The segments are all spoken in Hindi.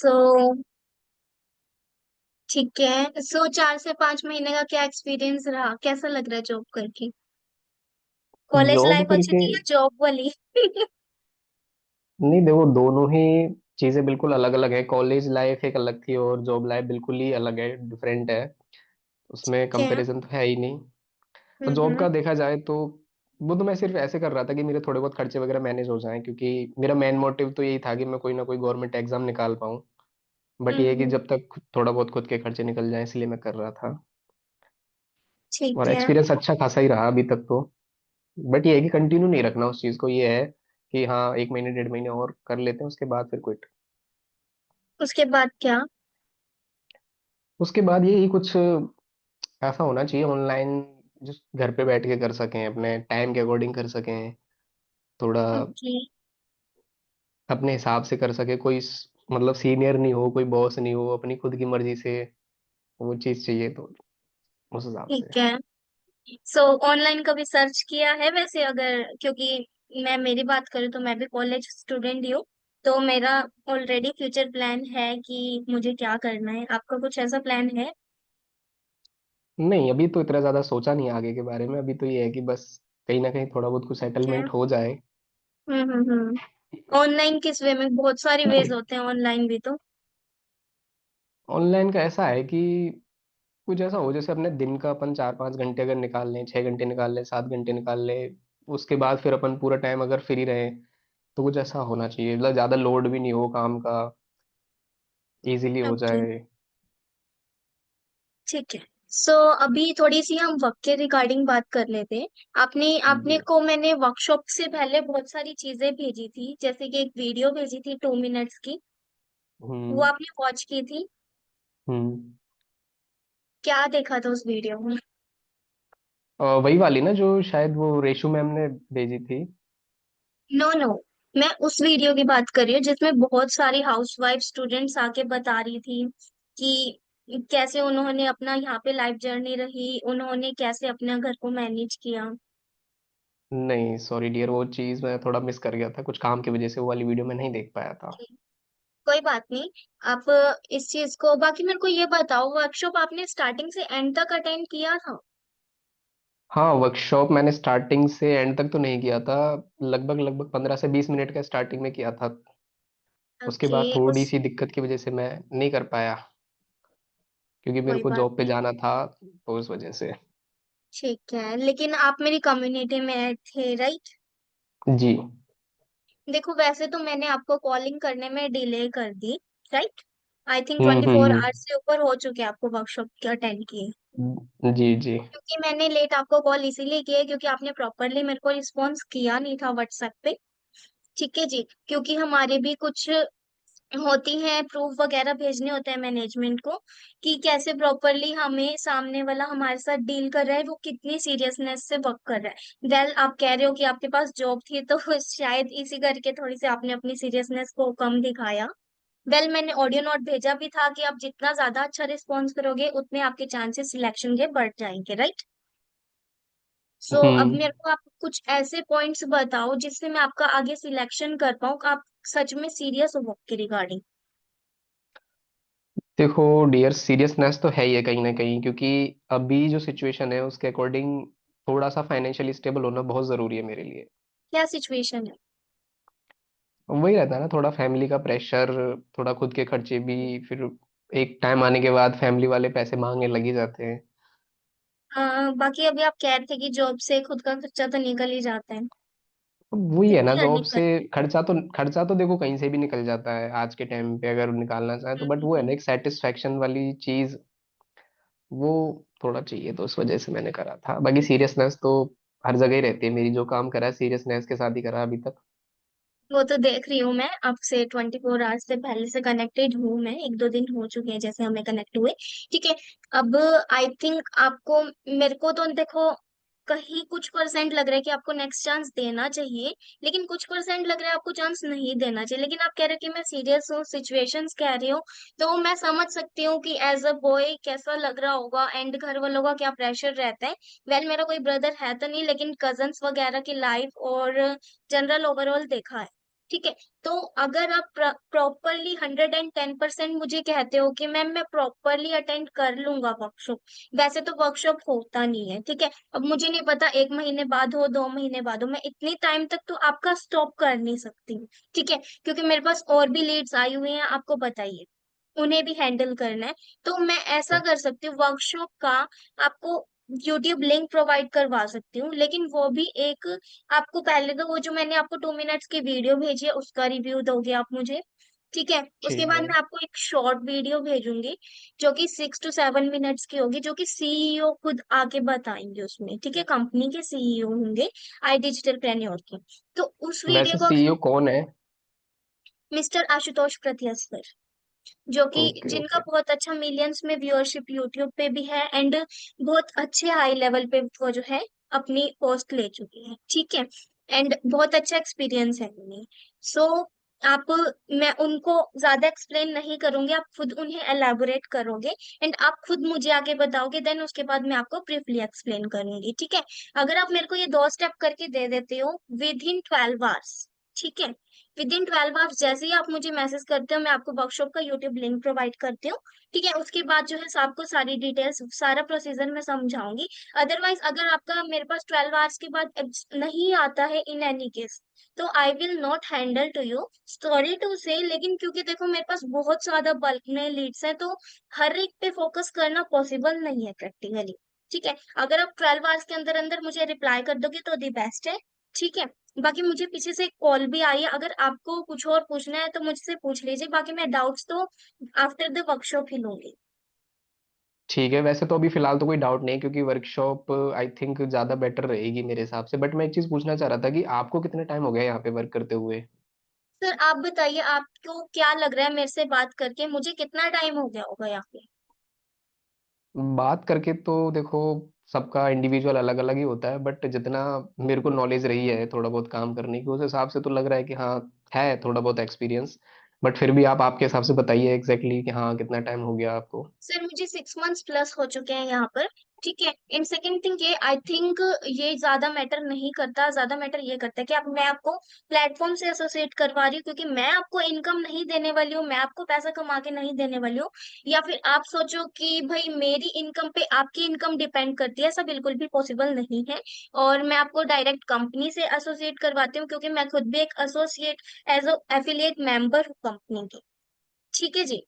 सो ठीक है। 4 से 5 महीने का क्या एक्सपीरियंस रहा, कैसा लग रहा है जॉब करके? कॉलेज जॉब लाइफ अच्छी करके। थी या जॉब वाली? नहीं देखो, दोनों ही चीजें बिल्कुल अलग अलग है। कॉलेज लाइफ एक अलग थी और जॉब लाइफ बिल्कुल ही अलग है, डिफरेंट है। उसमें क्या? कंपैरिजन तो है ही नहीं। और जॉब हम्म। का देखा जाए तो वो तो मैं सिर्फ ऐसे कर रहा था कि मेरे थोड़े बहुत खर्चे वगैरह मैनेज हो जाएं, क्योंकि मेरा मेन मोटिव तो यही था कि मैं कोई ना कोई गवर्नमेंट एग्जाम निकाल पाऊँ। बट ये है कि हम्म। जब तक थोड़ा बहुत खुद के खर्चे निकल जाएं, इसलिए मैं कर रहा था। ठीक और है। एक्सपीरियंस अच्छा खासा ही रहा अभी तक तो। बट ये है कि कंटिन्यू नहीं रखना उस चीज को। ये है कि हाँ, 1 महीने 1.5 महीने और कर लेते हैं, उसके बाद फिर क्विट। उसके बाद क्या? उसके बाद यही कुछ ऐसा होना चाहिए ऑनलाइन, जो घर पे बैठ के कर सकें, अपने टाइम के अकॉर्डिंग कर सकें, थोड़ा ओके। अपने हिसाब से कर सके। कोई मतलब सीनियर नहीं हो, कोई बॉस नहीं हो, अपनी खुद की मर्जी से वो चीज चाहिए, तो उस हिसाब से। ठीक है। सो ऑनलाइन कभी सर्च किया है वैसे? अगर क्योंकि मैं मेरी बात करूँ तो मैं भी कॉलेज स्टूडेंट ही हूँ। तो मेरा ऑलरेडी फ्यूचर प्लान है कि मुझे क्या करना है। आपका कुछ ऐसा प्लान है? नहीं, अभी तो इतना ज्यादा सोचा नहीं आगे के बारे में। अभी तो ये है कि बस कहीं ना कहीं थोड़ा बहुत कुछ क्या? सेटलमेंट हो जाए। ऑनलाइन किस वे में? बहुत सारी वेज होते हैं ऑनलाइन भी तो। ऑनलाइन का ऐसा है कि कुछ ऐसा हो जैसे अपने दिन का अपन 4-5 घंटे अगर निकाल लें, 6 घंटे निकाल लें, 7 घंटे निकाल लें, उसके बाद फिर अपन पूरा टाइम अगर फ्री रहे, तो कुछ ऐसा होना चाहिए, मतलब ज्यादा लोड भी नहीं हो काम का, इजीली हो ओके। जाए। ठीक है। सो अभी थोड़ी सी हम वर्क के रिगार्डिंग बात कर लेते हैं। आपने आपने जी। को मैंने वर्कशॉप से पहले बहुत सारी चीजें भेजी थी, जैसे कि एक वीडियो भेजी थी 2 मिनट्स की। वो हम्म। आपने वॉच की थी? हम्म। क्या देखा था उस वीडियो में? वही वाली ना, जो शायद वो रेशु मैम ने भेजी थी। नो नो, मैं उस वीडियो की बात कर रही हूँ जिसमें बहुत सारी हाउसवाइफ स्टूडेंट्स आके बता रही थी कि कैसे उन्होंने अपना यहाँ पे लाइफ जर्नी रही, उन्होंने कैसे अपना घर को मैनेज किया। नहीं सॉरी डियर, वो चीज़ मैं थोड़ा मिस कर गया था, कुछ काम की वजह से वो वाली वीडियो में नहीं देख पाया था। कोई बात नहीं। आप इस चीज को, बाकी मेरे को ये बताओ, वर्कशॉप आपने स्टार्टिंग से एंड तक अटेंड किया था? हाँ, वर्कशॉप मैंने स्टार्टिंग से एंड तक तो नहीं किया था। लगभग लगभग 15 से 20 मिनट का स्टार्टिंग में किया था। उसके ओके। बाद थोड़ी उस सी दिक्कत की वजह से मैं नहीं कर पाया, क्योंकि मेरे कोई को बात जॉब पे नहीं। जाना था, तो उस वजह से। ठीक है, लेकिन आप मेरी कम्युनिटी में ऐड थे, राइट? जी। देखो, वैसे तो मैंने आपको कॉलिंग करने में डिले कर दी, राइट? आई थिंक 24 आवर्स से ऊपर हो चुके हैं आपको वर्कशॉप अटेंड किए। जी जी। क्योंकि मैंने लेट आपको कॉल इसीलिए किया है क्योंकि आपने प्रॉपरली मेरे को रिस्पॉन्स किया नहीं था व्हाट्सएप पे। ठीक है जी, क्योंकि हमारे भी कुछ होती हैं, प्रूफ वगैरह भेजने होते हैं मैनेजमेंट को कि कैसे प्रॉपरली हमें सामने वाला हमारे साथ डील कर रहा है, वो कितनी सीरियसनेस से वर्क कर रहा है। वेल, आप कह रहे हो कि आपके पास जॉब थी तो शायद इसी करके थोड़ी सी आपने अपनी सीरियसनेस को कम दिखाया। वेल, मैंने ऑडियो नोट भेजा भी था कि आप जितना ज्यादा अच्छा रिस्पॉन्स करोगे उतने आपके चांसेस सिलेक्शन के बढ़ जाएंगे, राइट? सो अब हम्म। मेरे को आप कुछ ऐसे पॉइंट्स बताओ जिससे मैं आपका आगे सिलेक्शन कर पाऊँ कि आप सच में सीरियस हो वर्क के रिगार्डिंग। देखो डियर, सीरियसनेस तो है ही है कहीं ना कहीं, क्योंकि अभी जो सिचुएशन है उसके अकॉर्डिंग थोड़ा सा फाइनेंशियली स्टेबल होना बहुत ज़रूरी है मेरे लिए। क्या सिचुएशन है? वही रहता है ना, थोड़ा फैमिली का प्रेशर, थोड़ा खुद के खर्चे भी, फिर एक टाइम आने के बाद फैमिली वाले पैसे मांगने लग जाते हैं। बाकी अभी आप कह रहे थे कि जॉब से खुद का खर्चा तो निकल ही जाता है। अब वही है ना, कितनी जॉब अर्निंग से करते खर्चा तो देखो कहीं से भी निकल जाता है आज के टाइम पे, अगर निकालना चाहे तो। बट वो है हैं? ना, एक सेटिस्फेक्शन वाली चीज, वो थोड़ा चाहिए, तो उस वजह से मैंने करा था। बाकी सीरियसनेस तो हर जगह ही रहती है मेरी, जो काम करा है सीरियसनेस के साथ ही करा अभी तक। वो तो देख रही हूँ मैं, आपसे 24 आवर्स से पहले से कनेक्टेड हूँ मैं, 1-2 दिन हो चुके हैं जैसे हमें कनेक्ट हुए। ठीक है। अब आई थिंक आपको, मेरे को तो देखो, कहीं कुछ परसेंट लग रहा है कि आपको नेक्स्ट चांस देना चाहिए, लेकिन कुछ परसेंट लग रहा है आपको चांस नहीं देना चाहिए। लेकिन आप कह रहे हो कि मैं सीरियस हूँ, सिचुएशंस कह रही हूँ, तो मैं समझ सकती हूँ कि एज अ बॉय कैसा लग रहा होगा एंड घर वालों का क्या प्रेशर रहता है। वेल, मेरा कोई ब्रदर है तो नहीं, लेकिन कजन्स वगैरह की लाइफ और जनरल ओवरऑल देखा है। ठीक है। तो अगर आप प्रॉपरली 110% मुझे कहते हो कि मैम मैं प्रॉपरली अटेंड कर लूंगा वर्कशॉप, वैसे तो वर्कशॉप होता नहीं है, ठीक है। अब मुझे नहीं पता 1 महीने बाद हो, 2 महीने बाद हो, मैं इतनी टाइम तक तो आपका स्टॉप कर नहीं सकती हूँ, ठीक है, क्योंकि मेरे पास और भी लीड्स आई हुई हैं, आपको बताइए, उन्हें भी हैंडल करना है। तो मैं ऐसा कर सकती हूँ, वर्कशॉप का आपको यूट्यूब लिंक प्रोवाइड करवा सकती हूँ, लेकिन वो भी एक, आपको पहले तो वो जो मैंने आपको 2 मिनट्स की वीडियो भेजी है उसका रिव्यू दोगे आप मुझे, ठीक है। उसके ठीक बाद है। मैं आपको एक शॉर्ट वीडियो भेजूंगी जो कि 6 to 7 मिनट्स की होगी, जो कि सीईओ खुद आके बताएंगे उसमें, ठीक है, कंपनी के सीईओ होंगे आई डिजिटल प्रेन्योर के। तो उस वीडियो वैसे को अगर सीईओ कौन है? मिस्टर आशुतोष प्रत्यय सर, जो कि ओके जिनका ओके। बहुत अच्छा मिलियंस में व्यूअरशिप यूट्यूब पे भी है, एंड बहुत अच्छे हाई लेवल पे वो जो है अपनी पोस्ट ले चुकी है, ठीक है, एंड बहुत अच्छा एक्सपीरियंस है उन्हें। सो आप, मैं उनको ज्यादा एक्सप्लेन नहीं करूंगी, आप खुद उन्हें एलैबोरेट करोगे एंड आप खुद मुझे आगे बताओगे, देन उसके बाद मैं आपको ब्रीफली एक्सप्लेन करूंगी, ठीक है। अगर आप मेरे को ये 2 स्टेप करके दे देते हो विद इन 12 आवर्स, ठीक है, विद इन 12 आवर्स, जैसे ही आप मुझे मैसेज करते हो मैं आपको वर्कशॉप का यूट्यूब लिंक प्रोवाइड करती हूँ, ठीक है। उसके बाद जो है आपको सारी डिटेल्स, सारा प्रोसीजर मैं समझाऊंगी। अदरवाइज अगर आपका मेरे पास 12 आवर्स के बाद नहीं आता है इन एनी केस, तो I will not handle to you, sorry to say, लेकिन क्योंकि देखो मेरे पास बहुत ज्यादा बल्क में लीड्स हैं, तो हर एक पे फोकस करना पॉसिबल नहीं है प्रैक्टिकली, ठीक है। अगर आप 12 आवर्स के अंदर अंदर मुझे रिप्लाई कर दोगे तो दी बेस्ट है, ठीक है। बाकी मुझे पीछे से एक कॉल भी आई है, अगर आपको कुछ और पूछना है तो मुझसे पूछ लीजिए, बाकी मैं डाउट्स तो आफ्टर द वर्कशॉप ही लूंगी। ठीक है, वैसे तो अभी फिलहाल तो कोई डाउट नहीं है, क्योंकि वर्कशॉप आई थिंक ज़्यादा बेटर रहेगी मेरे हिसाब से। बट मैं एक चीज़ पूछना चाह रहा था कि आपको कितना टाइम हो गया यहाँ पे वर्क करते हुए? सर आप बताइए, आपको क्या लग रहा है मेरे से बात करके मुझे कितना टाइम हो गया होगा यहाँ पे? बात करके तो देखो, सबका इंडिविजुअल अलग अलग ही होता है, बट जितना मेरे को नॉलेज रही है थोड़ा बहुत काम करने की, उस हिसाब से तो लग रहा है कि हाँ, है थोड़ा बहुत एक्सपीरियंस। बट फिर भी आप आपके हिसाब से बताइए एग्जैक्टली कि हाँ, कितना टाइम हो गया आपको। सर मुझे 6 मंथ्स प्लस हो चुके हैं यहाँ पर, ठीक है। इन सेकंड थिंग ये आई थिंक ये ज्यादा मैटर नहीं करता, ज्यादा मैटर ये करता है कि आप, मैं आपको प्लेटफॉर्म से एसोसिएट करवा रही हूँ, क्योंकि मैं आपको इनकम नहीं देने वाली हूँ, मैं आपको पैसा कमा के नहीं देने वाली हूँ, या फिर आप सोचो कि भाई मेरी इनकम पे आपकी इनकम डिपेंड करती है, ऐसा बिल्कुल भी पॉसिबल नहीं है। और मैं आपको डायरेक्ट कंपनी से एसोसिएट करवाती हूँ, क्योंकि मैं खुद भी एक एसोसिएट एज एफिलिएट मेंबर हूँ कंपनी की, ठीक है जी।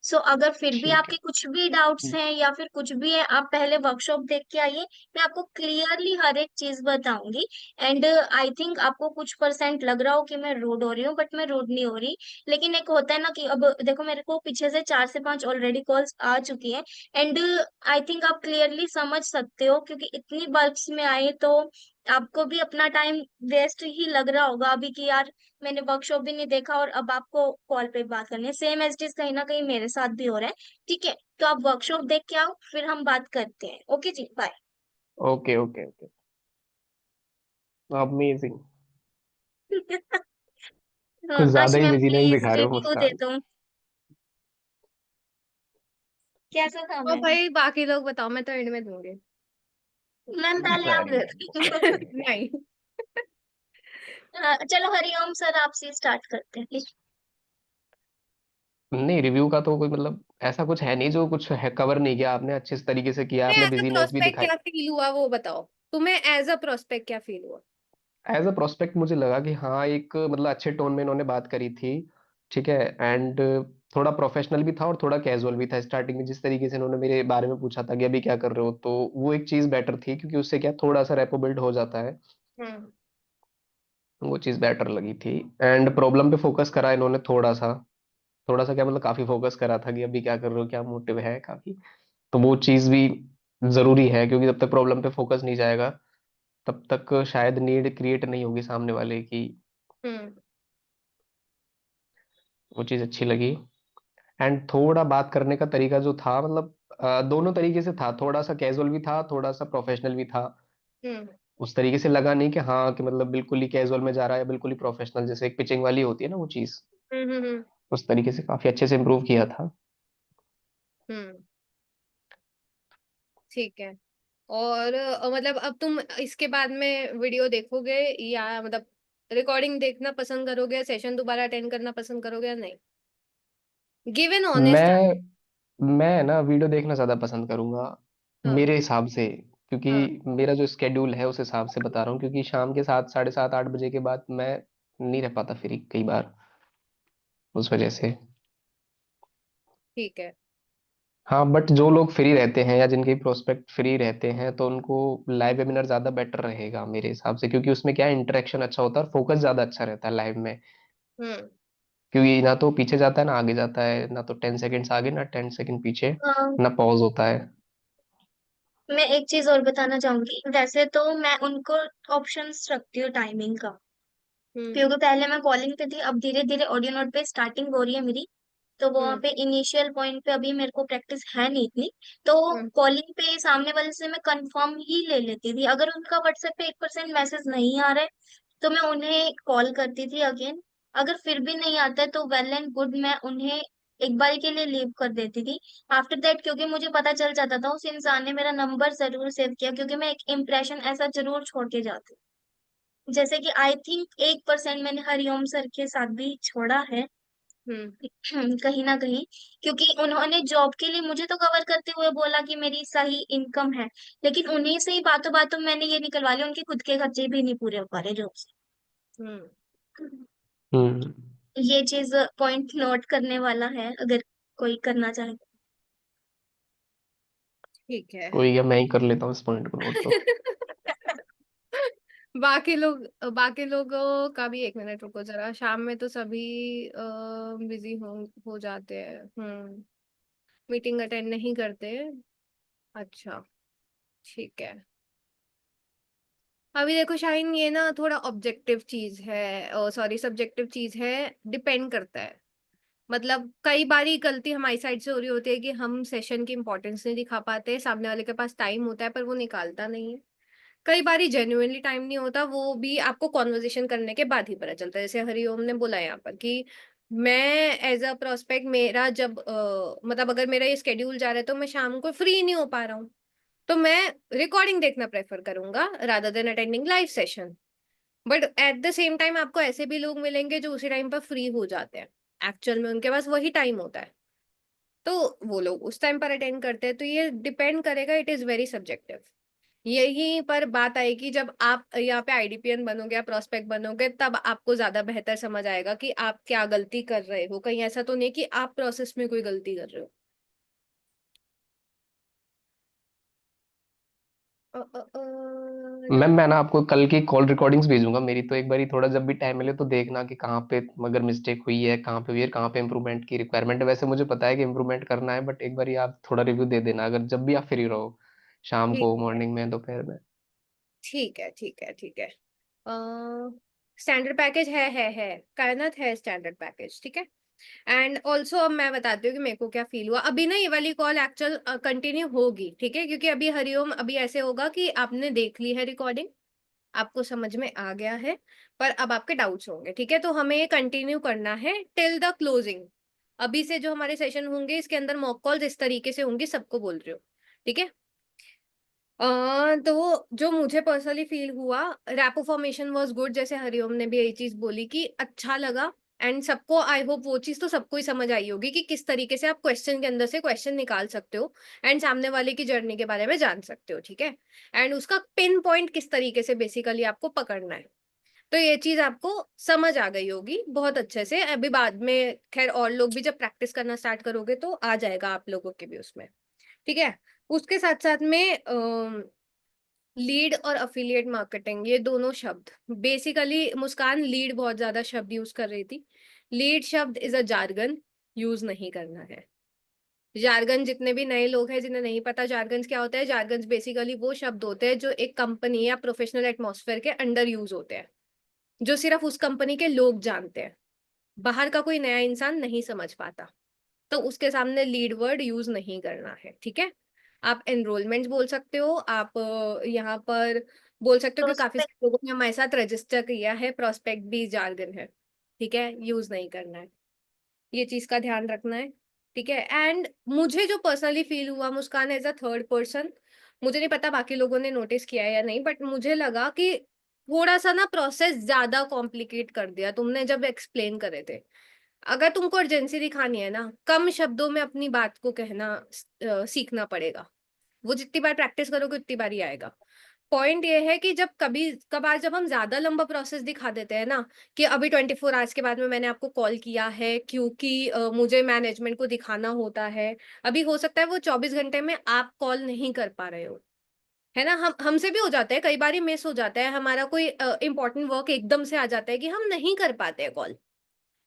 सो अगर फिर भी ठीक आपके कुछ भी डाउट्स है। हैं या फिर कुछ भी है, आप पहले वर्कशॉप देख के आइए, मैं आपको क्लियरली हर एक चीज बताऊंगी। एंड आई थिंक आपको कुछ परसेंट लग रहा हो कि मैं रूड हो रही हूँ, बट मैं रूड नहीं हो रही। लेकिन एक होता है ना कि अब देखो मेरे को पीछे से 4 से 5 ऑलरेडी कॉल्स आ चुकी हैं, एंड आई थिंक आप क्लियरली समझ सकते हो, क्योंकि इतनी बल्क्स में आए तो आपको भी अपना टाइम वेस्ट ही लग रहा होगा अभी कि यार मैंने वर्कशॉप भी नहीं देखा और अब आपको कॉल पे बात करनी है, सेम एज इट इज कहीं ना कहीं मेरे साथ भी हो रहा है, ठीक है। तो आप वर्कशॉप देख के आओ, फिर हम बात करते हैं, ओके जी, bye. Okay okay okay. Amazing. कुछ ज्यादा ही आशी मैम बिजीनेस प्लीज दिखा रहे हो रिव्यू दे मुस्कान। दो, कैसा था और मैं? भाई बाकी लोग बताओ, मैं तो एंड में दूंगी। मैम पहले आप वेरी दे नाइस। दो। नहीं। चलो हरिओम सर, आपसे स्टार्ट करते हैं please। नहीं, रिव्यू का तो कोई मतलब ऐसा कुछ है नहीं जो कुछ है कवर नहीं किया आपने, अच्छे तरीके से किया तुम्हें आपने, एज अ बिजीनेस भी प्रोस्पेक्ट दिखाई। क्या फील हुआ वो बताओ। तुम्हें एज अ प्रोस्पेक्ट क्या फील हुआ? एज अ प्रोस्पेक्ट मुझे लगा कि हाँ, एक मतलब अच्छे टोन में इन्होंने बात करी थी, ठीक है। एंड थोड़ा प्रोफेशनल भी था और थोड़ा कैजुअल भी था। स्टार्टिंग में जिस तरीके से इन्होंने मेरे बारे में पूछा था कि अभी क्या कर रहे हो, तो वो एक चीज बेटर थी, क्योंकि उससे क्या थोड़ा सा रेपो बिल्ड हो जाता है। हम्म। वो चीज बेटर लगी थी। एंड प्रॉब्लम पे फोकस करा इन्होंने थोड़ा सा क्या मतलब काफी फोकस करा था कि अभी क्या कर रहे हो, क्या मोटिव है काफी। तो वो चीज भी जरूरी है, क्योंकि जब तक प्रॉब्लम पे फोकस नहीं जाएगा तब तक शायद नीड क्रिएट नहीं होगी सामने वाले की। हम्म। वो चीज अच्छी लगी। एंड थोड़ा बात करने का तरीका जो था, मतलब दोनों तरीके से था, थोड़ा सा कैजुअल भी था, थोड़ा सा प्रोफेशनल भी था। हम्म। उस तरीके से लगा नहीं कि हाँ, कि मतलब बिल्कुल ही कैजुअल में जा रहा है, बिल्कुल ही प्रोफेशनल, जैसे एक पिचिंग वाली होती है ना वो चीज। हम्म। हम्म। उस तरीके से काफी अच्छे से इम्प्रूव किया था। हम्म। ठीक है। और मतलब अब तुम इसके बाद में वीडियो देखोगे या मतलब रिकॉर्डिंग देखना पसंद करोगे, सेशन दोबारा अटेंड करना पसंद करोगे या नहीं? Give an honest. मैं मैं ना वीडियो देखना ज्यादा पसंद करूंगा, हाँ मेरे हिसाब से। क्योंकि हाँ। मेरा जो स्केड्यूल है उस हिसाब से बता रहा हूँ, क्योंकि शाम के 7, 7:30, 8 बजे के बाद मैं नहीं रह पाता फ्री कई बार, उस वजह से। ठीक है। हाँ, बट जो लोग फ्री रहते हैं या जिनके प्रोस्पेक्ट फ्री रहते हैं तो उनको लाइव वेबिनार ज्यादा बेटर रहेगा मेरे हिसाब से, क्योंकि उसमें क्या है, इंटरेक्शन अच्छा होता है और फोकस ज्यादा अच्छा रहता है लाइव में। हम्म। क्योंकि ना तो पीछे जाता है ना आगे जाता है, ना तो 10 सेकेंड्स आगे ना 10 सेकेंड पीछे, हाँ, ना पॉज होता है। मैं एक चीज और बताना चाहूंगी। वैसे तो मैं उनको ऑप्शंस रखती हूँ टाइमिंग का, हम्म। क्योंकि पहले मैं कॉलिंग पे थी, अब धीरे धीरे ऑडियो नोट पे स्टार्टिंग हो रही है मेरी। तो वहाँ हम्म। पे इनिशियल पॉइंट पे अभी मेरे को प्रैक्टिस है नहीं इतनी। तो हम्म। कॉलिंग पे सामने वाले से मैं कंफर्म ही ले लेती थी, अगर उनका व्हाट्सएप पे 1% मैसेज नहीं आ रहा है तो मैं उन्हें कॉल करती थी अगेन। अगर फिर भी नहीं आता है तो वेल एंड गुड, मैं उन्हें एक बार के लिए लीव कर देती थी। आफ्टर दैट, क्योंकि मुझे पता चल जाता था उस इंसान ने मेरा नंबर जरूर सेव किया, क्योंकि मैं एक इम्प्रेशन ऐसा जरूर छोड़ के जाती हूँ। जैसे कि आई थिंक 1% मैंने हरिओम सर के साथ भी छोड़ा है। हम्म। कहीं ना कहीं, क्योंकि उन्होंने जॉब के लिए मुझे तो कवर करते हुए बोला कि मेरी सही इनकम है, लेकिन उन्हीं से ही बातों बातों मैंने ये निकलवा लिया, उनके खुद के खर्चे भी नहीं पूरे हो पा रहे जॉब हम्म। से। हम्म। ये चीज पॉइंट नोट करने वाला है, अगर कोई करना चाहे तो। ठीक है। कोई या मैं ही कर लेता हूँ इस पॉइंट को नोट तो। बाकी लोगों का भी, 1 मिनट रुको जरा, शाम में तो सभी बिजी हो जाते हैं। हम्म। मीटिंग अटेंड नहीं करते। अच्छा। ठीक है। अभी देखो शाहीन, ये ना थोड़ा ऑब्जेक्टिव चीज है, सॉरी सब्जेक्टिव चीज है। डिपेंड करता है। मतलब कई बारी गलती हमारी साइड से हो रही होती है कि हम सेशन की इंपॉर्टेंस नहीं दिखा पाते, सामने वाले के पास टाइम होता है पर वो निकालता नहीं है। कई बारी जेन्युइनली टाइम नहीं होता, वो भी आपको कॉन्वर्जेशन करने के बाद ही पता चलता है। जैसे हरिओम ने बोला यहाँ पर कि मैं एज अ प्रोस्पेक्ट, मेरा जब मतलब अगर मेरा ये स्केड्यूल जा रहा है तो मैं शाम को फ्री नहीं हो पा रहा हूँ, तो मैं रिकॉर्डिंग देखना प्रेफर करूंगा rather than attending live session. But at the same time आपको ऐसे भी लोग मिलेंगे जो उसी टाइम पर फ्री हो जाते हैं, एक्चुअल में उनके पास वही टाइम होता है, तो वो लोग उस टाइम पर अटेंड करते हैं। तो ये डिपेंड करेगा, इट इज वेरी सब्जेक्टिव। यही पर बात आएगी जब आप यहाँ पे आईडीपीएन बनोगे या प्रोस्पेक्ट बनोगे, तब आपको ज्यादा बेहतर समझ आएगा कि आप क्या गलती कर रहे हो। कहीं ऐसा तो नहीं कि आप प्रोसेस में कोई गलती कर रहे हो। मैं ना आपको कल की कॉल रिकॉर्डिंग्स भेजूंगा मेरी, तो एक बार थोड़ा जब भी टाइम मिले तो देखना कि कहाँ पे अगर मिस्टेक हुई है, कहाँ पे हुई है, कहाँ पे इम्प्रूवमेंट की रिक्वायरमेंट है। वैसे मुझे पता है कि इम्प्रूवमेंट करना है, बट एक बार आप थोड़ा रिव्यू दे देना अगर जब भी आप फ्री रहो, शाम ठीक को, मॉर्निंग में, दोपहर में। ठीक है। ठीक है। ठीक है। स्टैंडर्ड पैकेज है कायनात है स्टैंडर्ड पैकेज, ठीक है। एंड ऑल्सो अब मैं बताती हूँ कि मेरे को क्या फील हुआ। अभी ना ये वाली कॉल एक्चुअल कंटिन्यू होगी, ठीक है, क्योंकि अभी हरिओम, अभी ऐसे होगा कि आपने देख ली है रिकॉर्डिंग, आपको समझ में आ गया है, पर अब आपके डाउट्स होंगे, ठीक है। तो हमें ये कंटिन्यू करना है टिल द क्लोजिंग। अभी से जो हमारे सेशन होंगे इसके अंदर मॉक कॉल्स इस तरीके से होंगी, सबको बोल रही हूँ, ठीक है। तो जो मुझे पर्सनली फील हुआ, रैपो फॉर्मेशन वाज गुड, जैसे हरिओम ने भी यही चीज बोली कि अच्छा लगा। एंड सबको, आई होप वो चीज तो सबको ही समझ आई होगी कि किस तरीके से आप क्वेश्चन के अंदर से क्वेश्चन निकाल सकते हो एंड सामने वाले की जर्नी के बारे में जान सकते हो, ठीक है। एंड उसका पिन पॉइंट किस तरीके से बेसिकली आपको पकड़ना है, तो ये चीज आपको समझ आ गई होगी बहुत अच्छे से। अभी बाद में खैर और लोग भी जब प्रैक्टिस करना स्टार्ट करोगे तो आ जाएगा आप लोगों के भी उसमें, ठीक है। उसके साथ साथ में लीड और अफिलिएट मार्केटिंग, ये दोनों शब्द बेसिकली, मुस्कान लीड बहुत ज्यादा शब्द यूज कर रही थी। लीड शब्द इज अ जार्गन, यूज नहीं करना है। जार्गन, जितने भी नए लोग हैं जिन्हें नहीं पता जार्गन क्या होता है, जार्गन बेसिकली वो शब्द होते हैं जो एक कंपनी या प्रोफेशनल एटमॉस्फेयर के अंडर यूज होते हैं, जो सिर्फ उस कंपनी के लोग जानते हैं, बाहर का कोई नया इंसान नहीं समझ पाता। तो उसके सामने लीड वर्ड यूज नहीं करना है, ठीक है। आप एनरोलमेंट बोल सकते हो, आप यहाँ पर बोल सकते हो कि काफी प्रोस्पेक्ट। सारे लोगों ने हमारे साथ रजिस्टर किया है, प्रोस्पेक्ट भी जार्गन है, ठीक है, यूज नहीं करना है। ये चीज का ध्यान रखना है, ठीक है। एंड मुझे जो पर्सनली फील हुआ मुस्कान एज अ थर्ड पर्सन, मुझे नहीं पता बाकी लोगों ने नोटिस किया है या नहीं, बट मुझे लगा कि थोड़ा सा ना प्रोसेस ज्यादा कॉम्प्लिकेट कर दिया तुमने जब एक्सप्लेन करे थे। अगर तुमको अर्जेंसी दिखानी है ना, कम शब्दों में अपनी बात को कहना सीखना पड़ेगा। वो जितनी बार प्रैक्टिस करोगे उतनी बार ही आएगा। पॉइंट ये है कि जब कभी कभार जब हम ज्यादा लंबा प्रोसेस दिखा देते हैं ना, कि अभी 24 आवर्स के बाद में मैंने आपको कॉल किया है क्योंकि मुझे मैनेजमेंट को दिखाना होता है। अभी हो सकता है वो 24 घंटे में आप कॉल नहीं कर पा रहे हो, है ना। हम हमसे भी हो जाता है, कई बार ही मिस हो जाता है, हमारा कोई इंपॉर्टेंट वर्क एकदम से आ जाता है कि हम नहीं कर पाते हैं कॉल,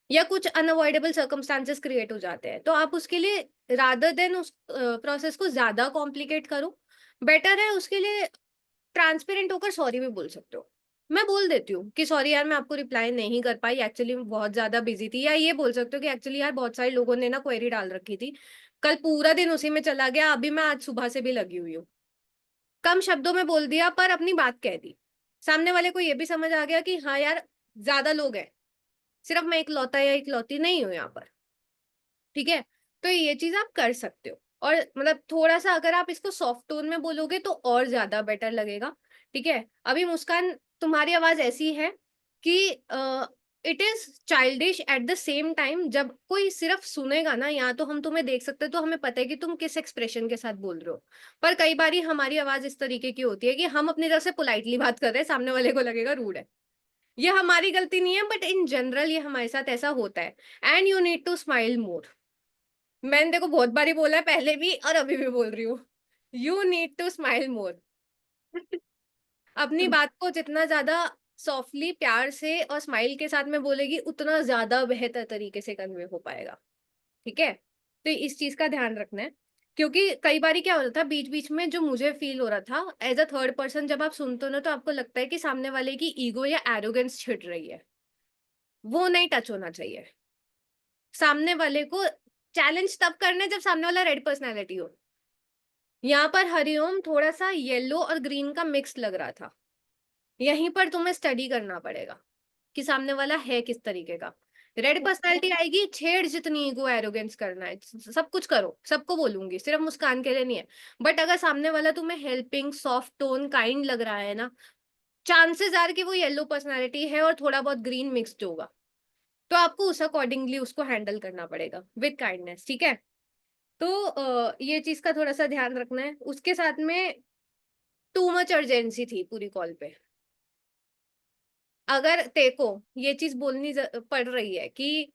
या कुछ अनअवॉइडेबल सर्कमस्टांसेस क्रिएट हो जाते हैं। तो आप उसके लिए रादर देन उस प्रोसेस को ज्यादा कॉम्प्लिकेट करो, बेटर है उसके लिए ट्रांसपेरेंट होकर सॉरी भी बोल सकते हो। मैं बोल देती हूँ कि सॉरी यार, मैं आपको रिप्लाई नहीं कर पाई, एक्चुअली मैं बहुत ज्यादा बिजी थी। या ये बोल सकते हो कि एक्चुअली यार बहुत सारे लोगों ने ना क्वेरी डाल रखी थी, कल पूरा दिन उसी में चला गया, अभी मैं आज सुबह से भी लगी हुई हूँ। कम शब्दों में बोल दिया पर अपनी बात कह दी। सामने वाले को ये भी समझ आ गया कि हाँ यार, ज्यादा लोग हैं, सिर्फ मैं इकलौता या इकलौती नहीं हूँ यहाँ पर। ठीक है, तो ये चीज आप कर सकते हो। और मतलब थोड़ा सा अगर आप इसको सॉफ्ट टोन में बोलोगे तो और ज्यादा बेटर लगेगा। ठीक है, अभी मुस्कान तुम्हारी आवाज ऐसी है कि it is childish at the same time. जब कोई सिर्फ सुनेगा ना, या तो हम तुम्हें देख सकते हैं तो हमें पता है कि तुम किस एक्सप्रेशन के साथ बोल रहे हो। पर कई बार हमारी आवाज इस तरीके की होती है कि हम अपनी तरफ से पोलाइटली बात कर रहे हैं, सामने वाले को लगेगा रूड है। ये हमारी गलती नहीं है, बट इन जनरल ये हमारे साथ ऐसा होता है। And you need to smile more. मैंने देखो बहुत बारी बोला है, पहले भी और अभी भी बोल रही हूँ, you need to smile more. अपनी बात को जितना ज्यादा सॉफ्टली, प्यार से और स्माइल के साथ में बोलेगी, उतना ज्यादा बेहतर तरीके से कन्वे हो पाएगा। ठीक है, तो इस चीज का ध्यान रखना है। क्योंकि कई बारी क्या होता था बीच बीच में, जो मुझे फील हो रहा था एज अ थर्ड पर्सन, जब आप सुनते हो ना तो आपको लगता है कि सामने वाले की ईगो या एरोगेंस छिड़ रही है। वो नहीं टच होना चाहिए। सामने वाले को चैलेंज तब करना है जब सामने वाला रेड पर्सनैलिटी हो। यहाँ पर हरिओम थोड़ा सा येलो और ग्रीन का मिक्स लग रहा था। यहीं पर तुम्हें स्टडी करना पड़ेगा कि सामने वाला है किस तरीके का। रेड पर्सनालिटी आएगी, छेड़ जितनी ईगो एरोगेंस करना है, सब कुछ करो, सबको बोलूंगी, सिर्फ मुस्कान के लिए नहीं है। बट अगर सामने वाला तुम्हें हेल्पिंग, सॉफ्ट टोन, काइंड लग रहा है ना, चांसेस आर कि वो येलो पर्सनालिटी है और थोड़ा बहुत ग्रीन मिक्स्ड होगा। तो आपको उस अकॉर्डिंगली उसको हैंडल करना पड़ेगा विद काइंडनेस। ठीक है, तो ये चीज का थोड़ा सा ध्यान रखना है। उसके साथ में टू मच अर्जेंसी थी पूरी कॉल पे। अगर तेको ये चीज बोलनी पड़ रही है कि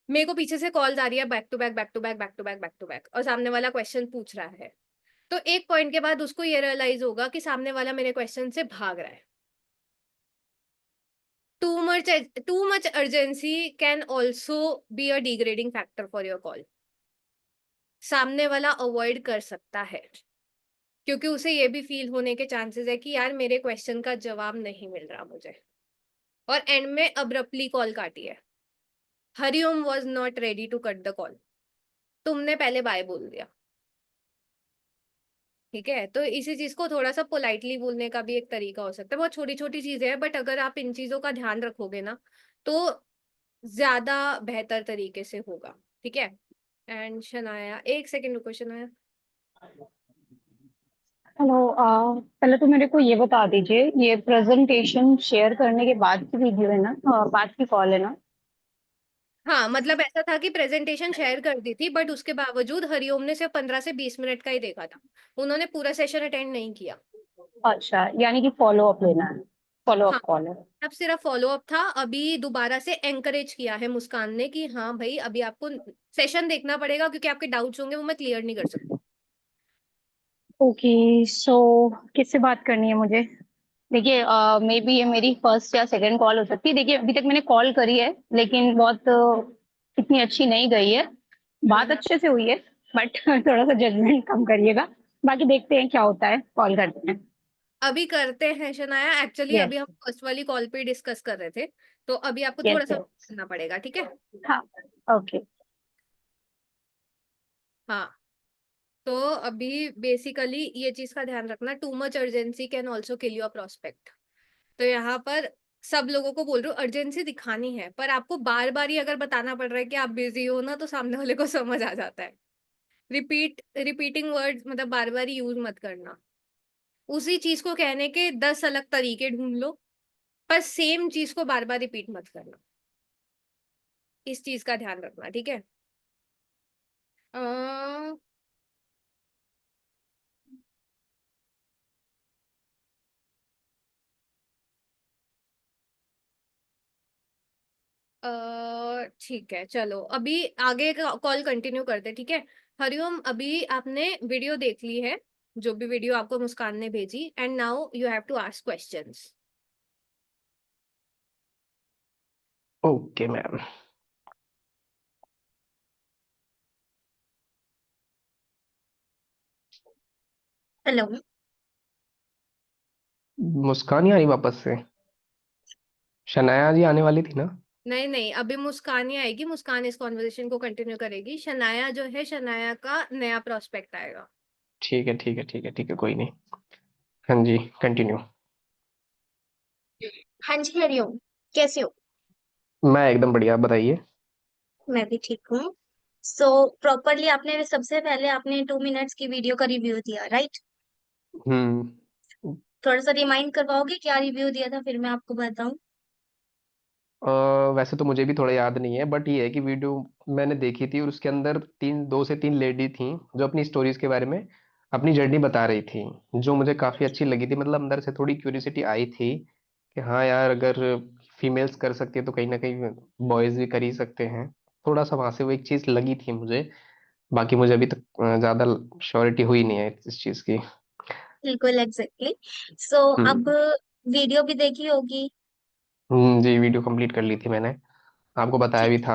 मेरे को पीछे से कॉल आ रही है, back to back back to back back to back back to back, और सामने वाला क्वेश्चन पूछ रहा है, तो एक पॉइंट के बाद उसको ये रियलाइज होगा कि सामने वाला मेरे क्वेश्चन से भाग रहा है। Too much urgency can also be a degrading factor for your call. सामने वाला अवॉइड कर सकता है क्योंकि उसे ये भी फील होने के चांसेस है कि यार मेरे क्वेश्चन का जवाब नहीं मिल रहा मुझे, और एंड में अब्रप्टली कॉल काटी है। Hariom was not ready to cut the call, तुमने पहले बाय बोल दिया। ठीक है, तो इसी चीज को थोड़ा सा पोलाइटली बोलने का भी एक तरीका हो सकता है। बहुत छोटी छोटी चीजें हैं, बट अगर आप इन चीजों का ध्यान रखोगे ना तो ज्यादा बेहतर तरीके से होगा। ठीक है, एंड शनाया, एक सेकेंड रुको शनाया। हेलो। पहले तो मेरे को ये बता दीजिए, ये प्रेजेंटेशन शेयर करने के बाद की वीडियो है ना, बाद की कॉल है ना? हाँ, मतलब ऐसा था कि प्रेजेंटेशन शेयर कर दी थी, बट उसके बावजूद हरिओम ने सिर्फ 15 से 20 मिनट का ही देखा था। उन्होंने पूरा सेशन अटेंड नहीं किया। अच्छा, यानी कि फॉलो अप लेना है, फॉलो हाँ, अप कॉल है। अब सिर्फ फॉलो अप था। अभी दोबारा से एंकरेज किया है मुस्कान ने कि हाँ भाई, अभी आपको सेशन देखना पड़ेगा क्योंकि आपके डाउट्स होंगे, वो मैं क्लियर नहीं कर सकती। ओके, सो किससे बात करनी है मुझे? देखिए, मे बी ये मेरी फर्स्ट या सेकंड कॉल हो सकती है। देखिए, अभी तक मैंने कॉल करी है लेकिन बहुत इतनी अच्छी नहीं गई है। बात हम्म। अच्छे से हुई है, बट थोड़ा सा जजमेंट कम करिएगा। बाकी देखते हैं क्या होता है, कॉल करते हैं। अभी करते हैं शनाया, एक्चुअली यस, अभी हम फर्स्ट वाली कॉल पे डिस्कस कर रहे थे, तो अभी आपको यस, थोड़ा सा यस। करना पड़ेगा। ठीक है, हाँ, ओके। हाँ। तो अभी बेसिकली ये चीज का ध्यान रखना, too much urgency can also kill your prospect. तो यहाँ पर सब लोगों को बोल रही हूँ, अर्जेंसी दिखानी है, पर आपको बार बार ही अगर बताना पड़ रहा है कि आप बिजी हो ना, तो सामने वाले को समझ आ जाता है। रिपीटिंग वर्ड्स मतलब बार बार यूज मत करना। उसी चीज को कहने के 10 अलग तरीके ढूंढ लो, पर सेम चीज को बार बार रिपीट मत करना, इस चीज का ध्यान रखना, ठीक है। अ, ठीक है, चलो अभी आगे का कॉल कंटिन्यू करते, ठीक है। हरिओम, अभी आपने वीडियो देख ली है, जो भी वीडियो आपको मुस्कान ने भेजी, and now you have to ask questions. Okay ma'am. Hello. Muskan ही आ रही वापस से? शनाया जी आने वाली थी ना? नहीं नहीं, अभी मुस्कान ही आएगी, मुस्कान इस कॉन्वर्सेशन को कंटिन्यू करेगी। शनाया जो है, शनाया का नया प्रोस्पेक्ट आएगा। ठीक है ठीक है ठीक है ठीक है, कोई नहीं। हाँ जी, कंटिन्यू। हाँ जी हरिओम, कैसे हो? मैं एकदम बढ़िया, आप बताइए। मैं भी ठीक हूँ। सो प्रॉपरली आपने सबसे पहले आपने 2 मिनट्स की वीडियो का रिव्यू दिया, राइट? हम्म। थोड़ा सा रिमाइंड करवाओगे क्या रिव्यू दिया था, फिर मैं आपको बताऊं। वैसे तो मुझे भी थोड़ा याद नहीं है, बट ये है कि वीडियो मैंने देखी थी और उसके अंदर दो से तीन लेडी थी जो अपनी स्टोरीज के बारे में, अपनी जर्नी बता रही थी, जो मुझे काफी अच्छी लगी थी। मतलब अंदर से थोड़ी क्यूरियोसिटी आई थी कि हाँ यार, अगर फीमेल्स कर सकती है तो कहीं ना कहीं बॉयज भी कर ही सकते हैं। थोड़ा सा वहां से वो एक चीज लगी थी मुझे। बाकी मुझे अभी तक ज्यादा श्योरिटी हुई नहीं है इस चीज की। बिल्कुल एग्जैक्टली। सो अब हम्म। वीडियो भी देखी होगी। जी, वीडियो कंप्लीट कर ली थी मैंने, आपको बताया भी ठीक था।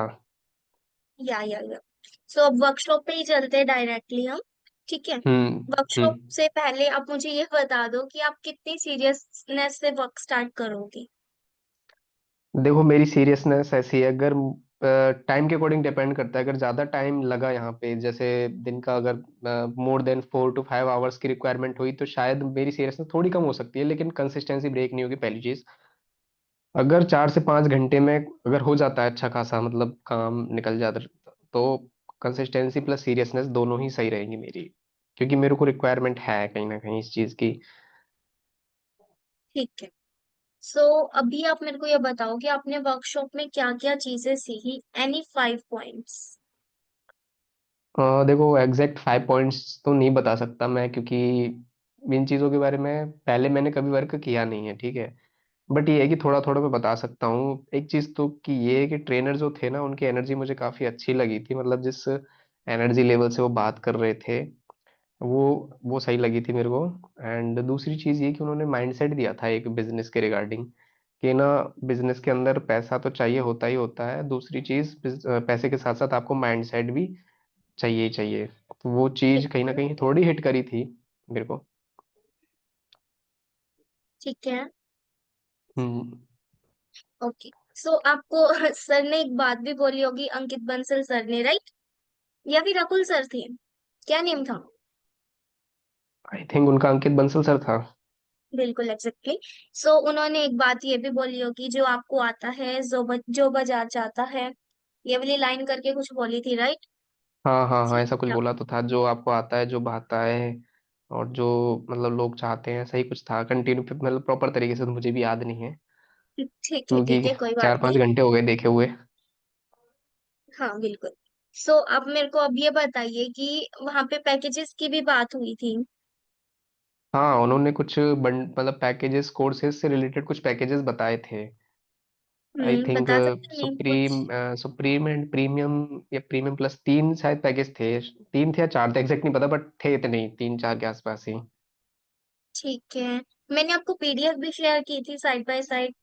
या सो अब वर्कशॉप पे ही चलते हैं डायरेक्टली हम, ठीक है। वर्कशॉप हम्म। से पहले आप मुझे ये बता दो कि आप कितनी सीरियसनेस से वर्क स्टार्ट करोगे। देखो, मेरी सीरियसनेस ऐसी है, अगर टाइम के अकॉर्डिंग डिपेंड करता है। अगर ज़्यादा टाइम लगा यहाँ पे, जैसे दिन का अगर मोर देन 4 to 5 आवर्स की रिक्वायरमेंट हुई, तो शायद मेरी सीरियसनेस थोड़ी कम हो सकती है, लेकिन कंसिस्टेंसी ब्रेक नहीं होगी, पहली चीज़। अगर 4 से 5 घंटे में अगर हो जाता है अच्छा खासा, मतलब काम निकल जाता है, तो कंसिस्टेंसी प्लस सीरियसनेस दोनों ही सही रहेंगी मेरी, क्योंकि मेरे को रिक्वायरमेंट है कहीं ना कहीं इस चीज़ की। ठीक है। सो अभी आप मेरे को ये बताओ कि आपने वर्कशॉप में क्या क्या चीजें सीखी, एनी 5 पॉइंट्स। देखो, एग्जैक्ट 5 पॉइंट्स तो नहीं बता सकता मैं, क्योंकि इन चीज़ों के बारे में पहले मैंने कभी वर्क किया नहीं है, ठीक है। बट ये है कि थोड़ा थोड़ा मैं बता सकता हूँ। एक चीज़ तो कि ये है कि ट्रेनर जो थे ना, उनकी एनर्जी मुझे काफ़ी अच्छी लगी थी। मतलब जिस एनर्जी लेवल से वो बात कर रहे थे, वो सही लगी थी मेरे को। एंड दूसरी चीज़ ये कि उन्होंने माइंडसेट दिया था एक बिजनेस के रिगार्डिंग, कि ना, बिजनेस के अंदर पैसा तो चाहिए होता ही होता है, दूसरी चीज़ पैसे के साथ साथ आपको माइंडसेट भी चाहिए ही चाहिए। तो वो चीज कहीं ना बिल्कुल। कहीं थोड़ी हिट करी थी मेरे को। ठीक है। हम्म। ओके। सो आपको सर ने एक बात भी बोली होगी, अंकित बंसल सर ने, राइट? या फिर रकुल सर थे, क्या नेम था? आई थिंक उनका अंकित बंसल सर था। बिल्कुल एग्जैक्टली। सो उन्होंने एक बात ये भी बोली होगी, जो आपको आता है जो बाजार जाता है, ये वाली लाइन करके कुछ बोली थी, राइट? हाँ हाँ हाँ, ऐसा कुछ बोला तो था, जो आपको आता है, जो भाता है, और जो मतलब लोग चाहते हैं, सही कुछ था। कंटिन्यू, मतलब प्रॉपर तरीके से तो मुझे भी याद नहीं है, क्योंकि ठीक है, कोई बात चार पांच नहीं। घंटे हो गए देखे हुए। हाँ बिल्कुल। सो अब मेरे को अब ये बताइए कि वहां पे पैकेजेस की भी बात हुई थी। हाँ, उन्होंने कुछ मतलब पैकेजेस, कोर्सेज से रिलेटेड कुछ पैकेजेस बताए थे। आई थिंक बता सकते हैं नेम सुप्रीम, कुछ? सुप्रीम एंड प्रीमियम, या प्रीमियम प्लस, तीन शायद पैकेज थे। 3 थे या 4 थे, एग्जैक्ट नहीं पता, बट थे इतने ही, 3 4 के आसपास ही। ठीक है। मैंने आपको पीडीएफ भी शेयर की थी साइड बाय साइड।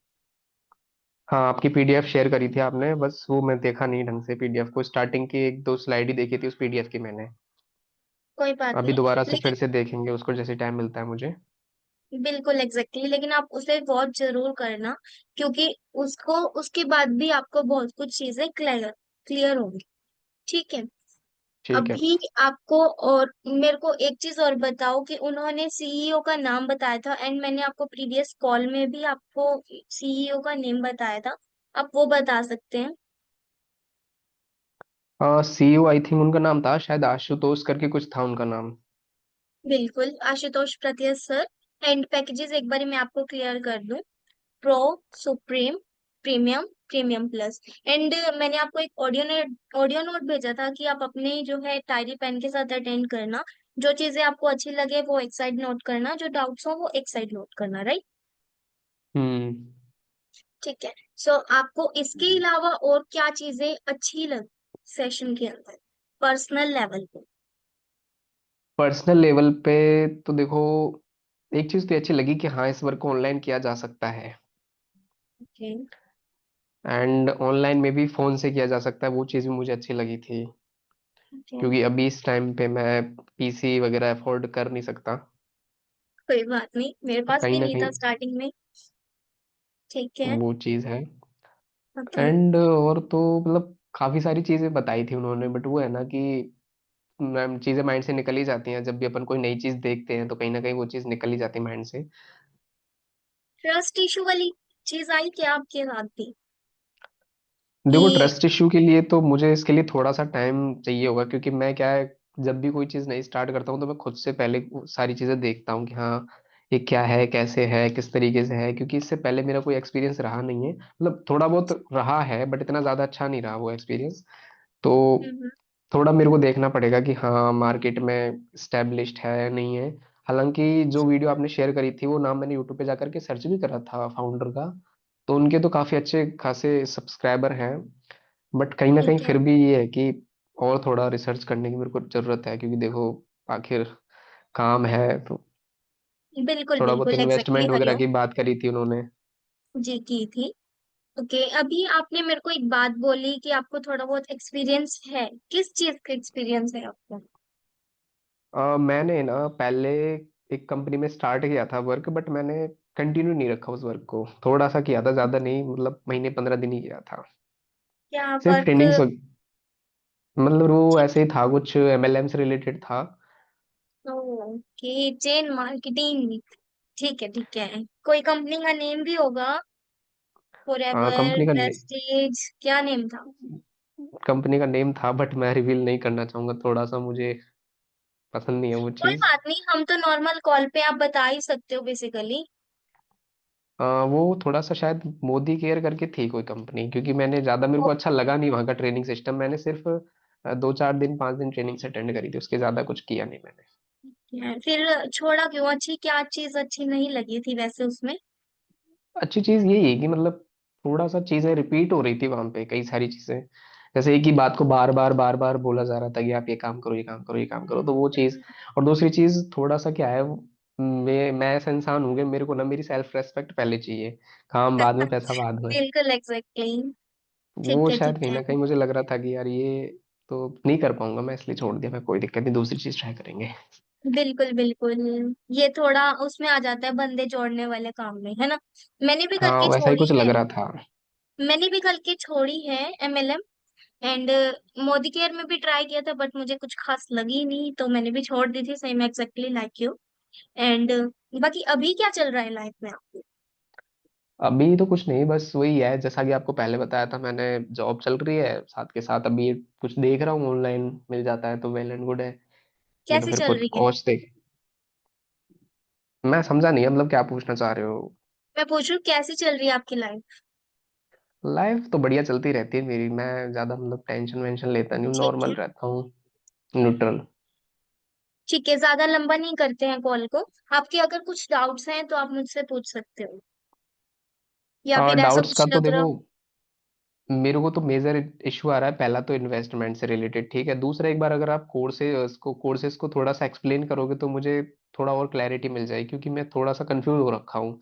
हाँ, आपकी पीडीएफ शेयर करी थी आपने, बस वो मैं देखा नहीं ढंग से पीडीएफ को। स्टार्टिंग की 1 2 स्लाइड ही देखी थी उस पीडीएफ की मैंने। कोई बात अभी नहीं। दोबारा से फिर लेकिन से देखेंगे उसको, जैसे टाइम मिलता है मुझे। बिल्कुल एग्जैक्टली, लेकिन आप उसे वॉच जरूर करना, क्योंकि उसको उसके बाद भी आपको बहुत कुछ चीजें क्लियर क्लियर होंगी, ठीक है। ठीक है। अभी आपको और मेरे को एक चीज और बताओ कि उन्होंने सीईओ का नाम बताया था, एंड मैंने आपको प्रीवियस कॉल में भी आपको सीईओ का नेम बताया था, आप वो बता सकते हैं? सीईओ, आई थिंक उनका नाम था शायद आशुतोष करके कुछ था उनका नाम। बिल्कुल, आशुतोष प्रत्यय सर। एंड पैकेजेस एक बार मैं आपको क्लियर कर दूं। Pro, supreme, premium, premium plus. And मैंने आपको एक ऑडियो नोट भेजा था कि आप अपने जो है डायरी पेन के साथ अटेंड करना। जो चीजें आपको अच्छी लगे वो एक साइड नोट करना, जो डाउट्स हो वो एक साइड नोट करना, राइट? हम्म। ठीक है। सो आपको इसके अलावा और क्या चीजें अच्छी लगी सेशन के अंदर, पर्सनल लेवल पे? पर्सनल लेवल पे तो देखो, एक चीज तो अच्छी लगी कि हाँ इस वर्क को ऑनलाइन किया जा सकता है, ओके। एंड ऑनलाइन में भी फोन से किया जा सकता है, वो चीज़ भी मुझे अच्छी लगी थी। ओके, क्योंकि अभी इस टाइम पे मैं पीसी वगैरह अफोर्ड कर नहीं सकता, कोई बात नहीं, मेरे तो पास कहीं भी ना नहीं था कहीं स्टार्टिंग में। ठीक है। वो चीज़ है। ओके। एंड और तो मतलब काफ़ी सारी चीज़ें बताई थी उन्होंने, बट वो है ना कि मैम चीज़ें माइंड से निकल ही जाती हैं, जब भी अपन कोई नई चीज़ देखते हैं तो कहीं ना कहीं वो चीज़ निकल ही जाती है माइंड से। ट्रस्ट इशू वाली चीज आई क्या आपके साथ भी देखो, कि? ट्रस्ट इशू के लिए तो मुझे इसके लिए थोड़ा सा टाइम चाहिए होगा, क्योंकि मैं क्या है, जब भी कोई चीज़ नई स्टार्ट करता हूँ तो मैं खुद से पहले वो सारी चीज़ें देखता हूँ कि हाँ ये क्या है, कैसे है, किस तरीके से है, क्योंकि इससे पहले मेरा कोई एक्सपीरियंस रहा नहीं है, मतलब थोड़ा बहुत रहा है बट इतना ज़्यादा अच्छा नहीं रहा वो एक्सपीरियंस। तो हम्म। थोड़ा मेरे को देखना पड़ेगा कि हाँ मार्केट में स्टेब्लिश्ड है या नहीं है। हालांकि जो वीडियो आपने शेयर करी थी वो नाम मैंने यूट्यूब पे जाकर के सर्च भी करा था फाउंडर का, तो उनके तो काफ़ी अच्छे खासे सब्सक्राइबर हैं। बट कहीं ना कहीं ठीक है। फिर भी ये है कि और थोड़ा रिसर्च करने की मेरे को जरूरत है, क्योंकि देखो आखिर काम है तो। बिल्कुल थोड़ा बहुत बिल्कुल, एग्जैक्टली इन्वेस्टमेंट वगैरह हरिओम। की बात करी थी उन्होंने। जी की थी। ओके, अभी आपने मेरे को एक बात बोली कि आपको थोड़ा बहुत एक्सपीरियंस है, किस चीज का एक्सपीरियंस है आपको? मैंने ना पहले एक कंपनी में स्टार्ट किया था वर्क, बट मैंने कंटिन्यू नहीं रखा उस वर्क को, थोड़ा सा किया था, ज्यादा नहीं, मतलब महीने 15 दिन ही किया था। क्या सिर्फ वर्क? ट्रेनिंग्स, मतलब वो ठीक ऐसे ही था, कुछ एमएलएम से रिलेटेड था। है। Okay, chain marketing. ठीक है, कोई कंपनी का नेम भी होगा? फॉरएवर, कंपनी का प्रेस्टीज, क्या नेम था? कंपनी का नेम था, बट मैं रिवील नहीं करना चाहूंगा, थोड़ा सा मुझे पसंद नहीं है वो कोई चीज। बात नहीं, हम तो नॉर्मल कॉल पे आप बता ही सकते हो बेसिकली। वो थोड़ा सा शायद मोदी केयर करके थी कोई कंपनी, क्योंकि मैंने ज्यादा, मेरे को अच्छा लगा नहीं वहाँ का ट्रेनिंग सिस्टम, मैंने सिर्फ 2-4 दिन 5 दिन ट्रेनिंग से अटेंड करी थी, उसके ज्यादा कुछ किया नहीं मैंने। फिर छोड़ा क्यों? अच्छी क्या चीज अच्छी नहीं लगी थी वैसे उसमें? अच्छी चीज यही है कि मतलब थोड़ा सा चीजें रिपीट हो रही थी वहां पे, कई सारी चीजें, जैसे एक ही बात को बार बार बार बार बोला जा रहा था कि आप ये काम करो, ये काम करो, ये काम करो, तो वो चीज। और दूसरी चीज थोड़ा सा क्या है, मैं ऐसा इंसान हूँ कि मेरे को ना मेरी सेल्फ रेस्पेक्ट पहले चाहिए, काम बाद में, पैसा बाद में। बिल्कुल एग्जैक्टली। वो शायद ठीक कहीं है। ना कहीं मुझे लग रहा था कि यार ये तो नहीं कर पाऊंगा मैं, इसलिए छोड़ दिया, मैं कोई दिक्कत नहीं, दूसरी चीज ट्राई करेंगे। बिल्कुल बिल्कुल, ये थोड़ा उसमें आ जाता है बंदे जोड़ने वाले काम में, है ना? मैंने भी हाँ करके वैसा ही छोड़ी कुछ है। लग रहा था। मैंने भी करके छोड़ी है एमएलएम। एंड मोदी केयर में भी ट्राई किया था बट मुझे कुछ खास लगी नहीं, तो मैंने भी छोड़ दी थी, same exactly like you. And बाकी अभी क्या चल रहा है लाइफ में आपको? अभी तो कुछ नहीं, बस वही है जैसा कि आपको पहले बताया था मैंने, जॉब चल रही है साथ के साथ, अभी ये कुछ देख रहा हूँ ऑनलाइन, मिल जाता है तो वेल एंड गुड है, नहीं तो कैसे फिर चल कुछ रही है? कोर्स देख। मैं समझा नहीं, मतलब क्या पूछना चाह रहे हो। मैं पूछ रही हूँ कैसी चल रही है आपकी लाइफ? लाइफ तो बढ़िया चलती रहती है मेरी, मैं ज्यादा मतलब टेंशन वेंशन लेता नहीं हूँ, ठीक नॉर्मल है। रहता हूँ, न्यूट्रल। ठीक है, ज्यादा लंबा नहीं करते हैं कॉल को। आपके अगर कुछ डाउट्स हैं तो आप मुझसे पूछ सकते हो, या फिर ऐसा डाउट्स का कुछ तो लग रहा देखो, हो। मेरे को तो मेजर इशू आ रहा है, पहला तो इन्वेस्टमेंट से रिलेटेड, ठीक है, दूसरा एक बार अगर आप कोर्सेज को थोड़ा सा एक्सप्लेन करोगे तो मुझे थोड़ा और क्लैरिटी मिल जाएगी, क्योंकि मैं थोड़ा सा कंफ्यूज हो रखा हूँ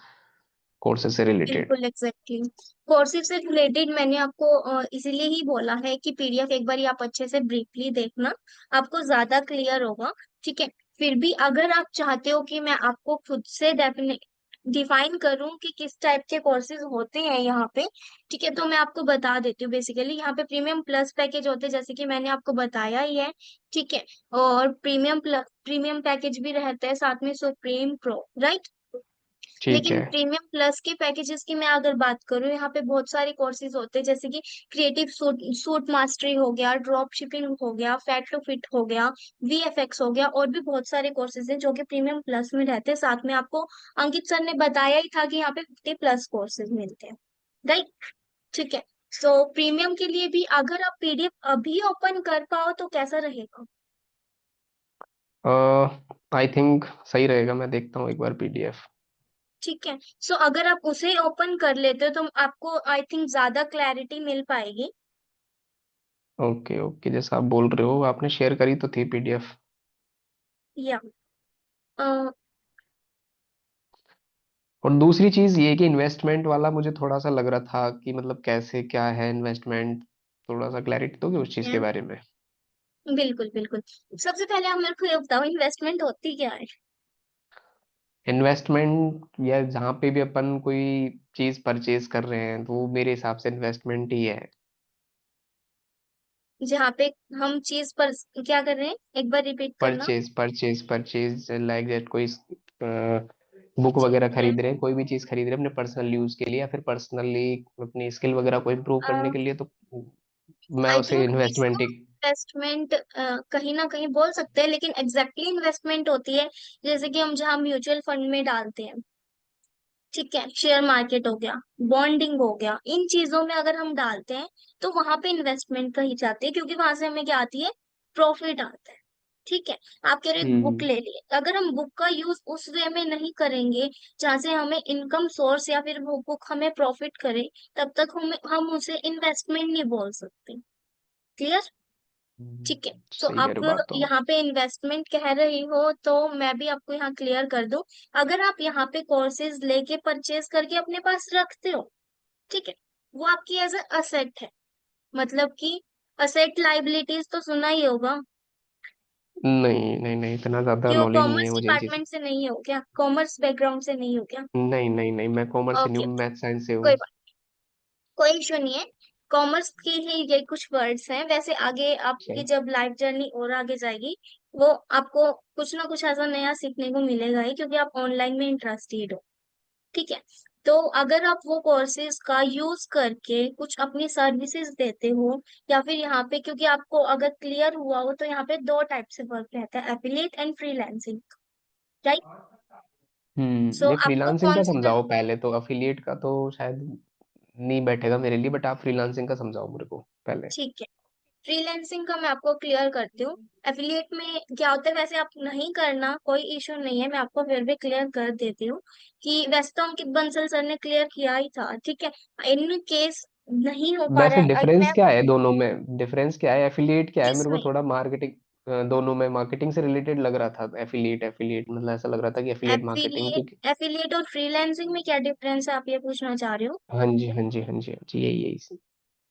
कोर्सेज से रिलेटेड। बिल्कुल एग्जैक्टली। कोर्सेज से रिलेटेड मैंने आपको इसीलिए ही बोला है कि पीडीएफ एक बार आप अच्छे से ब्रीफली देखना, आपको ज्यादा क्लियर होगा। ठीक है। फिर भी अगर आप चाहते हो कि मैं आपको खुद से डेफिनेट डिफाइन करूं कि किस टाइप के कोर्सेज होते हैं यहाँ पे, ठीक है, तो मैं आपको बता देती हूँ। बेसिकली यहाँ पे प्रीमियम प्लस पैकेज होते हैं, जैसे कि मैंने आपको बताया ही है। ठीक है। और प्रीमियम पैकेज भी रहता है साथ में, सुप्रीम प्रो, राइट? ठीक लेकिन है। प्रीमियम प्लस के पैकेजेस की मैं अगर बात करूँ, यहाँ पे बहुत सारे कोर्सेज होते हैं, जैसे कि क्रिएटिव सूट सूट मास्टरी हो गया, ड्रॉप शिपिंग हो गया, फैट टू फिट हो गया, वीएफएक्स हो गया, और भी बहुत सारे कोर्सेज हैं जो कि प्रीमियम प्लस में रहते हैं। साथ में आपको अंकित सर ने बताया ही था कि यहाँ पे 50+ कोर्सेज मिलते हैं, राइट? ठीक है। सो प्रीमियम के लिए भी अगर आप पीडीएफ अभी ओपन कर पाओ तो कैसा रहेगा? आई थिंक सही रहेगा, मैं देखता हूँ एक बार पीडीएफ। ठीक है। सो अगर आप उसे ओपन कर लेते हो तो आपको आई थिंक ज्यादा क्लैरिटी मिल पाएगी। ओके ओके, जैसा आप बोल रहे हो, आपने शेयर करी तो थी पीडीएफ। या अ, और दूसरी चीज ये कि इन्वेस्टमेंट वाला मुझे थोड़ा सा लग रहा था कि मतलब कैसे क्या है इन्वेस्टमेंट, थोड़ा सा क्लैरिटी दोगे उस चीज के है, बारे में? बिल्कुल बिल्कुल। सबसे पहले आप मेरे को ये बताओ, इन्वेस्टमेंट होती क्या है? इन्वेस्टमेंट, या जहाँ पे भी अपन कोई चीज परचेज कर रहे हैं तो वो मेरे हिसाब से इन्वेस्टमेंट ही है। जहाँ पे हम चीज पर क्या कर रहे हैं, एक बार रिपीट करना। Purchase purchase purchase like that, कोई बुक वगैरह ठीक है। खरीद रहे हैं, कोई भी चीज खरीद रहे हैं अपने पर्सनल यूज के लिए या फिर पर्सनली अपनी स्किल वगैरह को इम्प्रूव करने के लिए, तो मैं आई उसे थिंक इन्वेस्टमेंट इसको ही। इन्वेस्टमेंट कहीं ना कहीं बोल सकते हैं, लेकिन एग्जैक्टली इन्वेस्टमेंट होती है जैसे कि हम जहाँ म्यूचुअल फंड में डालते हैं, ठीक है, शेयर मार्केट हो गया, बॉन्डिंग हो गया, इन चीजों में अगर हम डालते हैं तो वहां पे इन्वेस्टमेंट कही जाती है, क्योंकि वहां से हमें क्या आती है, प्रॉफिट आता है। ठीक है। आप कह रहे बुक हम्म। ले लिए, अगर हम बुक का यूज उस वे में नहीं करेंगे जहाँ से हमें इनकम सोर्स या फिर वो बुक हमें प्रॉफिट करे, तब तक हम उसे इन्वेस्टमेंट नहीं बोल सकते। क्लियर? ठीक है। तो सही कह आप रहे हो बात तो। यहाँ पे इन्वेस्टमेंट कह रही हो तो मैं भी आपको यहाँ क्लियर कर दूं। अगर आप यहाँ पे कोर्सेज लेके परचेज करके अपने पास रखते हो, ठीक है, वो आपकी एज अ असेट है। मतलब कि असेट लाइबिलिटीज तो सुना ही होगा। नहीं नहीं नहीं, इतना ज्यादा क्यों, नॉलेज नहीं है कॉमर्स मुझे इन चीज। डिपार्टमेंट से नहीं हो क्या, कॉमर्स बैकग्राउंड से नहीं हो क्या? नहीं नहीं नहीं, मैं कॉमर्स से नहीं ओके, हूँ, मैथ साइंस से कोई हूँ। बात, कोई इशू नहीं है। कॉमर्स की ही ये कुछ वर्ड्स हैं, वैसे आगे आपकी सही। जब लाइफ जर्नी और आगे जाएगी, वो आपको कुछ ना कुछ ऐसा नया सीखने को मिलेगा ही, क्योंकि आप ऑनलाइन में इंटरेस्टेड हो। ठीक है। तो अगर आप वो कोर्सेज का यूज करके कुछ अपनी सर्विसेज देते हो, या फिर यहाँ पे, क्योंकि आपको अगर क्लियर हुआ हो तो यहाँ पे दो टाइप से वर्क रहता है, एफिलिएट एंड फ्रीलांसिंग, राइट? सो ये आपको फ्रीलांसिंग का कौन सा? समझाओ पहले, तो अफिलिएट का तो शायद नहीं बैठेगा मेरे लिए, बट आप फ्रीलांसिंग का समझाओ मेरे को पहले। ठीक है, फ्रीलैंसिंग का मैं आपको क्लियर करती हूँ। एफिलिएट में क्या होता है, वैसे आप नहीं करना, कोई इशू नहीं है, मैं आपको फिर भी क्लियर कर देती हूँ कि वैसे तो अंकित बंसल सर ने क्लियर किया ही था, ठीक है। इन केस नहीं हो पा रहा वैसे है, डिफरेंस मैं क्या है दोनों में, डिफरेंस क्या है, एफिलिएट क्या है? मेरे को किसमें, थोड़ा मार्केटिंग, दोनों में मार्केटिंग से रिलेटेड लग रहा था। एफिलिएट एफिलिएट मतलब ऐसा लग रहा था कि एफिलिएट मार्केटिंग, क्योंकि एफिलिएट एफिलिएट और फ्रीलैंसिंग में क्या डिफरेंस है, आप ये पूछना चाह रहे हो? हाँ जी हाँ जी हाँ जी हाँ जी, यही यही।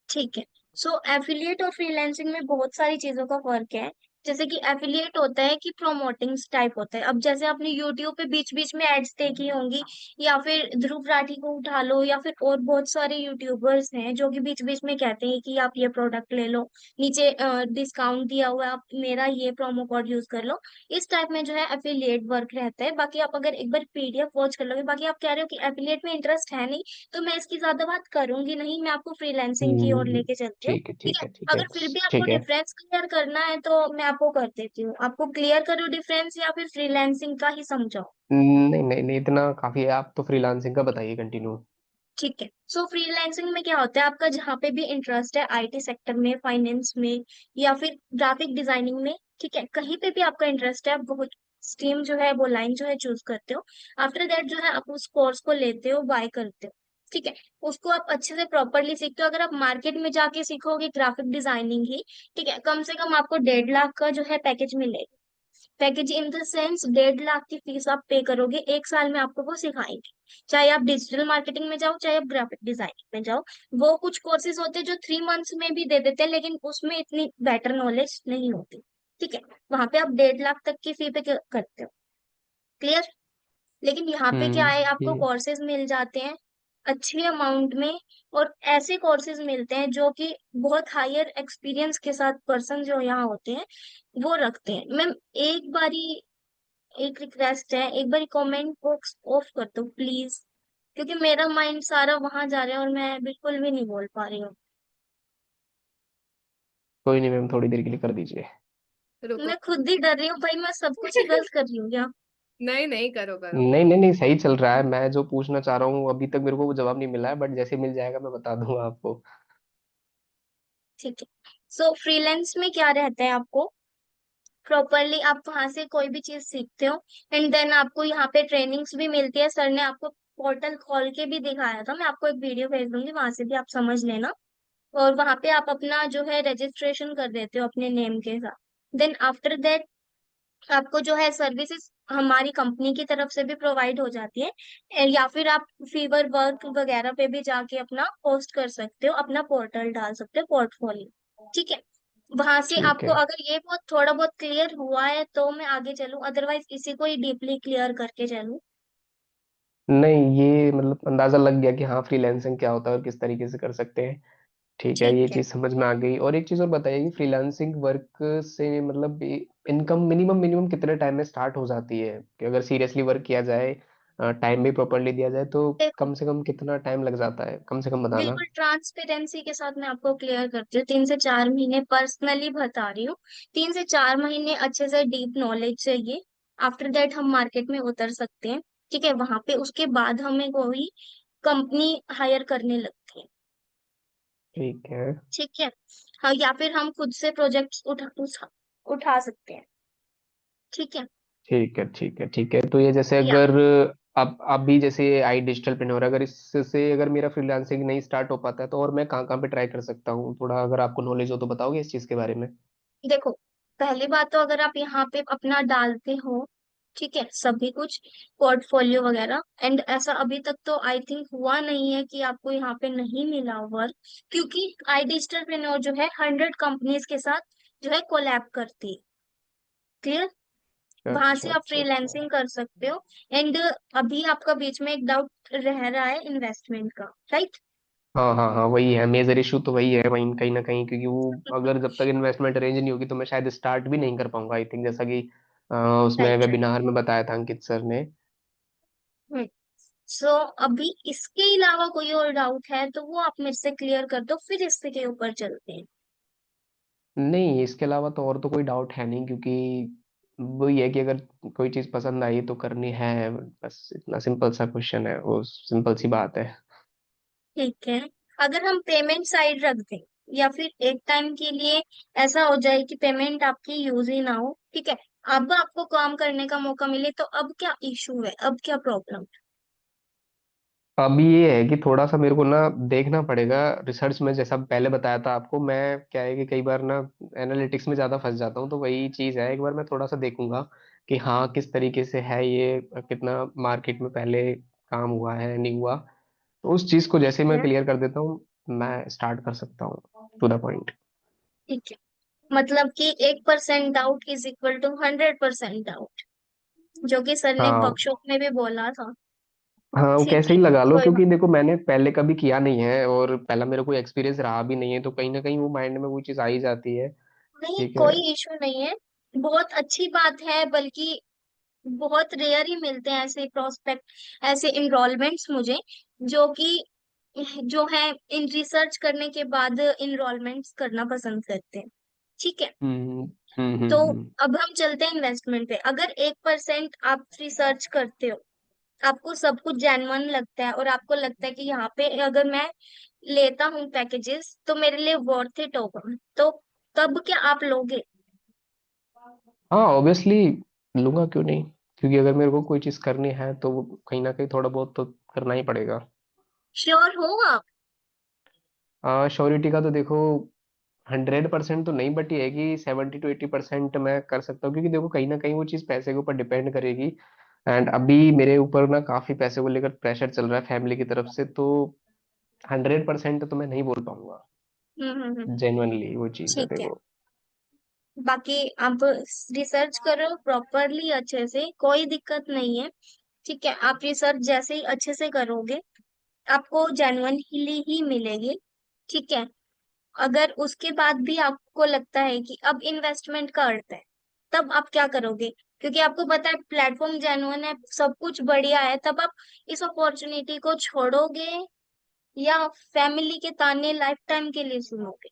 ठीक है। सो एफिलिएट और फ्रीलांसिंग में बहुत सारी चीजों का फर्क है। जैसे कि एफिलिएट होता है कि प्रोमोटिंग टाइप होता है। अब जैसे आपने यूट्यूब पे बीच बीच में एड्स देखी होंगी, या फिर ध्रुव राठी को उठा लो, या फिर और बहुत सारे यूट्यूबर्स हैं जो कि बीच बीच में कहते हैं कि आप ये प्रोडक्ट ले लो, नीचे डिस्काउंट दिया हुआ है, आप मेरा ये प्रोमो कोड यूज कर लो। इस टाइप में जो है एफिलिएट वर्क रहता है। बाकी आप अगर एक बार पीडीएफ वॉच कर लोगे, बाकी आप कह रहे हो कि एफिलिएट में इंटरेस्ट है नहीं, तो मैं इसकी ज्यादा बात करूंगी नहीं, मैं आपको फ्रीलांसिंग की ओर लेके चलती हूँ। ठीक है ठीक ठीक है। है ठीक है। अगर फिर भी आपको ठीक है। डिफरेंस क्लियर करना है तो मैं आपको कर देती हूँ, आपको क्लियर करूँ डिफरेंस या फिर फ्रीलांसिंग का ही समझाओ? नहीं नहीं नहीं, इतना काफी है, आप तो फ्रीलांसिंग का बताइए, कंटिन्यू। ठीक है। सो फ्रीलांसिंग में क्या होता है, आपका जहाँ पे भी इंटरेस्ट है, आईटी सेक्टर में, फाइनेंस में, या फिर ग्राफिक डिजाइनिंग में, ठीक है, कहीं पे भी आपका इंटरेस्ट है, आप वो स्ट्रीम जो है, वो लाइन जो है चूज करते हो। आफ्टर दैट जो है आप उस कोर्स को लेते हो, बाय करते हो। ठीक है। उसको आप अच्छे से प्रॉपरली सीखते हो। अगर आप मार्केट में जाके सीखोगे ग्राफिक डिजाइनिंग ही, ठीक है, कम से कम आपको 1.5 लाख का जो है पैकेज मिलेगा। Package in the sense 1.5 lakh की फीस आप पे करोगे, एक साल में आपको वो सिखाएंगे। चाहे आप डिजिटल मार्केटिंग में जाओ, चाहे आप ग्राफिक डिजाइनिंग में जाओ। वो कुछ कोर्सेज होते हैं जो 3 मंथ्स में भी दे देते हैं, लेकिन उसमें इतनी बेटर नॉलेज नहीं होती। ठीक है। वहां पे आप 1.5 लाख तक की फी पे करते हो। क्लियर? लेकिन यहाँ पे क्या है, आपको हम्म। कोर्सेज मिल जाते हैं अच्छे अमाउंट में, और ऐसे कोर्सेज मिलते हैं जो कि बहुत हायर एक्सपीरियंस के साथ पर्सन जो यहाँ होते हैं वो रखते हैं। मैम एक बारी एक रिक्वेस्ट है, एक बार कमेंट बॉक्स ऑफ कर दो प्लीज, क्योंकि मेरा माइंड सारा वहां जा रहा है और मैं बिल्कुल भी नहीं बोल पा रही हूँ। कोई नहीं मैम, थोड़ी देर के लिए कर दीजिए। रुको। मैं खुद ही डर रही हूँ भाई, मैं सब कुछ ही गलत कर रही हूँ क्या? नहीं नहीं, करो करो। नहीं नहीं नहीं, सही चल रहा है। मैं जो पूछना चाह रहा हूँ अभी तक मेरे को वो जवाब नहीं मिला है, बट जैसे मिल जाएगा मैं बता दूंगा आपको। ठीक है। सो फ्रीलांस में क्या रहता है, आपको प्रॉपरली आप वहां से कोई भी चीज सीखते हो, एंड देन आपको यहाँ पे ट्रेनिंग्स भी मिलती है। सर ने आपको पोर्टल खोल के भी दिखाया था, मैं आपको एक वीडियो भेज दूंगी, वहां से भी आप समझ लेना। और वहां पे आप अपना जो है रजिस्ट्रेशन कर देते हो अपने नेम के साथ। देन आफ्टर दैट आपको जो है सर्विसेज हमारी कंपनी की तरफ से भी प्रोवाइड हो जाती है। या फिर आप फीवर वर्क वगैरह पे भी जाके अपना पोस्ट कर सकते हो, अपना पोर्टल डाल सकते हो, पोर्टफोलियो। ठीक है। वहां से ठीक आपको है। अगर ये बहुत थोड़ा बहुत क्लियर हुआ है तो मैं आगे चलूं, अदरवाइज इसी को ही डीपली क्लियर करके चलूं। नहीं, ये मतलब अंदाजा लग गया कि हाँ फ्रीलांसिंग क्या होता है और किस तरीके से कर सकते हैं। ठीक है, ये ठीक है। चीज समझ में आ गई। और एक चीज और बताइए कि फ्रीलांसिंग वर्क से मतलब इनकम मिनिमम मिनिमम कितने टाइम में स्टार्ट हो जाती है, कि अगर सीरियसली वर्क किया जाए, टाइम भी प्रॉपरली दिया जाए, तो देखो, कम से कम कितना टाइम लग जाता है, कम से कम बताना। बिल्कुल ट्रांसपेरेंसी के साथ मैं आपको क्लियर करती हूँ, 3 से 4 महीने पर्सनली बता रही हूँ। 3 से 4 महीने अच्छे से डीप नॉलेज चाहिए। आफ्टर दैट हम मार्केट में उतर सकते हैं। ठीक है, वहां पे उसके बाद हमें कोई कंपनी हायर करने लगती है। ठीक है। ठीक है। हाँ, या फिर हम खुद से प्रोजेक्ट्स उठा सकते हैं। ठीक है। ठीक है। ठीक है। ठीक है, तो ये जैसे या अगर अब अभी जैसे आई डिजिटल प्रेन्योर, अगर इससे अगर मेरा फ्रीलांसिंग नहीं स्टार्ट हो पाता है तो और मैं कहाँ कहाँ पे ट्राई कर सकता हूँ, थोड़ा अगर आपको नॉलेज हो तो बताओगे इस चीज़ के बारे में। देखो, पहली बात तो अगर आप यहाँ पे अपना डालते हो, ठीक है, सभी कुछ पोर्टफोलियो वगैरह, एंड ऐसा अभी तक तो आई थिंक हुआ नहीं है कि आपको यहाँ पे नहीं मिला वर्क, क्योंकि आई डिजिटल प्रेन्योर जो है 100 कंपनीज के साथ जो है कोलैब करती है। क्लियर? वहां से अच्छा आप अच्छा अच्छा। फ्रीलैंसिंग कर सकते हो। एंड अभी आपका बीच में एक डाउट रह रहा है इन्वेस्टमेंट का, राइट? हाँ हाँ हाँ, वही है मेजर इशू, तो वही है वही कहीं ना कहीं, क्योंकि वो अगर जब तक इन्वेस्टमेंट अरेंज नहीं होगी तो मैं शायद स्टार्ट भी नहीं कर पाऊंगा आई थिंक, जैसा कि उसमें राइट। वेबिनार में बताया था अंकित सर ने। सो अभी इसके अलावा कोई और डाउट है तो वो आप मेरे से क्लियर कर दो, फिर इसके के ऊपर चलते हैं। नहीं, इसके अलावा तो और तो कोई डाउट है नहीं, क्योंकि वही है कि अगर कोई चीज़ पसंद आई तो करनी है, बस इतना सिंपल सा क्वेश्चन है, वो सिंपल सी बात है। ठीक है। अगर हम पेमेंट साइड रख दें, या फिर एक टाइम के लिए ऐसा हो जाए कि पेमेंट आपकी यूज ही ना हो, ठीक है, अब आपको काम करने का मौका मिले, तो अब क्या इशू है, अब क्या प्रॉब्लम? अभी ये है कि थोड़ा सा मेरे को ना देखना पड़ेगा रिसर्च में, जैसा पहले बताया था आपको। मैं क्या है कि कई बार ना एनालिटिक्स में ज़्यादा फंस जाता हूँ, तो वही चीज़ है, एक बार मैं थोड़ा सा देखूंगा कि हाँ किस तरीके से है ये, कितना मार्केट में पहले काम हुआ है नहीं हुआ। तो उस चीज़ को जैसे मैं है। क्लियर कर देता हूँ, मैं स्टार्ट कर सकता हूँ टू द पॉइंट। ठीक है, मतलब कि 1% doubt is equal to 100% doubt, जो कि सर ने हाँ वर्कशॉप में भी बोला था। हाँ, वो ठीक कैसे है, ही लगा लो, कोई बात क्योंकि देखो मैंने पहले कभी किया नहीं है और पहला मेरे को एक्सपीरियंस रहा भी नहीं है, तो कहीं ना कहीं वो माइंड में वो चीज़ आ ही जाती है। नहीं, ठीक है। कोई इशू नहीं है। बहुत अच्छी बात है, बल्कि बहुत रेयर ही मिलते हैं ऐसे प्रोस्पेक्ट, ऐसे इनरोलमेंट्स मुझे, जो कि जो है इन रिसर्च करने के बाद इनरोलमेंट्स करना पसंद करते हैं। ठीक है। हम्म हम्म हम्म तो हम्म। अब हम चलते हैं इन्वेस्टमेंट पे। अगर 1% आप रिसर्च करते हो, आपको सब कुछ जेन्युइन लगता है, और आपको लगता है कि यहाँ पे अगर मैं लेता हूँ पैकेजेस तो मेरे लिए वर्थ इट होगा, तो तब क्या आप लोगे? हाँ ऑब्वियसली लूंगा, क्यों नहीं, क्योंकि अगर मेरे को कोई चीज़ करनी है तो वो कहीं ना कहीं थोड़ा बहुत तो करना ही पड़ेगा। श्योर हो आप? श्योरिटी का तो देखो 100% तो नहीं, बट ये है कि 70 to 80% मैं कर सकता हूँ, क्योंकि देखो कहीं ना कहीं वो चीज़ पैसे के ऊपर डिपेंड करेगी। एंड अभी मेरे ऊपर ना काफ़ी पैसे को लेकर प्रेशर चल रहा है फैमिली की तरफ से, तो 100% तो मैं नहीं बोल पाऊंगा। हम्म। जेन्युइनली वो चीज़ है ठीक है। देखो। बाकी आप रिसर्च करो प्रॉपरली, अच्छे से, कोई दिक्कत नहीं है। ठीक है, आप रिसर्च जैसे ही अच्छे से करोगे, आपको जेन्युइनली ही मिलेगी। ठीक है। अगर उसके बाद भी आपको लगता है कि अब इन्वेस्टमेंट का अर्थ है, तब आप क्या करोगे? क्योंकि आपको पता है प्लेटफॉर्म जेन्युइन है, सब कुछ बढ़िया है, तब आप इस अपॉर्चुनिटी को छोड़ोगे या फैमिली के ताने लाइफ टाइम के लिए सुनोगे?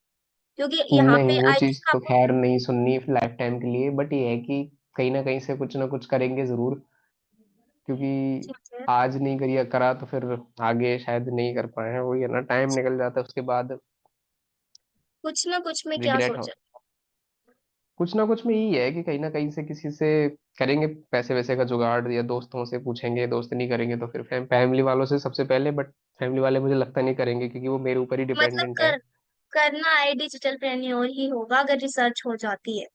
क्योंकि यहाँ नहीं, पे वो आई चीज थिंक तो आपको। खैर नहीं सुननी लाइफ टाइम के लिए, बट ये है कि कहीं ना कहीं से कुछ ना कुछ करेंगे जरूर, क्योंकि ठीक है, आज नहीं करिए करा तो फिर आगे शायद नहीं कर पाए, वही है ना, टाइम निकल जाता है उसके बाद कुछ ना कुछ में क्या रिग्रेट हो। सोचा? कुछ ना कुछ में यही है कि कहीं ना कहीं से किसी से करेंगे पैसे वैसे का जुगाड़, या दोस्तों से पूछेंगे, दोस्त नहीं करेंगे तो फिर फैमिली वालों से सबसे पहले, बट फैमिली वाले मुझे लगता नहीं करेंगे क्योंकि वो मेरे ऊपर ही मतलब डिपेंडेंट है। करना है डिजिटल प्रेन्योर ही होगा अगर रिसर्च हो जाती है।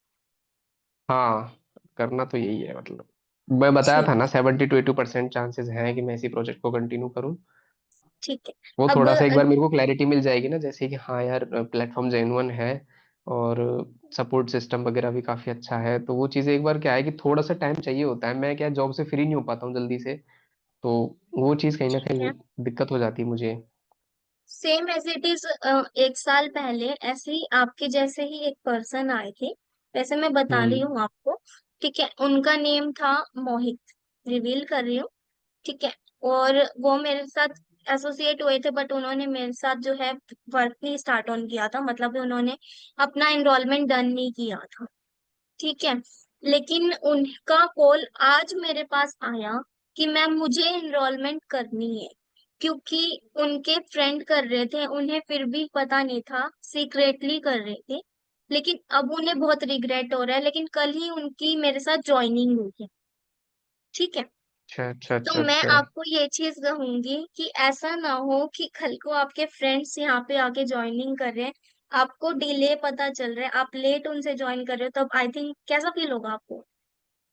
हाँ, करना तो यही है, मतलब मैं बताया था ठीक ना है। 70 to 80% चांसेस हैं कि मैं इसी प्रोजेक्ट को कंटिन्यू करूँ। ठीक है। वो अब थोड़ा सा एक बार मेरे को क्लैरिटी मिल जाएगी ना, जैसे कि हाँ यार प्लेटफॉर्म जेन्युइन है और सपोर्ट सिस्टम वगैरह भी काफी अच्छा है, तो वो चीज़ें एक बार क्या है कि थोड़ा सा टाइम चाहिए होता है, मैं क्या जॉब से फ्री नहीं हो पाता हूँ जल्दी से, तो वो चीज़ कहीं ना ठीक कहीं है, दिक्कत हो जाती है मुझे। Same as it is. एक साल पहले ऐसे ही आपके जैसे ही एक पर्सन आए थे, वैसे मैं बता रही हम्म। हूँ आपको। ठीक है, उनका नेम था मोहित, रिवील कर रही हूँ। ठीक है। और वो मेरे साथ एसोसिएट हुए थे, बट उन्होंने मेरे साथ जो है वर्क नहीं स्टार्ट ऑन किया था, मतलब उन्होंने अपना एनरोलमेंट डन नहीं किया था। ठीक है। लेकिन उनका कॉल आज मेरे पास आया कि मैम मुझे एनरोलमेंट करनी है, क्योंकि उनके फ्रेंड कर रहे थे, उन्हें फिर भी पता नहीं था, सीक्रेटली कर रहे थे। लेकिन अब उन्हें बहुत रिग्रेट हो रहा है, लेकिन कल ही उनकी मेरे साथ ज्वाइनिंग हुई है। ठीक है। अच्छा अच्छा तो अच्छा मैं अच्छा। आपको ये चीज कहूंगी कि ऐसा ना हो कि कल को आपके फ्रेंड्स यहाँ पे आके ज्वाइनिंग कर रहे हैं, आपको डिले पता चल रहा है, आप लेट उनसे ज्वाइन कर रहे हो, तब आई थिंक कैसा फील होगा आपको?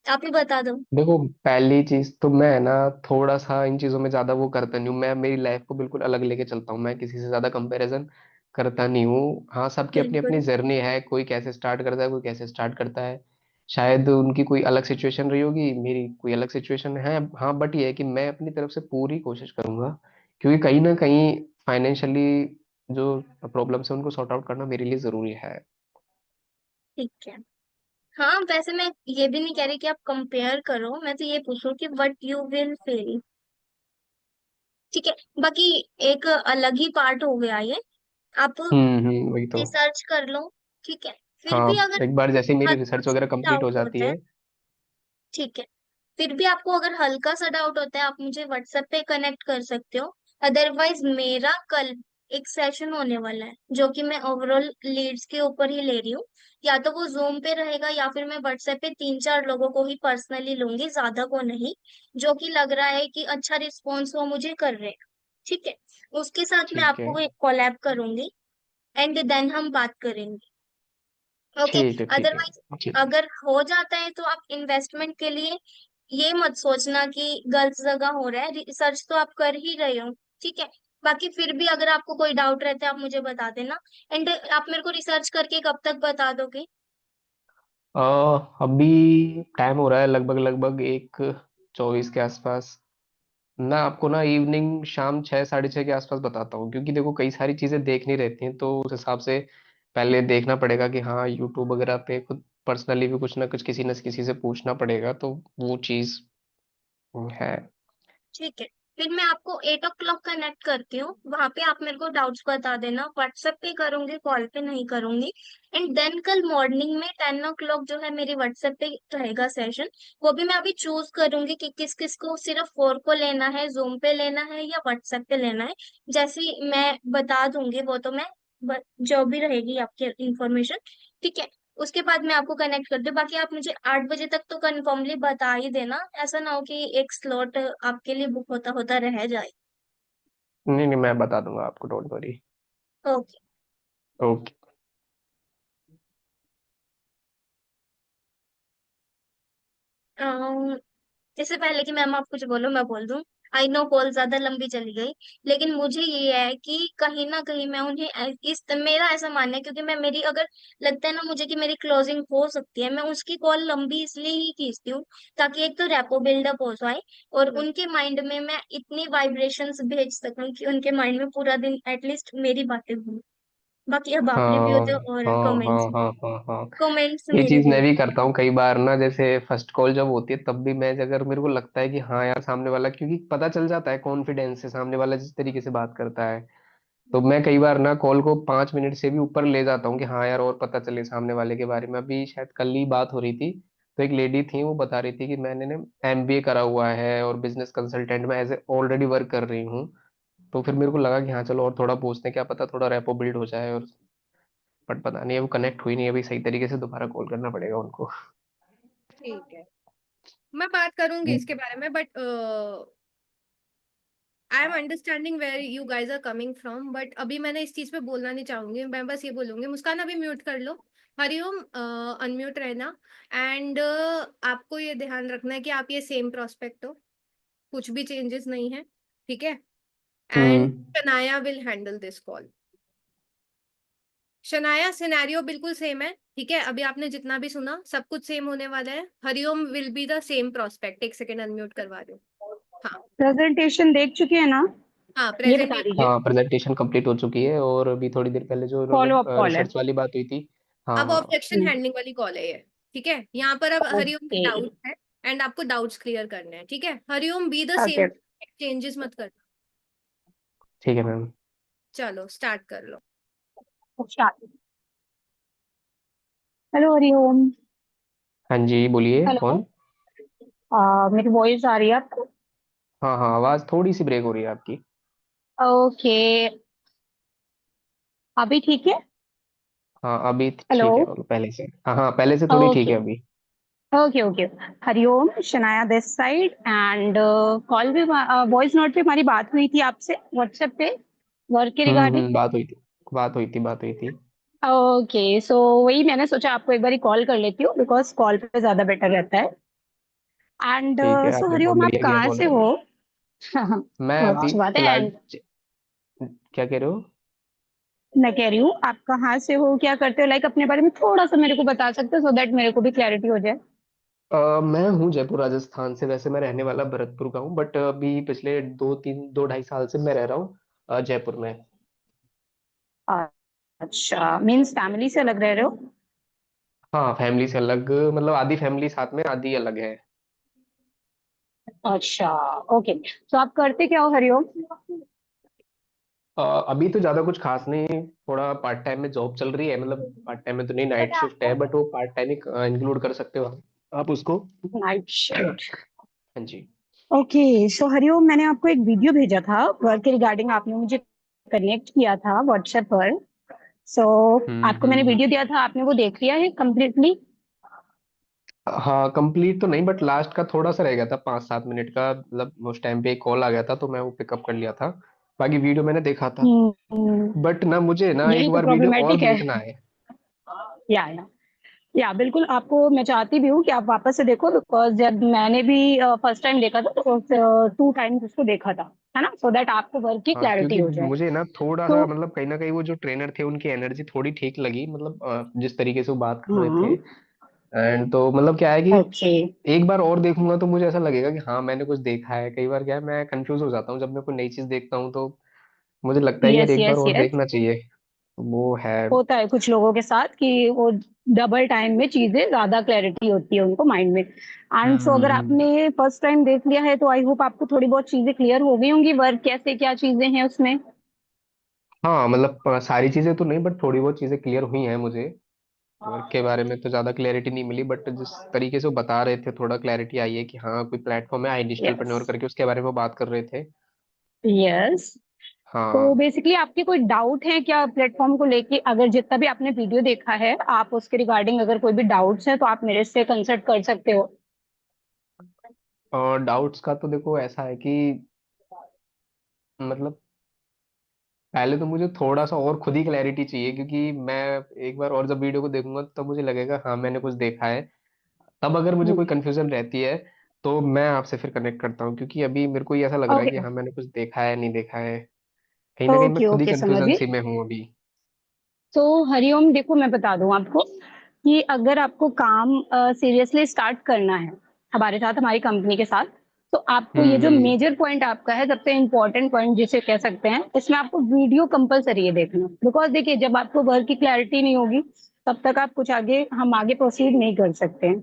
आप ही बता दो। देखो, पहली चीज तो मैं ना थोड़ा सा इन चीजों में ज्यादा वो करता नहीं हूँ, मैं मेरी लाइफ को बिल्कुल अलग लेके चलता हूँ, मैं किसी से ज्यादा कंपैरिजन करता नहीं हूँ। हाँ, सबकी अपनी अपनी बिल्कुल। जर्नी है, कोई कैसे स्टार्ट करता है, कोई कैसे स्टार्ट करता है, शायद उनकी कोई अलग सिचुएशन रही होगी, मेरी कोई अलग सिचुएशन है। हाँ, बट ये है कि मैं अपनी तरफ से पूरी कोशिश करूंगा, क्योंकि कहीं ना कहीं फाइनेंशियली जो प्रॉब्लम्स है उनको सॉर्ट आउट करना मेरे लिए जरूरी है। ठीक है। हाँ, वैसे मैं ये भी नहीं कह रही कि आप कंपेयर करो, मैं तो ये पूछ रही हूँ कि व्हाट यू विल फील। ठीक है। बाकी एक अलग ही पार्ट हो गया ये। आप वही तो। रिसर्च कर लो। ठीक है। फिर भी हाँ, अगर एक बार जैसे ही मेरी हल्का रिसर्च सा वगैरह कंप्लीट हो डाउट जाती होता है, है। ठीक है, फिर भी आपको अगर हल्का सा डाउट होता है, आप मुझे व्हाट्सएप पे कनेक्ट कर सकते हो। अदरवाइज मेरा कल एक सेशन होने वाला है जो कि मैं ओवरऑल लीड्स के ऊपर ही ले रही हूँ। या तो वो जूम पे रहेगा या फिर मैं व्हाट्सएप पे 3-4 लोगों को ही पर्सनली लूंगी, ज्यादा को नहीं, जो कि लग रहा है कि अच्छा रिस्पॉन्स वो मुझे कर रहे हैं। ठीक है। उसके साथ मैं ठीक है आपको एक कोलैब करूंगी एंड देन हम बात करेंगे। ओके। ठीक है ठीक है अदरवाइज ठीक है। अगर हो जाता है तो आप इन्वेस्टमेंट के लिए ये मत सोचना कि गलत जगह हो रहा है, रिसर्च तो आप कर ही रहे हो। ठीक है। बाकी फिर भी अगर आपको कोई डाउट रहता है आप मुझे बता देना। एंड आप मेरे को रिसर्च करके कब तक बता दोगे? अभी टाइम हो रहा है लगभग लगभग 1:24 के आसपास। मैं आपको ना इवनिंग शाम 6 साढ़े 6 के आसपास बताता हूँ, क्योंकि देखो कई सारी चीज़ें देखनी रहती हैं, तो उस हिसाब से पहले देखना पड़ेगा कि हाँ यूट्यूब वगैरह पे खुद पर्सनली भी कुछ ना कुछ किसी न किसी से पूछना पड़ेगा, तो वो चीज़ है। ठीक है। फिर मैं आपको 8 o'clock कनेक्ट करती हूँ, वहां पे आप मेरे को डाउट्स बता देना, व्हाट्सएप पे करूंगी, कॉल पे नहीं करूंगी। एंड देन कल मॉर्निंग में 10 o'clock जो है मेरी व्हाट्सएप पे रहेगा सेशन। वो भी मैं अभी चूज करूंगी कि किस किस को सिर्फ फोर को लेना है, जूम पे लेना है या व्हाट्सएप पे लेना है। जैसे ही मैं बता दूंगी वो तो मैं जो भी रहेगी आपकी इंफॉर्मेशन। ठीक है। उसके बाद मैं आपको कनेक्ट कर दूँ, बाकी आप मुझे 8 बजे तक तो कन्फर्मली बता ही देना, ऐसा ना हो कि एक स्लॉट आपके लिए बुक होता होता रह जाए। नहीं नहीं, मैं बता दूंगा आपको, डोंट वरी। ओके। ओके। इससे पहले कि मैम आप कुछ बोलो मैं बोल दूं। आई नो कॉल ज्यादा लंबी चली गई, लेकिन मुझे ये है कि कहीं ना कहीं मैं उन्हें इस मेरा ऐसा मानना है, क्योंकि मैं मेरी अगर लगता है ना मुझे कि मेरी क्लोजिंग हो सकती है, मैं उसकी कॉल लंबी इसलिए ही खींचती हूँ ताकि एक तो रेपो बिल्डअप हो जाए और उनके माइंड में मैं इतनी वाइब्रेशंस भेज सकूं कि उनके माइंड में पूरा दिन एटलीस्ट मेरी बातें घूमें। बाकी अब आपने भी हो हाँ तो और हाँ हाँ कमेंट्स हाँ हाँ हाँ। कमेंट्स ये मेरे चीज भी मैं भी करता हूँ कई बार ना, जैसे फर्स्ट कॉल जब होती है तब भी मैं, अगर मेरे को लगता है कि हाँ यार सामने वाला, क्योंकि पता चल जाता है कॉन्फिडेंस से सामने वाला जिस तरीके से बात करता है, तो मैं कई बार ना कॉल को 5 मिनट से भी ऊपर ले जाता हूँ कि हाँ यार और पता चले सामने वाले के बारे में। अभी शायद कल ही बात हो रही थी, तो एक लेडी थी वो बता रही थी कि मैंने ना एमबीए करा हुआ है और बिजनेस कंसल्टेंट में एज ए ऑलरेडी वर्क कर रही हूँ। तो फिर मेरे को लगा कि हाँ चलो और थोड़ा पूछते हैं, क्या पता थोड़ा रेपो बिल्ड हो जाए। और बट पता नहीं, अब कनेक्ट हुई नहीं अभी सही तरीके से, दोबारा कॉल करना पड़ेगा उनको। ठीक है, मैं बात करूंगी इसके बारे में, but I am understanding where you guys are coming from, but अभी मैंने इस चीज पे बोलना नहीं चाहूंगी। मैं बस ये बोलूंगी, मुस्कान अभी म्यूट कर लो, हरिओम अनम्यूट रहना। एंड आपको ये ध्यान रखना है कि आप ये सेम प्रोस्पेक्ट हो, कुछ भी चेंजेस नहीं है, ठीक है। And hmm. Shanaya will handle this call. Shanaya scenario बिल्कुल सेम है, ठीक है। अभी आपने जितना भी सुना सब कुछ सेम होने वाला है। Hariom will be the same prospect. एक सेकेंड अनम्यूट करवा रही हूँ। हाँ, प्रेजेंटेशन देख चुके हैं ना? हाँ ये बता प्रेजेंटेशन। दीजिए। हाँ प्रेजेंटेशन कंप्लीट हो चुकी है, और अभी थोड़ी देर पहले जो फॉलो अप मतलब कॉल है। रिसर्च वाली बात हुई थी। हाँ अब हाँ। ऑब्जेक्शन हैंडलिंग वाली कॉल है ये, ठीक है। यहाँ पर अब हरिओम के ओके। डाउट है, एंड आपको डाउट्स क्लियर करने हैं, ठीक है। Hariom be the same, okay. Changes मत करना। ठीक है मैम। चलो स्टार्ट कर लो। हेलो हरिओम। हाँ जी बोलिए, हेलो। कौन? मेरी वॉइस आ रही है आपको? हाँ हाँ, आवाज थोड़ी सी ब्रेक हो रही है आपकी। ओके। अभी ठीक है? हाँ अभी हेलो। ठीक है, मतलब पहले से, हाँ हाँ पहले से थोड़ी ठीक ओके है अभी। Okay okay. Hariom, Shanaya this side and call पे वॉइस नोट पे हमारी बात हुई थी आपसे व्हाट्सएप पे, वर्क के रिगार्डिंग। बात हुई थी, बात हुई थी, बात हुई थी। ओके सो वही मैंने सोचा आपको एक बार कॉल कर लेती हूँ, बिकॉज कॉल पे ज्यादा बेटर रहता है। एंड ठीक है, सो आपने बहुत हरिओम आप बढ़िया किया कहाँ कॉल से कर हो? लिया। मैं बहुत अभी अच्छी बात है। फिलहाल एंड क्या कह रहे हो? मैं कह रही हूँ आप कहाँ से हो, क्या करते हो, लाइक अपने बारे में थोड़ा सा मेरे को बता सकते हो, सो दैट मेरे को भी क्लैरिटी हो जाए। मैं हूँ जयपुर राजस्थान से, वैसे मैं रहने वाला भरतपुर का हूँ, बट अभी पिछले 2-3 2 ढाई साल से मैं रह रहा हूँ जयपुर में। अच्छा, मीन्स फैमिली से अलग रह रहे हो? हाँ फैमिली से अलग, मतलब आधी फैमिली साथ में, आधी अलग है। अच्छा। ओके, तो आप करते क्या हो हरिओम? अभी तो ज्यादा कुछ खास नहीं, थोड़ा पार्ट टाइम में जॉब चल रही है, मतलब पार्ट टाइम में तो नहीं, नाइट शिफ्ट है, बट वो पार्ट टाइम ही इंक्लूड कर सकते हो आप उसको। Night shift. हाँ जी। ओके सो हरिओम, मैंने आपको एक वीडियो भेजा था वर्क के रिगार्डिंग, आपने मुझे कनेक्ट किया था व्हाट्सएप पर। सो आपको मैंने हम्म। वीडियो दिया था, आपने वो देख लिया है कंप्लीटली? हाँ कंप्लीट तो नहीं, बट लास्ट का थोड़ा सा रह गया था, 5-7 मिनट का, मतलब उस टाइम पे एक कॉल आ गया था तो मैं वो पिकअप कर लिया था। बाकी वीडियो मैंने देखा था, बट ना मुझे ना एक यही तो बार वीडियो और प्रॉब्लमेटिक है। देखना है। या या बिल्कुल, आपको मैं चाहती भी हूँ कि आप वापस से देखो, बिकॉज जब मैंने भी फर्स्ट टाइम देखा था तो 2 टाइम्स उसको देखा था, है ना, सो दैट आपको वर्क की हाँ क्लैरिटी क्योंकि हो जाए। मुझे ना थोड़ा तो सा, मतलब कहीं ना कहीं वो जो ट्रेनर थे उनकी एनर्जी थोड़ी ठीक लगी, मतलब जिस तरीके से वो बात कर रहे थे। हम्म। एंड तो मतलब क्या है कि ओके। एक बार और देखूंगा तो मुझे ऐसा लगेगा कि हाँ मैंने कुछ देखा है। कई बार क्या है, मैं कंफ्यूज हो जाता हूँ जब मैं कोई नई चीज देखता हूँ, तो मुझे लगता है कि यार यस एक बार यस और यस। देखना चाहिए। तो वो है। होता है कुछ लोगों के साथ कि वो डबल टाइम में चीजें ज्यादा क्लैरिटी होती है उनको माइंड में। एंड सो अगर हम्म। आपने फर्स्ट टाइम देख लिया है तो आई होप आपको थोड़ी बहुत चीजें क्लियर हो गई होंगी, वर्क कैसे क्या चीजें हैं उसमें। हाँ मतलब सारी चीजें तो नहीं, बट थोड़ी बहुत चीजें क्लियर हुई हैं मुझे। वर्क के बारे में तो ज्यादा क्लैरिटी नहीं मिली, बट जिस तरीके से वो बता रहे थे थोड़ा क्लैरिटी आई है कि हाँ कोई प्लेटफॉर्म है आई डिजिटल यस प्रेन्योर करके, उसके बारे में वो बात कर रहे थे। यस। तो हाँ। बेसिकली आपके कोई डाउट है क्या प्लेटफॉर्म को लेके? अगर जितना भी आपने वीडियो देखा है, आप उसके रिगार्डिंग अगर कोई भी डाउट्स है तो आप मेरे से कंसल्ट कर सकते हो। और डाउट्स का तो देखो ऐसा है कि मतलब पहले तो मुझे थोड़ा सा और खुद ही क्लैरिटी चाहिए, क्योंकि मैं एक बार और जब वीडियो को देखूंगा तब मुझे लगेगा हाँ मैंने कुछ देखा है। तब अगर मुझे कोई कंफ्यूजन रहती है तो मैं आपसे फिर कनेक्ट करता हूँ, क्योंकि अभी मेरे को ये ऐसा लग रहा है कि ओके हाँ मैंने कुछ देखा है नहीं देखा है। कहीं ना कहीं मैं ओके खुद ही ओके, समझ कंफ्यूजन गई। सी में हूँ अभी। तो हरिओम देखो, मैं बता दूं आपको कि अगर आपको काम सीरियसली स्टार्ट करना है हमारे साथ, हमारी कंपनी के साथ, तो आपको ये जो हम्म। मेजर पॉइंट आपका है, सबसे इम्पोर्टेंट पॉइंट जिसे कह सकते हैं, इसमें आपको वीडियो कंपलसरी है देखना। बिकॉज देखिए, जब आपको वर्क की क्लैरिटी नहीं होगी, तब तक आप कुछ आगे हम आगे प्रोसीड नहीं कर सकते हैं,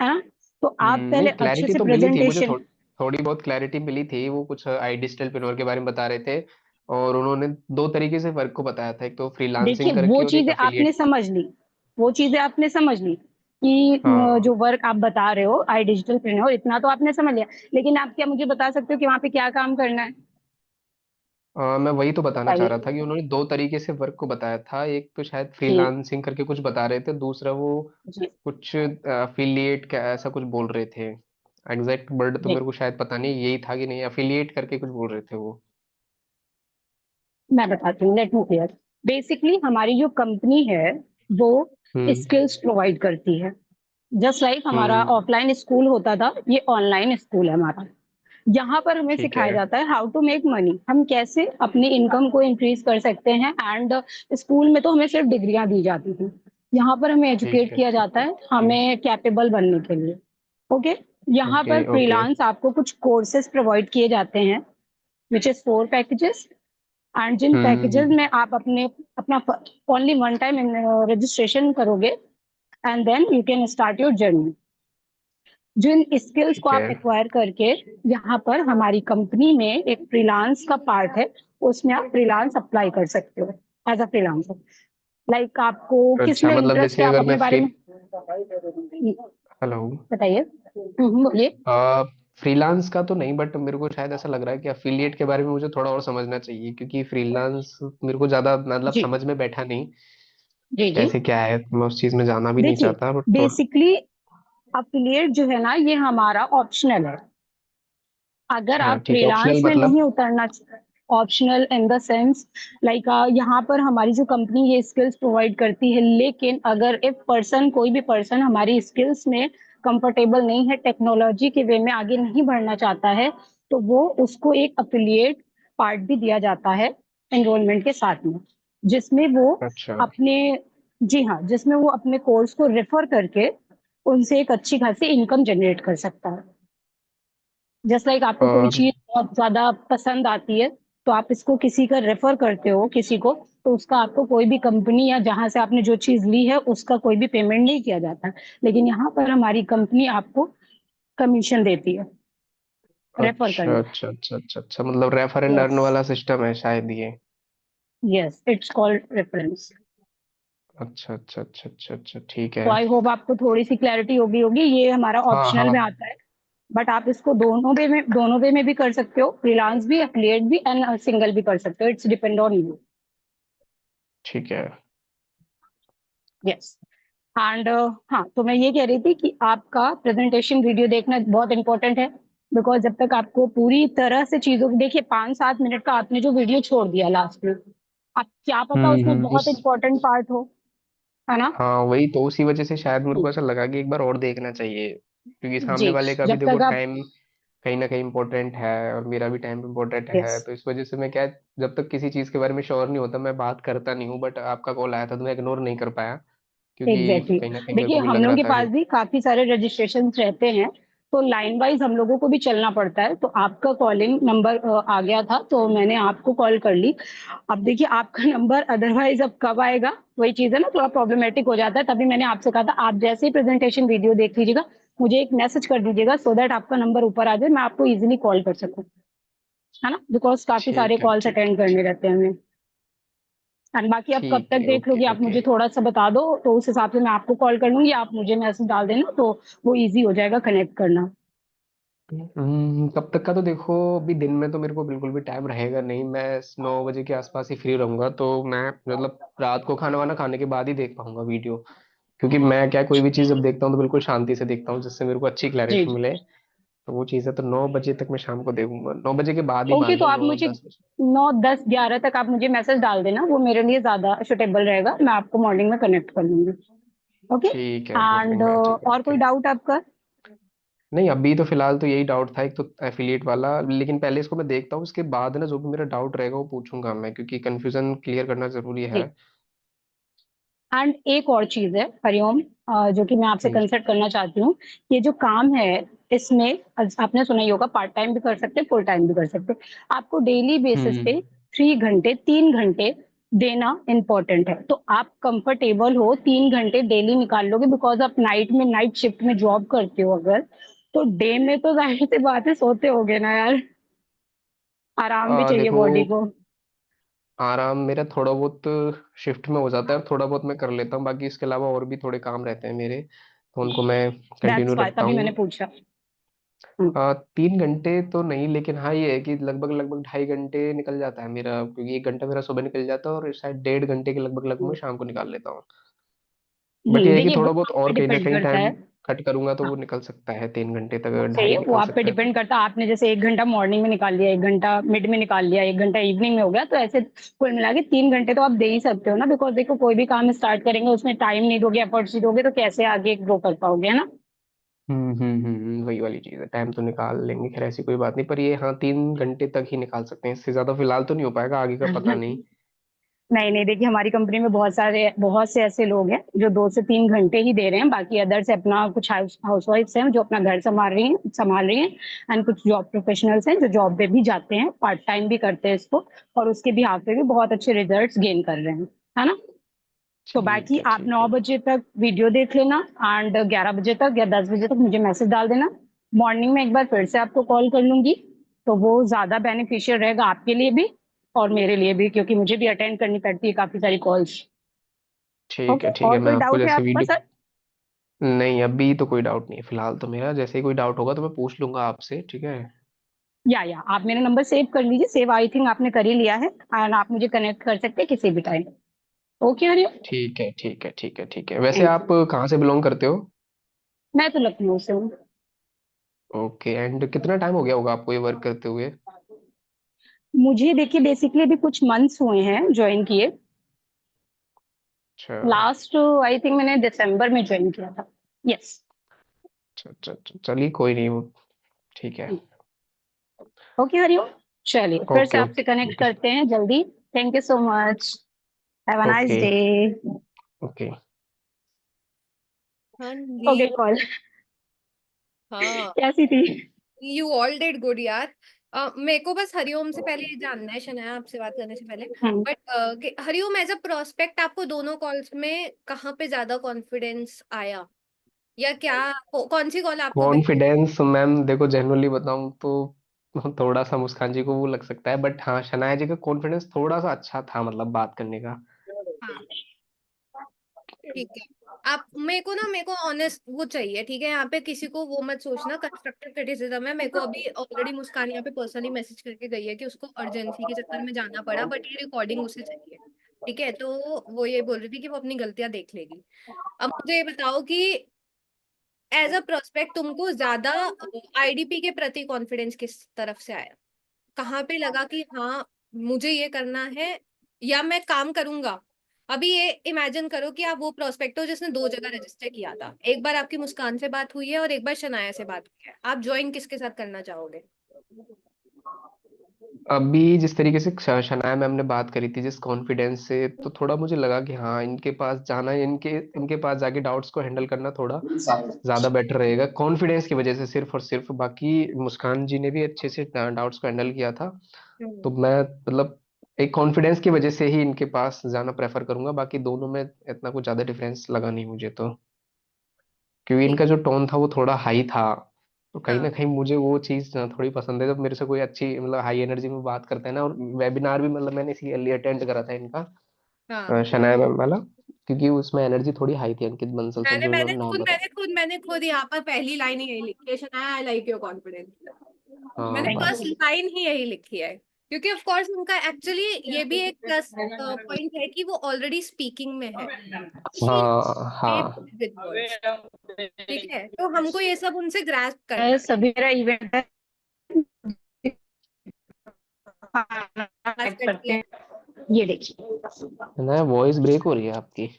है ना? तो आप नहीं, पहले अच्छे क्लैरिटी से तो मिली थी मुझे, प्रेजेंटेशन। थोड़ी बहुत क्लैरिटी मिली थी। वो कुछ आई डिजिटल पेनर के बारे में बता रहे थे, और उन्होंने दो तरीके से वर्क को बताया था, एक तो देखिए फ्रीलांसिंग वो करके और एक चीजें आपने अफिलिएट। समझ ली, वो चीजें आपने समझ ली कि हाँ। जो वर्क आप बता रहे हो आई डिजिटल प्रिंटर, इतना तो आपने समझ लिया। लेकिन आप क्या मुझे बता सकते हो कि वहां पे क्या काम करना है? मैं वही तो बताना चाह बताइए। रहा था कि उन्होंने दो तरीके से वर्क को बताया था। एक तो शायद जी फ्रीलांसिंग करके कुछ बता रहे थे, दूसरा वो जी। कुछ अफिलिएट का ऐसा कुछ बोल रहे थे। एग्जैक्ट वर्ड तो देख, मेरे को शायद पता नहीं यही था कि नहीं, अफिलिएट करके कुछ बोल रहे थे वो। मैं बताती हूँ, लेट मी क्लियर। बेसिकली हमारी जो कंपनी है वो हम्म। स्किल्स प्रोवाइड करती है। जस्ट लाइक हमारा हम्म। ऑफलाइन स्कूल होता था, ये ऑनलाइन स्कूल है हमारा। यहाँ पर हमें ठीक है। सिखाया जाता है हाउ टू मेक मनी, हम कैसे अपनी इनकम को इंक्रीज कर सकते हैं। एंड स्कूल में तो हमें सिर्फ डिग्रियां दी जाती थी, यहाँ पर हमें ठीक एजुकेट है। किया ठीक जाता है। है ठीक है। हमें कैपेबल बनने के लिए। ओके। यहाँ ओके। पर ओके। फ्रीलांस आपको कुछ कोर्सेज प्रोवाइड किए जाते हैं, विच इज 4 पैकेजेस। एंड जिन पैकेजेस हम्म। में आप अपने अपना ओनली वन टाइम रजिस्ट्रेशन करोगे, and then you can start your journey. जिन स्किल्स को ठीक है। आप एक्वायर करके यहाँ पर हमारी कंपनी में एक फ्रीलांस का पार्ट है, उसमें आप फ्रीलांस अप्लाई कर सकते हो एज अ फ्रीलांसर। लाइक आपको किस अच्छा, में मतलब इंटरेस्ट जैसे है, आप अगर मैं अपने बारे फ्री में हेलो। बताइए। बोलिए। फ्रीलांस का तो नहीं, बट मेरे को शायद ऐसा लग रहा है कि अफिलिएट के बारे में मुझे थोड़ा और समझना चाहिए, क्योंकि फ्रीलांस मेरे को ज्यादा मतलब जी समझ में बैठा नहीं जी जी। कैसे क्या है। मैं उस चीज में जाना भी नहीं देखिए, चाहता, बट थोड़ा। बेसिकली अफिलिएट जो है ना, ये हमारा ऑप्शनल है। अगर अच्छा आप ठीक है, फ्रीलांस ऑप्शनल में मतलब। नहीं उतरना, optional in the sense like यहाँ पर हमारी जो कंपनी ये स्किल्स प्रोवाइड करती है, लेकिन अगर एक पर्सन, कोई भी पर्सन हमारी स्किल्स में कंफर्टेबल नहीं है, टेक्नोलॉजी के वे में आगे नहीं बढ़ना चाहता है, तो वो उसको एक अफिलिएट पार्ट भी दिया जाता है एनरोलमेंट के साथ में, जिसमें वो अच्छा। अपने, जी हाँ, जिसमें वो अपने कोर्स को रेफर करके उनसे एक अच्छी खासी इनकम जनरेट कर सकता है। जस्ट लाइक आपको कोई और चीज बहुत ज्यादा पसंद आती है, तो आप इसको किसी का रेफर करते हो किसी को, तो उसका आपको कोई भी कंपनी या जहां से आपने जो चीज ली है उसका कोई भी पेमेंट नहीं किया जाता। लेकिन यहाँ पर हमारी कंपनी आपको कमीशन देती है रेफर अच्छा करने। अच्छा अच्छा अच्छा अच्छा, मतलब रेफर एंड अर्न यस वाला सिस्टम है शायद ये। Yes, it's called reference. अच्छा अच्छा अच्छा अच्छा अच्छा, ठीक तो है। आई होप आपको थोड़ी सी क्लैरिटी होगी होगी ये हमारा हाँ ऑप्शनल हाँ। में आता है। बट आप इसको दोनों वे में भी कर सकते हो, फ्रीलांस भी, एफिलिएट भी एंड सिंगल भी कर सकते हो, इट्स डिपेंड ऑन यू। ठीक है। यस। एंड हाँ, तो मैं ये कह रही थी कि आपका प्रेजेंटेशन वीडियो देखना बहुत इंपॉर्टेंट है। बिकॉज जब तक आपको पूरी तरह से चीजों को देखिए, 5-7 मिनट का आपने जो वीडियो छोड़ दिया लास्ट में, आप क्या पता उसमें बहुत उस इंपॉर्टेंट पार्ट हो, है ना? हाँ, वही तो, उसी वजह से शायद मेरे जी को ऐसा लगा कि एक बार और देखना चाहिए, क्योंकि सामने जी। वाले का भी जब देखो तक आप, टाइम कहीं ना कहीं इम्पोर्टेंट है, और मेरा भी टाइम इम्पोर्टेंट यस है। तो इस वजह से मैं क्या, जब तक किसी चीज के बारे में श्योर नहीं होता मैं बात करता नहीं हूँ। बट आपका कॉल आया था तो मैं इग्नोर नहीं कर पाया, क्योंकि एग्जैक्टली कहीं ना कहीं मेरे देखिए, को भी हम लग लोगों रहा के था पास कि। भी काफी सारे रजिस्ट्रेशन रहते हैं, तो लाइन वाइज हम लोगों को भी चलना पड़ता है। तो आपका कॉलिंग नंबर आ गया था, तो मैंने आपको कॉल कर ली। अब देखिए, आपका नंबर अदरवाइज अब कब आएगा, वही चीज है ना, थोड़ा प्रॉब्लमेटिक हो जाता है। तभी मैंने आपसे कहा था, आप जैसे ही प्रेजेंटेशन वीडियो देख लीजिएगा, मुझे एक मैसेज कर दीजिएगा, सो दैट आपका नंबर ऊपर आ जाए, मैं आपको इजीली कॉल कर सकूं, है ना? बिकॉज काफी सारे ठीक है। कॉल्स ठीक अटेंड है। करने रहते हैं हमें। एंड बाकी आप कब ठीक तक है। देख ओके लोगे, आप ओके। मुझे थोड़ा सा बता दो, तो उस हिसाब से मैं आपको कॉल कर लूंगी, आप मुझे मैसेज डाल देना, तो वो इजी हो जाएगा कनेक्ट करना। कब तक का तो देखो, अभी दिन में तो मेरे को बिल्कुल भी टाइम रहेगा नहीं। मैं 9 बजे के आसपास ही फ्री रहूंगा, तो मैं मतलब रात को खाना वाना खाने के बाद ही देख पाऊंगा वीडियो। क्योंकि मैं क्या, कोई भी चीज जब देखता हूँ तो बिल्कुल शांति से देखता हूँ, जिससे मेरे को अच्छी जी क्लैरिटी जी। मिले। तो वो चीज़ है, तो 9 बजे तक मैं शाम को देखूंगा, 9 बजे के बाद ही ओके, मान तो लो, आप नौ मुझे दस बजे 9, 10, 11 तक आप मुझे मैसेज डाल देना, वो मेरे लिए ज्यादा सुटेबल रहेगा, मैं आपको मॉर्निंग में कनेक्ट कर लूंगी। ओके। ठीक है, एंड मॉर्निंग में ठीक है। और ओके। कोई डाउट आपका? नहीं, अभी तो फिलहाल तो यही डाउट था, एक तो एफिलिएट वाला, लेकिन पहले इसको मैं देखता हूँ, उसके बाद ना जो भी मेरा डाउट रहेगा वो पूछूंगा मैं, क्योंकि कंफ्यूजन क्लियर करना जरूरी है। जी। एंड एक और चीज है हरिओम, जो कि मैं आपसे हाँ जी। कंसल्ट करना चाहती हूँ। ये जो काम है, इसमें आपने सुना ही होगा, पार्ट टाइम भी कर सकते हैं, फुल टाइम भी कर सकते हैं। आपको डेली बेसिस पे 3 घंटे 3 घंटे देना इम्पोर्टेंट है। तो आप कंफर्टेबल हो 3 घंटे डेली निकाल लोगे, बिकॉज आप नाइट शिफ्ट में जॉब करते हो अगर, तो डे में तो जाहिर सी बात है सोते होगे ना यार, आराम भी चाहिए देखो, बॉडी को। आराम मेरा थोड़ा बहुत शिफ्ट में हो जाता है, थोड़ा बहुत मैं कर लेता हूँ, बाकी इसके अलावा और भी थोड़े काम रहते हैं मेरे, तो उनको मैं दैट्स कंटिन्यू वाई, रखता तभी मैंने हूँ। पूछा। हम्म, 3 घंटे तो नहीं, लेकिन हाँ ये है कि लगभग लगभग 2.5 घंटे निकल जाता है मेरा, क्योंकि 1 घंटा मेरा सुबह निकल जाता है और शायद 1.5 घंटे के लगभग लगभग मैं शाम को निकाल लेता हूँ। बट ये है कि देखिए वो थोड़ा बहुत आप पे और कहीं ना डिपेंड कहीं करता टाइम है। कट करूंगा तो हाँ, वो निकल सकता है, 3 घंटे तक सही ढाई है, वो निकल आप पे सकता है डिपेंड तो। करता है। आपने जैसे 1 घंटा मॉर्निंग में निकाल लिया, 1 घंटा मिड में निकाल लिया, 1 घंटा इवनिंग में हो गया, तो ऐसे कुल मिला के 3 घंटे तो आप दे ही सकते हो ना। बिकॉज देखो, कोई भी काम स्टार्ट करेंगे उसमें टाइम नहीं दोगे, एफर्ट्स नहीं दोगे, तो कैसे आगे ग्रो कर पाओगे, है ना। वही वाली चीज है, टाइम तो निकाल लेंगे, खैर ऐसी कोई बात नहीं, पर ये हाँ 3 घंटे तक ही निकाल सकते हैं, इससे ज्यादा फिलहाल तो नहीं हो पाएगा, आगे का पता नहीं। नहीं नहीं, देखिए हमारी कंपनी में बहुत से ऐसे लोग हैं जो 2 से 3 घंटे ही दे रहे हैं। बाकी अदर्स अपना कुछ हाउसवाइफ्स हैं जो अपना घर संभाल रही हैं, एंड कुछ जॉब प्रोफेशनल्स हैं जो जॉब पे भी जाते हैं, पार्ट टाइम भी करते हैं इसको, और उसके भी पे भी बहुत अच्छे रिजल्ट्स गेन कर रहे हैं, है ना। तो ठीक बाकी है आप ठीक 9 है। बजे तक वीडियो देख लेना, एंड 11 बजे तक या 10 बजे तक मुझे मैसेज डाल देना। मॉर्निंग में एक बार फिर से आपको कॉल कर लूंगी, तो वो ज्यादा बेनिफिशियल रहेगा आपके लिए भी और मेरे लिए भी, क्योंकि मुझे भी अटेंड करनी पड़ती है काफी सारी कॉल्स। ठीक ओके, है ठीक है, और मैं कोई आपको डाउट है जैसे आपके पास? वीडियो, नहीं अभी तो कोई डाउट नहीं है फिलहाल तो मेरा, जैसे ही कोई डाउट होगा तो मैं पूछ लूंगा आपसे, ठीक है। या आप मेरा नंबर सेव कर लीजिए, सेव आई थिंक आपने कर ही लिया है, एंड आप मुझे कनेक्ट कर सकते हैं किसी भी टाइम। ओके हरिओम। ठीक है ठीक है ठीक है ठीक है, वैसे थैंक आप यू। कहाँ से बिलोंग करते हो? मैं तो लखनऊ से हूँ। ओके, एंड कितना टाइम हो गया होगा आपको ये वर्क करते हुए? मुझे देखिए बेसिकली अभी कुछ मंथ्स हुए हैं ज्वाइन किए। अच्छा लास्ट आई थिंक मैंने दिसंबर में ज्वाइन किया था। यस। अच्छा अच्छा अच्छा, चलिए कोई नहीं, वो ठीक है। ओके हरिओम, चलिए फिर से ओके आपसे कनेक्ट ओके करते हैं जल्दी। Thank you so much. Have a nice okay day. Okay. हाँ हो जी। गई कॉल? हाँ, कैसी थी? यू ऑल डिड गुड यार। मेरे को बस हरिओम से पहले ये जानना है, शनाया आपसे बात करने से पहले, hmm, but Hariom as a prospect आपको दोनों कॉल्स में कहाँ पे ज्यादा कॉन्फिडेंस आया, या क्या कौन सी कॉल आपको कॉन्फिडेंस मैम देखो, जनरली बताऊं तो थोड़ा सा मुस्कान जी को वो लग सकता है, बट हाँ शनाया जी का कॉन्फिडेंस थोड़ा सा अच्छा था, मतलब बात करने का। हाँ ठीक है। आप मेरे को ऑनेस्ट वो चाहिए, ठीक है, यहाँ पे किसी को वो मत सोचना कंस्ट्रक्टिव क्रिटिसिज्म है। मेरे को अभी ऑलरेडी मुस्कान यहाँ पे पर्सनली मैसेज करके गई है कि उसको अर्जेंसी के चक्कर में जाना पड़ा, बट ये रिकॉर्डिंग उसे चाहिए, ठीक है। तो वो ये बोल रही थी कि वो अपनी गलतियां देख लेगी। अब मुझे ये बताओ कि एज अ प्रोस्पेक्ट तुमको ज्यादा आईडीपी के प्रति कॉन्फिडेंस किस तरफ से आया, कहाँ पे लगा कि हाँ मुझे ये करना है या मैं काम करूंगा। अभी ये इमेजिन करो कि आप वो प्रोस्पेक्ट हो जिसने 2 जगह रजिस्टर किया था, एक बार आपकी मुस्कान से बात हुई है और एक बार शनाया से बात हुई है, आप ज्वाइन किसके साथ करना चाहोगे? अभी जिस तरीके से शनाया मैम ने बात करी थी जिस कॉन्फिडेंस से, तो थोड़ा मुझे लगा कि हाँ इनके पास जाना, इनके इनके पास जाके डाउट्स को हैंडल करना थोड़ा ज्यादा बेटर रहेगा, कॉन्फिडेंस की वजह से सिर्फ और सिर्फ। बाकी मुस्कान जी ने भी अच्छे से डाउट्स को हैंडल किया था, हम्म, तो मैं मतलब एक कॉन्फिडेंस की वजह से ही इनके पास जाना प्रेफर करूंगा, बाकी दोनों में इतना कुछ ज्यादा डिफरेंस लगा नहीं मुझे तो, क्योंकि ठीक। इनका जो टोन था वो थोड़ा हाई था, तो कहीं ना हाँ कहीं मुझे वो चीज थोड़ी पसंद है, जब मेरे से कोई अच्छी मतलब हाई एनर्जी में बात करता है ना। और वेबिनार भी मतलब मैंने इसलिए अटेंड करा था इनका, हाँ। शनाया मैम वाला, क्योंकि उसमें एनर्जी थोड़ी हाई थी, अंकित बंसल सर मैंने जो मैंने उन्होंने नाम खुद बताया। मैंने खुद मैंने खुद यहाँ पर पहली लाइन ही यही लिखी है, Shanaya I like your confidence. हाँ मैंने थैंक फर्स्ट यू। लाइन ही यही लिखी है, क्योंकि ऑफ कोर्स उनका एक्चुअली ये भी एक प्लस पॉइंट है कि वो ऑलरेडी स्पीकिंग में है, शी हाँ हाँ। विद वर्ड्स, ठीक है। तो हमको ये सब उनसे ग्रास्प करना है, सभी मेरा इवेंट है, ग्रास्प करते करती है। हैं। ये देखिए, ना वॉइस ब्रेक हो रही है आपकी।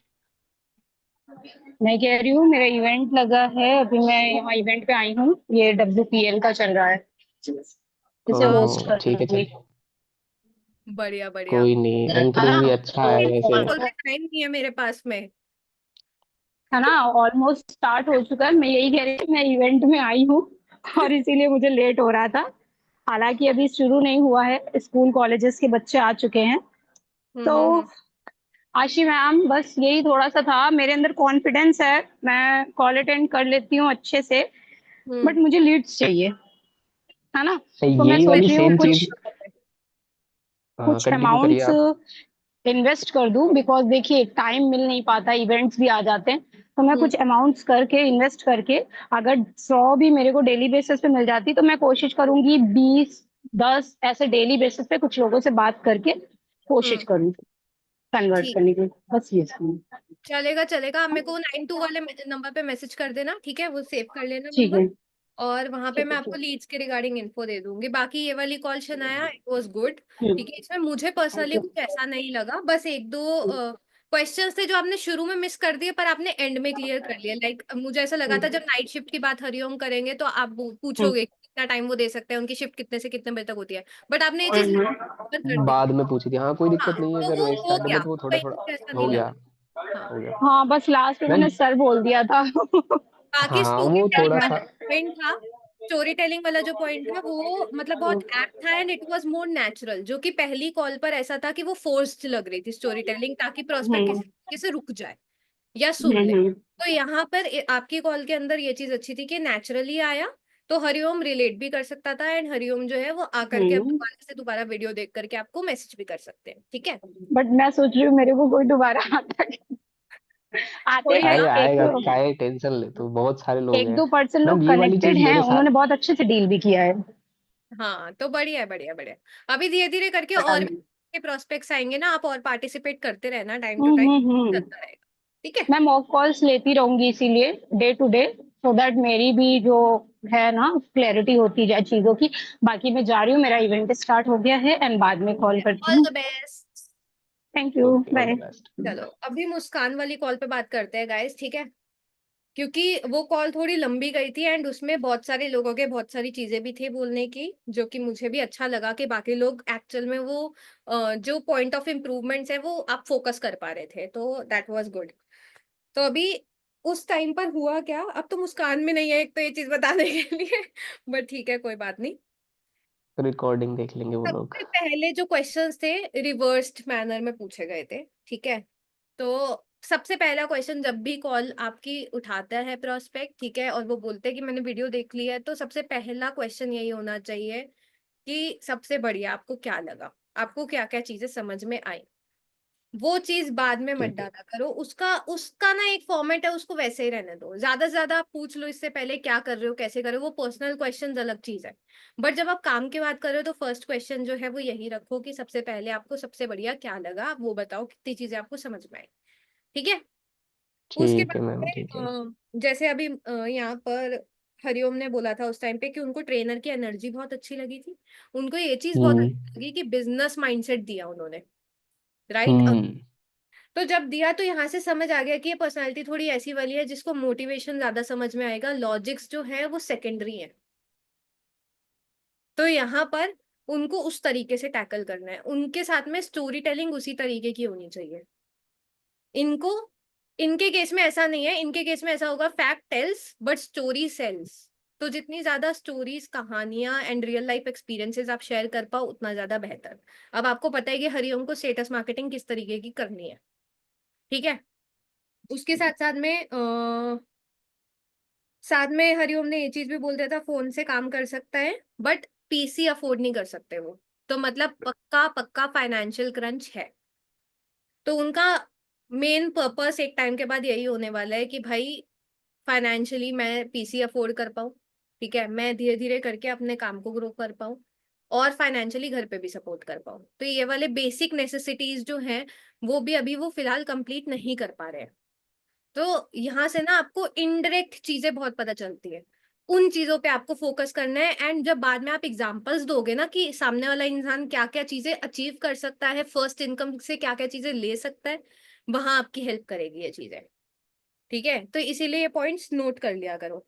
मैं कह रही हूँ मेरा इवेंट लगा है, अभी मैं यहाँ इवेंट पे आई हूँ, ये WPL का चल रहा है, इसे होस्ट ओह ठीक है, करूंगी। चलिए बढ़िया बढ़िया। कोई नहीं, एंकरिंग भी अच्छा है वैसे। बोलते टाइम नहीं है मेरे पास में। है ना, ऑलमोस्ट स्टार्ट हो चुका है। मैं यही कह रही थी, मैं इवेंट में आई हूँ, और इसीलिए मुझे लेट हो रहा था। हालाँकि अभी शुरू नहीं हुआ है, स्कूल कॉलेजेस के बच्चे आ चुके हैं। तो हम्म। आशी मैम बस यही थोड़ा-सा था, मेरे अंदर कॉन्फिडेंस है, मैं कॉल अटेंड कर लेती हूँ अच्छे से, बट हम्म। मुझे लीड्स चाहिए, है ना? तो मैं यही सोच वाली रही हूँ सेम चीज। कुछ कुछ कंटिन्यू करिए अमाउंट्स आप। इन्वेस्ट कर दूँ, बिकॉज़ देखिए टाइम मिल नहीं पाता, इवेंट्स भी आ जाते हैं, तो मैं हम्म। कुछ अमाउंट्स करके इन्वेस्ट करके अगर 100 भी मेरे को डेली बेसिस पे मिल जाती, तो मैं कोशिश करूँगी 20, 10 ऐसे डेली बेसिस पे कुछ लोगों से बात करके कोशिश हम्म। करूँ कन्वर्ट ठीक, करने की। बस ये था। चलेगा चलेगा। आप मेरे को 92 वाले नंबर पे मैसेज कर देना, ठीक है? वो सेव कर लेना ठीक नंबर। है, और वहां पे ठीक मैं है, आपको ठीक। लीड्स के रिगार्डिंग इन्फो दे दूंगी। बाकी ये वाली call Shanaya, it was good. हुँ, ठीक है, इसमें मुझे थैंक पर्सनली यू। कुछ ऐसा नहीं लगा, बस एक दो क्वेश्चंस थे जो आपने शुरू में मिस कर दिए पर आपने एंड में क्लियर कर लिया। लाइक मुझे ऐसा लगा हुँ, था जब नाइट शिफ्ट की बात हरिओम करेंगे तो आप हुँ, पूछोगे कि कितना टाइम वो दे सकते हैं, उनकी शिफ्ट कितने से कितने बजे तक होती है, बट आपने ये चीज हुँ, कवर कर दी। बाद में पूछी थी, हाँ कोई हाँ, दिक्कत नहीं है, तो अगर वो हो स्टार्टिंग गया, में तो वो थोड़ा कोई थोड़ा कुछ ऐसा हो नहीं गया। लगा। हाँ, हो गया हाँ, बस लास्ट में मैम। मैंने सर बोल दिया था। बाकी हाँ स्टोरी वो टेलिंग थोड़ा वाला सा। पॉइंट था, स्टोरी टेलिंग वाला जो पॉइंट था वो मतलब बहुत एप्ट था and it was more natural, जो कि पहली कॉल पर ऐसा था कि वो फोर्स्ड लग रही थी स्टोरी टेलिंग, ताकि प्रोस्पेक्ट हुँ, किसी तरीके से रुक जाए या सुन हुँ, ले। हुँ, तो यहाँ पर आपकी कॉल के अंदर ये चीज अच्छी थी कि नेचुरली आया, तो हरिओम रिलेट भी कर सकता था एंड हरिओम जो है वो आकर के अब हुँ। दोबारा से दोबारा वीडियो देख करके आपको मैसेज भी कर सकते हैं, ठीक है? बट मैं सोच रही हूँ मेरे को कोई दोबारा आता आते कोई हैं अरे नहीं। एक आएगा, काहे टेंशन ले, तो बहुत सारे लोग हैं। 1-2 पर्सन मैम लोग ये वाली कनेक्टेड चीज हैं, मेरे साथ। उन्होंने बहुत अच्छे से डील भी किया है। हाँ, तो बढ़िया है, बढ़िया बढ़िया। अभी धीरे धीरे करके और भी प्रोस्पेक्ट्स आएंगे ना, आप और पार्टिसिपेट करते रहना टाइम टू हुँ, टाइम, हुँ, हुँ। चलता रहेगा, ठीक है? मैं मॉक कॉल्स लेती रहूँगी इसीलिए day to day, so that मेरी भी जो है ना क्लैरिटी होती जाए चीज़ों की। बाकी मैं जा रही हूँ, मेरा इवेंट स्टार्ट हो गया है एंड बाद में कॉल करती ऑल हूँ। The best. Thank you, okay, all the bye. Best. चलो अभी मुस्कान वाली कॉल पे बात करते हैं गाइस, ठीक है? क्योंकि वो कॉल थोड़ी लंबी गई थी एंड उसमें बहुत सारे लोगों के बहुत सारी चीजें भी थी बोलने की, जो कि मुझे भी अच्छा लगा कि बाकी लोग एक्चुअल में वो जो पॉइंट ऑफ इम्प्रूवमेंट्स है वो आप फोकस कर पा रहे थे, तो दैट वाज गुड। तो अभी उस टाइम पर हुआ क्या, अब तो मुस्कान में नहीं है एक तो ये चीज बताने के लिए, बट ठीक है, कोई बात नहीं। रिकॉर्डिंग देख लेंगे वो लोग। सबसे पहले जो क्वेश्चंस थे रिवर्स्ड मैनर में पूछे गए थे, ठीक है? तो सबसे पहला क्वेश्चन जब भी कॉल आपकी उठाता है प्रोस्पेक्ट, ठीक है, और वो बोलते हैं कि मैंने वीडियो देख लिया है, तो सबसे पहला क्वेश्चन यही होना चाहिए कि सबसे बढ़िया आपको क्या लगा, आपको क्या क्या चीजें समझ में आई। वो चीज बाद में मत ठीक है। डाला करो, उसका उसका ना एक फॉर्मेट है, उसको वैसे ही रहने दो। ज्यादा से ज्यादा आप पूछ लो इससे पहले क्या कर रहे हो, कैसे कर रहे हो, वो पर्सनल क्वेश्चन अलग चीज है। बट जब आप काम की बात कर रहे हो तो फर्स्ट क्वेश्चन जो है वो यही रखो कि सबसे पहले आपको सबसे बढ़िया क्या लगा, आप वो बताओ, कितनी चीजें आपको समझ में आई, ठीक है? उसके ठीक बाद है मैम, में, ठीक है। जैसे अभी यहाँ पर हरिओम ने बोला था उस टाइम पे कि उनको ट्रेनर की एनर्जी बहुत अच्छी लगी थी, उनको ये चीज बहुत हम्म। अच्छी लगी कि बिजनेस माइंडसेट दिया उन्होंने, राइट? हम्म। तो जब दिया तो यहाँ से समझ आ गया कि ये पर्सनालिटी थोड़ी ऐसी वाली है जिसको मोटिवेशन ज्यादा समझ में आएगा, लॉजिक्स जो है वो सेकेंडरी है। तो यहाँ पर उनको उस तरीके से टैकल करना है, उनके साथ में स्टोरी टेलिंग उसी तरीके की होनी चाहिए। इनको इनके केस में ऐसा नहीं है, इनके केस में ऐसा होगा fact tells but story sells. तो जितनी ज्यादा स्टोरीज, कहानियां एंड रियल लाइफ एक्सपीरियंसेस आप शेयर कर पाओ उतना ज्यादा बेहतर। अब आपको पता है कि हरिओम को स्टेटस मार्केटिंग किस तरीके की करनी है, ठीक है? उसके साथ साथ में हरिओम ने ये चीज भी बोल दिया था, फोन से काम कर सकता है बट पीसी अफोर्ड नहीं कर सकते वो। तो मतलब पक्का पक्का फाइनेंशियल क्रंच है। तो उनका मेन पर्पस एक टाइम के बाद यही होने वाला है कि भाई फाइनेंशियली मैं पीसी अफोर्ड कर पाऊँ, ठीक है, मैं धीरे धीरे करके अपने काम को ग्रो कर पाऊँ और फाइनेंशियली घर पे भी सपोर्ट कर पाऊँ। तो ये वाले बेसिक नेसेसिटीज जो हैं वो भी अभी वो फिलहाल कंप्लीट नहीं कर पा रहे हैं। तो यहाँ से ना आपको इनडायरेक्ट चीजें बहुत पता चलती है, उन चीजों पे आपको फोकस करना है। एंड जब बाद में आप एग्जांपल्स दोगे ना कि सामने वाला इंसान क्या क्या चीजें अचीव कर सकता है, फर्स्ट इनकम से क्या क्या चीजें ले सकता है, वहां आपकी हेल्प करेगी ये चीजें, ठीक है? तो इसीलिए ये पॉइंट्स नोट कर लिया करो।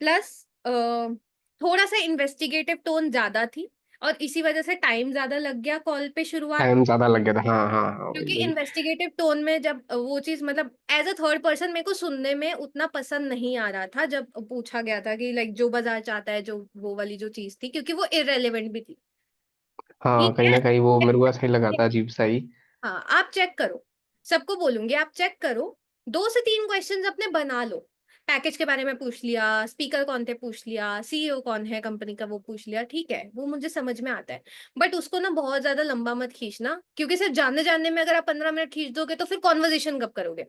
प्लस थोड़ा सा इन्वेस्टिगेटिव टोन ज्यादा थी, और इसी वजह से टाइम ज्यादा लग गया कॉल पे शुरुआत, टाइम ज्यादा लग गया था, हाँ हाँ हाँ, वही क्योंकि वही। इन्वेस्टिगेटिव टोन में जब वो चीज मतलब एज अ थर्ड पर्सन मेरे को सुनने में उतना पसंद नहीं आ रहा था जब पूछा गया था कि लाइक जो बाजार चाहता है, जो वो वाली जो चीज थी, क्योंकि वो इररेलेवेंट भी थी। हाँ, ठीक कहीं है, ना कहीं वो मेरे को ऐसा ही लगा था, अजीब सा ही। हाँ आप चेक करो, सबको बोलूंगी आप चेक करो, 2 से 3 क्वेश्चंस अपने बना लो। पैकेज के बारे में पूछ लिया, स्पीकर कौन थे पूछ लिया, सीईओ कौन है कंपनी का वो पूछ लिया, ठीक है वो मुझे समझ में आता है। बट उसको ना बहुत ज्यादा लंबा मत खींचना, क्योंकि सिर्फ जानने जानने में अगर आप 15 मिनट खींच दोगे तो फिर कॉन्वर्जेशन कब करोगे?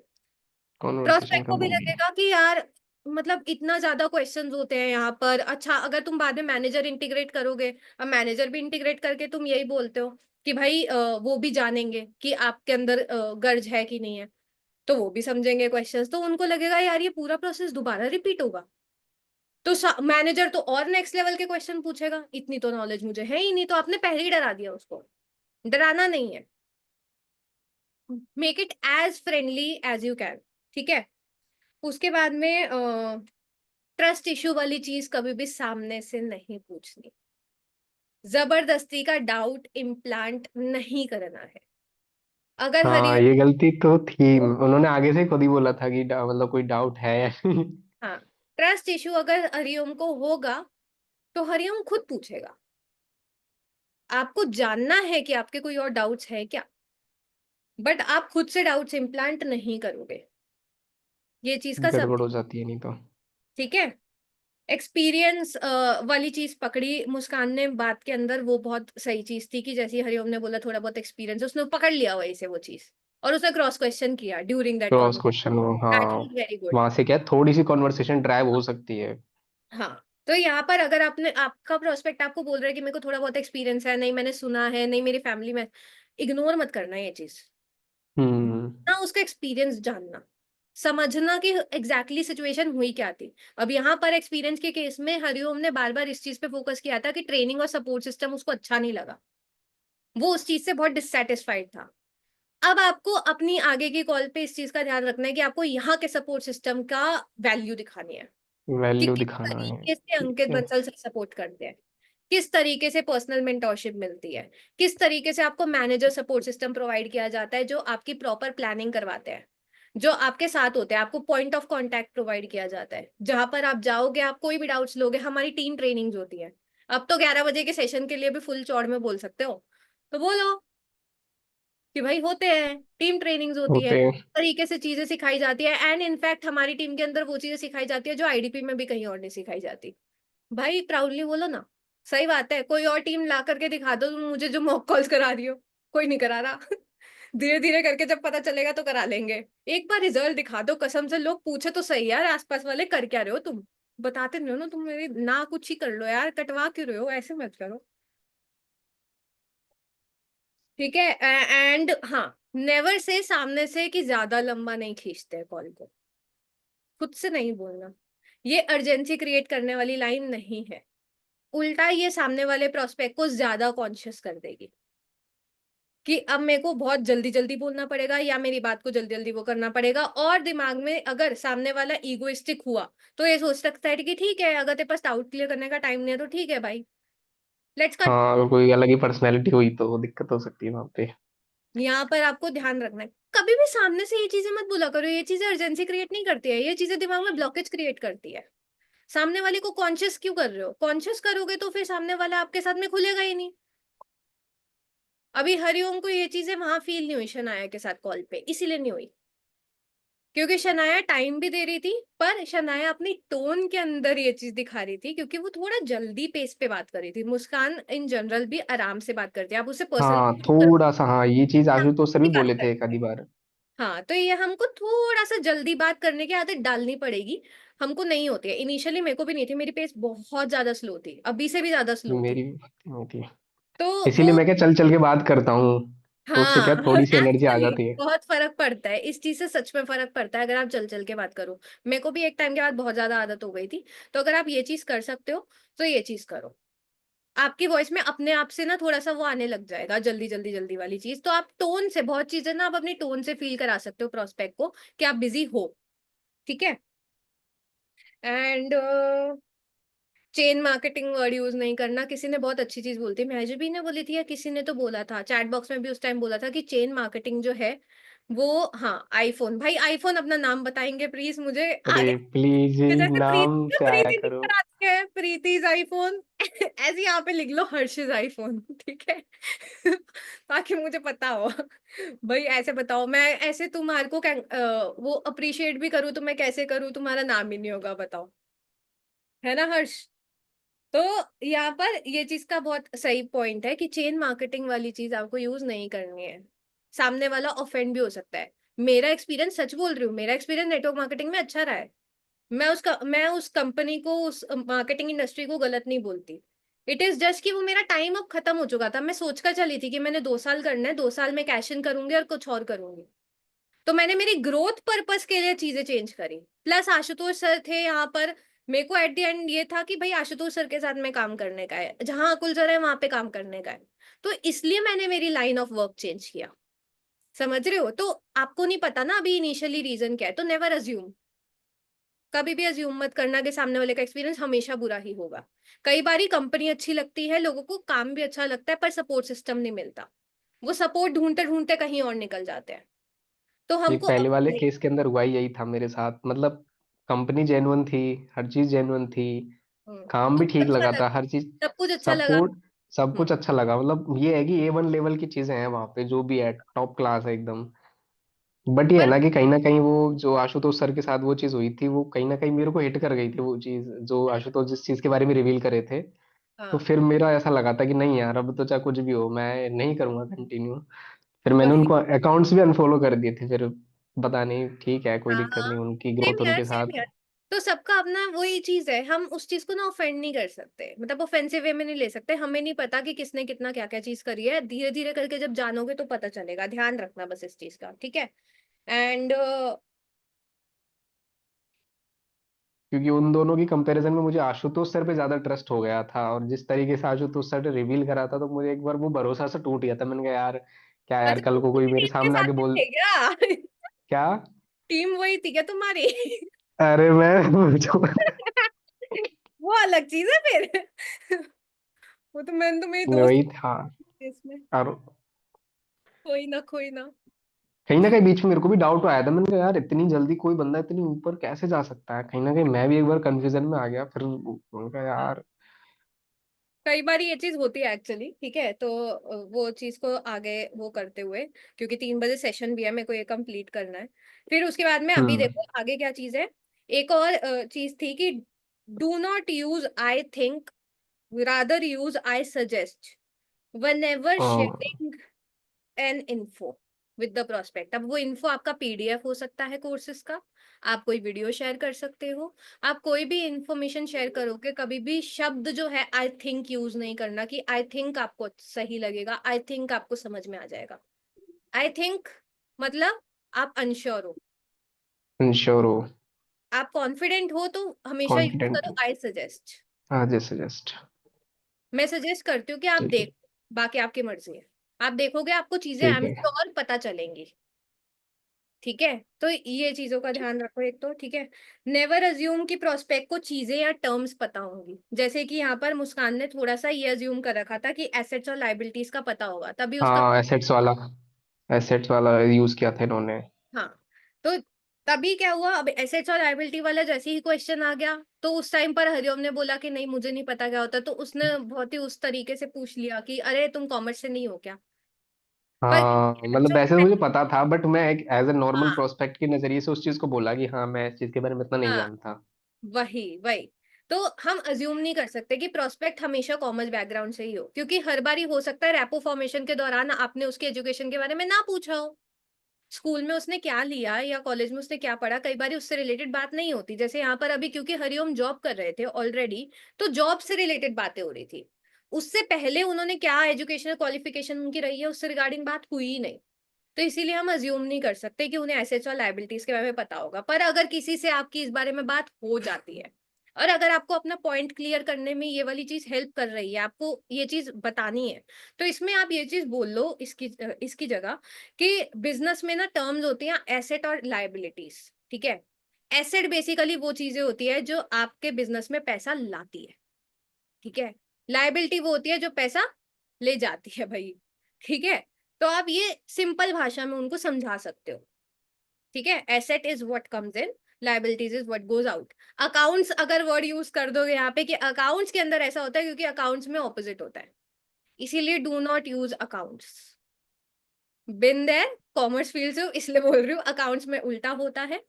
कॉन्वर्सेशन प्रोस्पेक्ट को कब भी होगी? लगेगा कि यार मतलब इतना ज्यादा क्वेश्चंस होते हैं यहाँ पर। अच्छा अगर तुम बाद में मैनेजर इंटीग्रेट करोगे, अब मैनेजर भी इंटीग्रेट करके तुम यही बोलते हो कि भाई वो भी जानेंगे कि आपके अंदर गर्ज है कि नहीं है, तो वो भी समझेंगे क्वेश्चंस, तो उनको लगेगा यार ये पूरा प्रोसेस दोबारा रिपीट होगा। तो मैनेजर तो और नेक्स्ट लेवल के क्वेश्चन पूछेगा, इतनी तो नॉलेज मुझे है ही नहीं, तो आपने पहले ही डरा दिया उसको। डराना नहीं है, make it as friendly as you can. ठीक है, उसके बाद में ट्रस्ट इशू वाली चीज कभी भी सामने से नहीं पूछनी, जबरदस्ती का डाउट इम्प्लांट नहीं करना है। अगर हाँ, हरिओम ये गलती तो थी, को, उन्होंने आगे से खुद ही बोला था कि मतलब कोई डाउट है या नहीं। हाँ ट्रस्ट इशू अगर हरिओम को होगा तो हरिओम खुद पूछेगा। आपको जानना है कि आपके कोई और डाउट्स है क्या, बट आप खुद से डाउट्स इम्प्लांट नहीं करोगे, ये चीज का सब। गड़बड़ हो जाती है नहीं तो। ठीक है, एक्सपीरियंस वाली चीज पकड़ी मुस्कान ने बात के अंदर, वो बहुत सही चीज थी कि जैसे ही हरिओम ने बोला थोड़ा बहुत एक्सपीरियंस, उसने पकड़ लिया वही से वो चीज, और उसने क्रॉस क्वेश्चन किया during that cross conversation. Question वो, दैट हाँ। Is very good. वहां से क्या है, थोड़ी सी कॉन्वर्सेशन ड्राइव हो सकती है। हाँ, तो यहाँ पर अगर आपने आपका प्रोस्पेक्ट आपको बोल रहा है कि मेरे को थोड़ा बहुत एक्सपीरियंस है, नहीं मैंने सुना है, नहीं मेरी फैमिली में, इग्नोर मत करना ये चीज हम्म। ना, उसका एक्सपीरियंस जानना, समझना कि एग्जैक्टली सिचुएशन हुई क्या थी। अब यहाँ पर एक्सपीरियंस के केस में हरिओम ने बार बार इस चीज पे फोकस किया था कि ट्रेनिंग और सपोर्ट सिस्टम उसको अच्छा नहीं लगा, वो उस चीज से बहुत डिससेटिस्फाइड था। अब आपको अपनी आगे की कॉल पे इस चीज का ध्यान रखना है कि आपको यहाँ के सपोर्ट सिस्टम का वैल्यू दिखानी है कि वैल्यू किस दिखाना है, तरीके से ठीक अंकित है। बंसल से सपोर्ट करते हैं, किस तरीके से पर्सनल मेंटोरशिप मिलती है, किस तरीके से आपको मैनेजर सपोर्ट सिस्टम प्रोवाइड किया जाता है जो आपकी प्रॉपर प्लानिंग करवाते हैं, जो आपके साथ होते हैं, आपको पॉइंट ऑफ कांटेक्ट प्रोवाइड किया जाता है जहां पर आप जाओगे, आप कोई भी डाउट्स लोगे, हमारी टीम ट्रेनिंग्स होती है। अब तो 11 बजे के सेशन के लिए भी फुल चौड़ में बोल सकते हो, तो बोलो कि भाई होते हैं, टीम ट्रेनिंग्स होती है, होते हैं। तरीके से चीजें सिखाई जाती है, एंड इनफैक्ट हमारी टीम के अंदर वो चीजें सिखाई जाती है जो आईडीपी में भी कहीं और नहीं सिखाई जाती। भाई प्राउडली बोलो ना, सही बात है, कोई और टीम ला करके दिखा दो तुम मुझे जो मॉक कॉल्स करा रही हो, कोई नहीं करा रहा। धीरे धीरे करके जब पता चलेगा तो करा लेंगे। एक बार रिजल्ट दिखा दो, कसम से लोग पूछे तो सही यार आसपास वाले कर क्या रहे हो तुम, बताते नहीं हो ना तुम, मेरी ना कुछ ही कर लो यार, कटवा क्यों रहे हो, ऐसे मत करो। ठीक है, एंड हाँ, नेवर से सामने से कि ज्यादा लंबा नहीं खींचते कॉल को, खुद से नहीं बोलना, ये अर्जेंसी क्रिएट करने वाली लाइन नहीं है, उल्टा ये सामने वाले प्रोस्पेक्ट को ज्यादा कॉन्शियस कर देगी कि अब मेरे को बहुत जल्दी जल्दी बोलना पड़ेगा या मेरी बात को जल्दी जल्दी वो करना पड़ेगा। और दिमाग में अगर सामने वाला ईगोइस्टिक हुआ तो ये सोच सकता है कि ठीक है अगर तेरे पास डाउट क्लियर करने का टाइम नहीं है तो ठीक है भाई, लेट्स कट। हाँ, अगर कोई अलग ही पर्सनैलिटी हुई तो दिक्कत हो सकती है वहां पे। यहाँ पर आपको ध्यान रखना है, कभी भी सामने से ये चीजें मत बोला करो, ये चीजें अर्जेंसी क्रिएट नहीं करती है, ये चीजें दिमाग में ब्लॉकेज क्रिएट करती है। सामने वाले को कॉन्शियस क्यों कर रहे हो, कॉन्शियस करोगे तो फिर सामने वाला आपके साथ में खुलेगा ही नहीं। अभी हरिओम को ये चीजें वहां फील नहीं हुई शनाया के साथ कॉल पे, इसीलिए नहीं हुई क्योंकि शनाया टाइम भी दे रही थी, पर शनाया अपनी टोन के अंदर ये चीज दिखा रही थी क्योंकि वो थोड़ा जल्दी पेस पे बात कर रही थी। मुस्कान इन जनरल भी आराम से बात करती है, आप उसे हाँ, पर्सनली थोड़ा सा, हाँ, ये चीज आशुतोष सर भी बात बोले थे एक करते आधी हैं। बार। हाँ, तो ये हमको थोड़ा सा जल्दी बात करने की आदत डालनी पड़ेगी, हमको नहीं होती है, इनिशियली मेरे को भी नहीं थी, मेरी पेस बहुत ज्यादा स्लो थी, अभी से भी ज्यादा स्लो थी। मेरी भी नहीं थी। तो वो इसीलिए मैं क्या चल चल के बात करता हूँ, तो उससे हाँ, क्या थोड़ी सी एनर्जी आ एक्चुअली जाती है। बहुत फर्क पड़ता है इस चीज से, सच में फर्क पड़ता है अगर आप चल चल के बात करो। मेरे को भी एक टाइम के बाद बहुत ज्यादा आदत हो गई थी, तो अगर आप ये चीज कर सकते हो तो ये चीज करो, आपकी वॉइस में अपने आप से ना थोड़ा सा वो आने लग जाएगा, जल्दी जल्दी जल्दी वाली चीज, तो आप टोन से बहुत चीजें ना आप अपनी टोन से फील करा सकते हो प्रोस्पेक्ट को कि आप बिजी हो। ठीक है, and chain marketing word use नहीं करना। किसी ने बहुत अच्छी चीज बोली थी, महजबी ने बोली थी या किसी ने तो बोला था, चैट बॉक्स में भी उस टाइम बोला था कि चेन मार्केटिंग जो है वो, हाँ आईफोन, भाई आईफोन अपना नाम बताएंगे प्लीज मुझे अरे आगे। प्लीज जैसे नाम प्रीति से आया प्रीति करो। लिखकर आती है, प्रीतिज आईफोन ऐसे यहाँ पे लिख लो हर्षिज आईफोन, ठीक है ताकि मुझे पता हो। भाई ऐसे बताओ, मैं ऐसे तुम्हारे को वो अप्रिशिएट भी करूँ तो मैं कैसे करूँ, तुम्हारा नाम ही नहीं होगा, बताओ, है ना हर्ष? तो यहाँ पर ये चीज का बहुत सही पॉइंट है कि चेन मार्केटिंग वाली चीज आपको यूज नहीं करनी है। सामने वाला ऑफेंड भी हो सकता है। मेरा एक्सपीरियंस, सच बोल रही हूँ, मेरा एक्सपीरियंस नेटवर्क मार्केटिंग में अच्छा रहा है। मैं उस कंपनी को, उस मार्केटिंग इंडस्ट्री को गलत नहीं बोलती। इट इज जस्ट कि वो मेरा टाइम अब खत्म हो चुका था। मैं सोच कर चली थी कि मैंने 2 साल करना है, 2 साल में कैश इन करूंगी और कुछ और करूंगी। तो मैंने मेरी ग्रोथ पर्पस के लिए चीजें चेंज करी। प्लस आशुतोष सर थे यहाँ पर। मेरे को एट द एंड ये था कि भाई आशुतोष सर के साथ में काम करने का है, जहां अकुल सर है वहां पे काम करने का है। तो इसलिए मैंने मेरी लाइन ऑफ वर्क चेंज किया। समझ रहे हो? तो आपको नहीं पता ना अभी इनिशियली रीजन क्या है, तो नेवर अज्यूम। कभी भी अज्यूम मत करना कि सामने वाले का एक्सपीरियंस हमेशा बुरा ही होगा। कई बारी कंपनी अच्छी लगती है, लोगों को काम भी अच्छा लगता है, पर सपोर्ट सिस्टम नहीं मिलता। वो सपोर्ट ढूंढते ढूंढते कहीं और निकल जाते हैं। तो ये हमको पहले वाले अपने, केस के अंदर हुआ ही यही था मेरे साथ, मतलब कंपनी जेन्युइन थी, हर चीज जेन्युइन थी, काम तो भी ठीक अच्छा लगा था, लगा, हर चीज सब कुछ अच्छा लगा। सपोर्ट, सब हम्म, कुछ अच्छा लगा। मतलब ये है कि A1 लेवल की चीजें हैं वहां पे, जो भी है टॉप क्लास है एकदम। बट ये है पर ना कि कहीं ना कहीं वो जो आशुतोष सर के साथ वो चीज हुई थी, वो कहीं ना कहीं मेरे को हिट कर गई थी वो चीज, जो आशुतोष जिस चीज के बारे में रिवील करे थे। तो हाँ फिर मेरा ऐसा लगा था कि नहीं यार, अब तो चाहे कुछ भी हो मैं नहीं करूंगा कंटिन्यू। फिर मैंने वही, उनको अकाउंट्स भी अनफॉलो कर दिए थे फिर। पता नहीं, ठीक है, कोई हाँ दिक्कत हाँ, नहीं, उनकी सेम ग्रोथ यार उनके सेम साथ। यार। तो सबका अपना वही चीज है, हम उस चीज को ना ऑफेंड नहीं कर सकते, मतलब ऑफेंसिव वे में नहीं ले सकते। हमें नहीं पता कि किसने कितना क्या क्या चीज करी है, धीरे धीरे करके जब जानोगे तो पता चलेगा। ध्यान रखना बस इस चीज का, ठीक है? एंड क्योंकि उन दोनों की कंपैरिजन में मुझे आशुतोष सर पे ज्यादा ट्रस्ट हो गया था, और जिस तरीके से आशुतोष सर ने रिवील करा था, तो मुझे एक बार वो भरोसा सा टूट गया था। मैंने कहा यार, क्या यार, अच्छा, कल तुम को कोई पूरी मेरे टीम के सामने साथ आके में बोल। थे क्या? क्या? टीम वही थी क्या तुम्हारी? अरे मैं जो वो अलग चीज है फिर। वो तो मैंने तो मेरी दोस्त वही था। इसमें। और कोई ना कोई ना। कहीं ना कहीं बीच में मेरे को भी डाउट आया था, मैंने कहा यार, इतनी जल्दी कोई बंदा इतनी ऊपर कैसे जा सकता है। कहीं ना कहीं मैं भी एक बार कंफ्यूजन में आ गया, फिर मैंने कहा यार। कई बार ये चीज होती है एक्चुअली, ठीक है? तो वो चीज को आगे वो करते हुए, क्योंकि 3 बजे सेशन भी है, मेरे को ये कंप्लीट करना है। फिर उसके बाद में अभी हम्म। देखो आगे क्या चीज है। एक और चीज थी कि do not use I think, rather use I suggest whenever oh, sharing an info with the prospect. अब वो इन्फो आपका पीडीएफ हो सकता है कोर्सेज का, आप कोई वीडियो शेयर कर सकते हो, आप कोई भी इंफॉर्मेशन शेयर करोगे, कभी भी शब्द जो है आई थिंक यूज नहीं करना कि आई थिंक आपको सही लगेगा, आई थिंक आपको समझ में आ जाएगा। आई थिंक मतलब आप अनश्योर हो। इंश्योर हो। आप कॉन्फिडेंट हो तो हमेशा यूज कॉन्फिडेंट। करो आई सजेस्ट। हाँ जी, सजेस्ट। मैं सजेस्ट करती हूँ कि आप ठीक है। देखो, बाकी आपकी मर्जी है। आप देखोगे आपको चीजें आई ठीक एम है। श्योर पता चलेंगी। ठीक है? तो ये चीजों का ध्यान रखो एक तो, ठीक है? नेवर अज्यूम कि प्रोस्पेक्ट को चीजें या टर्म्स पता होंगी। जैसे कि यहाँ पर मुस्कान ने थोड़ा सा ये अज्यूम कर रखा था कि एसेट्स और लाइबिलिटीज का पता होगा, तभी उसका, हाँ, एसेट्स वाला यूज किया था इन्होंने। हाँ। तो तभी क्या हुआ, अब एसेट्स और लाइबिलिटी वाला जैसे ही क्वेश्चन आ गया, तो उस टाइम पर हरिओम ने बोला कि नहीं मुझे नहीं पता क्या होता, तो उसने बहुत ही उस तरीके से पूछ लिया कि अरे तुम कॉमर्स से नहीं हो क्या? पर हाँ, मतलब बच्चों वैसे को, तो मुझे पता था, बट मैं एक एज ए नॉर्मल हाँ प्रोस्पेक्ट के नजरिए से उस चीज को बोला कि हाँ, मैं इस चीज के बारे में इतना नहीं हाँ, जानता। वही वही। तो हम अज्यूम नहीं कर सकते कि प्रोस्पेक्ट हमेशा कॉमर्स बैकग्राउंड से ही हो, क्योंकि हर बार ही हो सकता है रेपो फॉर्मेशन के दौरान आपने उसके एजुकेशन के बारे में ना पूछा हो। स्कूल में उसने क्या लिया या कॉलेज में उसने क्या पढ़ा, कई बार उससे रिलेटेड बात नहीं होती। जैसे यहाँ पर अभी क्योंकि हरिओम जॉब कर रहे थे ऑलरेडी, तो जॉब से रिलेटेड बातें हो रही थी। उससे पहले उन्होंने क्या एजुकेशनल क्वालिफिकेशन उनकी रही है, उससे रिगार्डिंग बात हुई ही नहीं। तो इसीलिए हम अज्यूम नहीं कर सकते कि उन्हें एसेट्स और लायबिलिटीज के बारे में पता होगा। पर अगर किसी से आपकी इस बारे में बात हो जाती है, और अगर आपको अपना पॉइंट क्लियर करने में ये वाली चीज हेल्प कर रही है, आपको ये चीज बतानी है, तो इसमें आप ये चीज बोल लो इसकी जगह कि बिजनेस में ना टर्म्स होती हैं एसेट और लायबिलिटीज, ठीक है? एसेट बेसिकली वो चीजें होती है जो आपके बिजनेस में पैसा लाती है, ठीक है। लायबिलिटी वो होती है जो पैसा ले जाती है भाई, ठीक है। तो आप ये सिंपल भाषा में उनको समझा सकते हो, ठीक है। Asset is what comes in, liabilities is what goes out. Accounts अगर वर्ड यूज कर दोगे यहाँ पे कि अकाउंट्स के अंदर ऐसा होता है, क्योंकि अकाउंट्स में ऑपोजिट होता है, इसीलिए do not use accounts. Been there, commerce field से इसलिए बोल रही हूँ, अकाउंट्स में उल्टा होता है,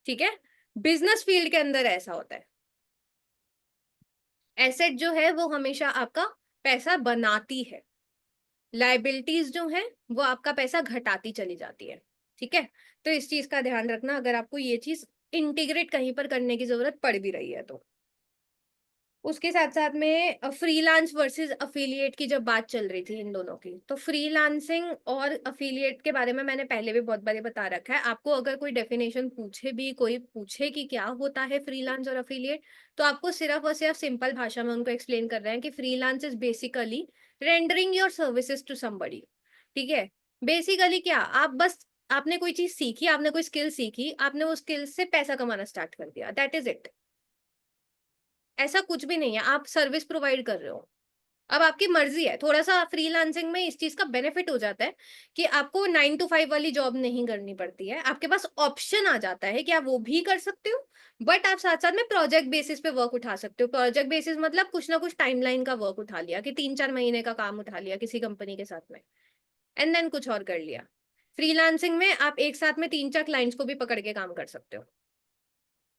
ठीक है। बिजनेस फील्ड के अंदर ऐसा होता है। एसेट जो है वो हमेशा आपका पैसा बनाती है, लाइबिलिटीज जो है वो आपका पैसा घटाती चली जाती है, ठीक है। तो इस चीज का ध्यान रखना अगर आपको ये चीज इंटीग्रेट कहीं पर करने की जरूरत पड़ भी रही है तो। उसके साथ साथ में फ्रीलांस वर्सेस अफिलिएट की जब बात चल रही थी इन दोनों की, तो फ्रीलांसिंग और अफिलिएट के बारे में मैंने पहले भी बहुत बार बता रखा है आपको। अगर कोई डेफिनेशन पूछे भी, कोई पूछे कि क्या होता है फ्रीलांस और अफिलिएट, तो आपको सिर्फ और सिर्फ सिंपल भाषा में उनको एक्सप्लेन कर रहे हैं कि freelance is basically rendering your services to somebody, ठीक है। बेसिकली क्या, आप बस, आपने कोई चीज सीखी, आपने कोई स्किल सीखी, आपने वो स्किल से पैसा कमाना स्टार्ट कर दिया, दैट इज इट। ऐसा कुछ भी नहीं है, आप सर्विस प्रोवाइड कर रहे हो। अब आपकी मर्जी है, थोड़ा सा फ्रीलांसिंग में इस चीज का बेनिफिट हो जाता है कि आपको 9 to 5 वाली जॉब नहीं करनी पड़ती है, आपके पास ऑप्शन आ जाता है कि आप वो भी कर सकते हो, बट आप साथ साथ में प्रोजेक्ट बेसिस पे वर्क उठा सकते हो। प्रोजेक्ट बेसिस मतलब कुछ ना कुछ टाइमलाइन का वर्क उठा लिया, कि 3-4 महीने का काम उठा लिया किसी कंपनी के साथ में, एंड देन कुछ और कर लिया। फ्रीलांसिंग में आप एक साथ में 3-4 क्लाइंट्स को भी पकड़ के काम कर सकते हो,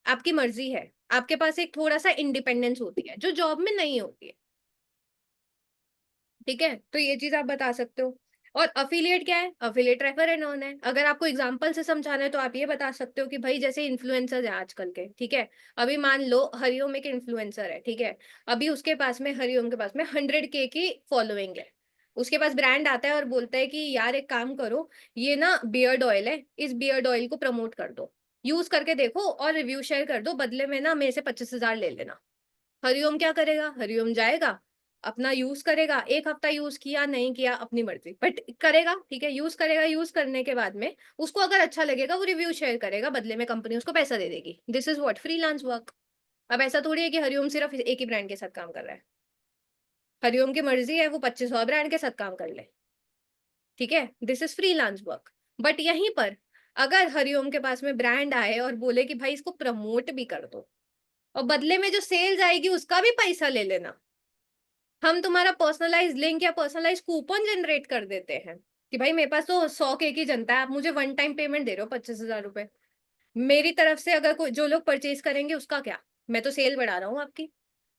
आपकी मर्जी है। आपके पास एक थोड़ा सा इंडिपेंडेंस होती है जो जॉब में नहीं होती है, ठीक है। तो ये चीज आप बता सकते हो। और अफिलिएट क्या है, अफिलिएट रेफर एंड अर्न है। अगर आपको एग्जांपल से समझाना है तो आप ये बता सकते हो कि भाई जैसे इन्फ्लुएंसर्स है आजकल के, ठीक है। अभी मान लो हरिओम एक इन्फ्लुएंसर है, ठीक है। अभी उसके पास में, हरिओम के पास में 100K की फॉलोइंग है। उसके पास ब्रांड आता है और बोलता है कि यार एक काम करो, ये ना बियर्ड ऑयल है, इस बियर्ड ऑयल को प्रमोट कर दो, यूज करके देखो और रिव्यू शेयर कर दो, बदले में ना मेरे से 25,000 ले लेना। हरिओम क्या करेगा, हरिओम जाएगा, अपना यूज करेगा, 1 हफ्ता यूज किया, नहीं किया अपनी मर्जी, बट करेगा, ठीक है। यूज करेगा, यूज करने के बाद में उसको अगर अच्छा लगेगा वो रिव्यू शेयर करेगा, बदले में कंपनी उसको पैसा दे देगी। This is what freelance work. अब ऐसा थोड़ी है कि हरिओम सिर्फ एक ही ब्रांड के साथ काम कर रहा है, हरिओम की मर्जी है वो 25 और ब्रांड के साथ काम कर ले, ठीक है। This is freelance work. But यहीं पर अगर हरिओम के पास में ब्रांड आए और बोले कि भाई इसको प्रमोट भी कर दो, और बदले में जो सेल्स आएगी उसका भी पैसा ले लेना, हम तुम्हारा पर्सनलाइज लिंक या पर्सनलाइज कूपन जनरेट कर देते हैं कि भाई मेरे पास तो 100K की जनता है, आप मुझे वन टाइम पेमेंट दे रहे हो 25,000 रुपए, मेरी तरफ से अगर कोई, जो लोग परचेज करेंगे उसका क्या, मैं तो सेल बढ़ा रहा हूँ आपकी,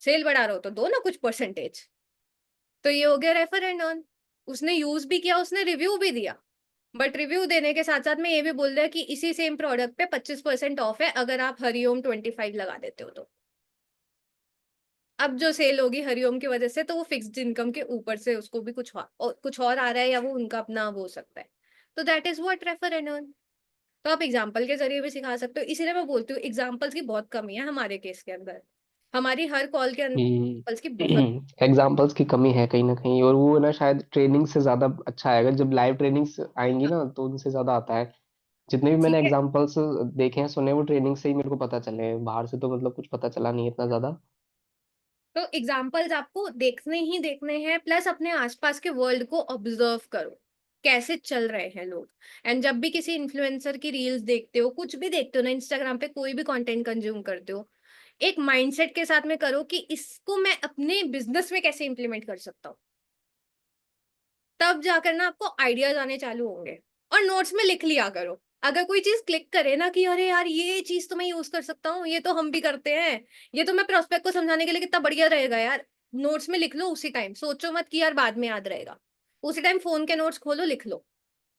सेल बढ़ा रहा हो तो दो ना कुछ परसेंटेज। तो ये हो गया रेफर एंड अर्न। उसने यूज भी किया, उसने रिव्यू भी दिया, बट रिव्यू देने के साथ साथ में ये भी बोल दिया कि इसी सेम प्रोडक्ट पे 25% ऑफ है अगर आप हरिओम 25 लगा देते हो तो। अब जो सेल होगी हरिओम की वजह से, तो वो फिक्स्ड इनकम के ऊपर से उसको भी कुछ और आ रहा है, या वो उनका अपना वो हो सकता है। तो that is what refer and earn. तो आप एग्जाम्पल के जरिए भी सिखा सकते हो, इसीलिए मैं बोलती हूँ एग्जाम्पल्स की बहुत कमी है हमारे केस के अंदर, हमारी हर कॉल के अंदर examples की बहुत। एग्जाम्पल्स की कमी है कहीं ना कहीं, और वो ना शायद ट्रेनिंग से ज्यादा अच्छा आएगा, जब लाइव ट्रेनिंग्स आएंगी ना तो उनसे ज्यादा आता है। जितने भी मैंने ठीक है, एग्जाम्पल्स देखे हैं, सुने, वो ट्रेनिंग से ही मेरे को पता चले, बाहर से तो मतलब कुछ पता चला नहीं इतना ज्यादा। तो एग्जाम्पल्स आपको देखने ही देखने हैं, प्लस अपने आसपास के वर्ल्ड को ऑब्जर्व करो कैसे चल रहे हैं लोग। एंड जब भी किसी इन्फ्लुएंसर की रील्स देखते हो, कुछ भी देखते हो ना इंस्टाग्राम पे, कोई भी कंटेंट कंज्यूम करते हो, एक माइंडसेट के साथ में करो कि इसको मैं अपने बिजनेस में कैसे इंप्लीमेंट कर सकता हूँ। तब जाकर ना आपको आइडियाज आने चालू होंगे। और नोट्स में लिख लिया करो, अगर कोई चीज क्लिक करे ना कि अरे यार ये चीज तो मैं यूज कर सकता हूँ, ये तो हम भी करते हैं, ये तो मैं प्रोस्पेक्ट को समझाने के लिए कितना बढ़िया रहेगा यार, नोट्स में लिख लो उसी टाइम, सोचो मत कि यार बाद में याद रहेगा, उसी टाइम फोन के नोट्स खोलो लिख लो।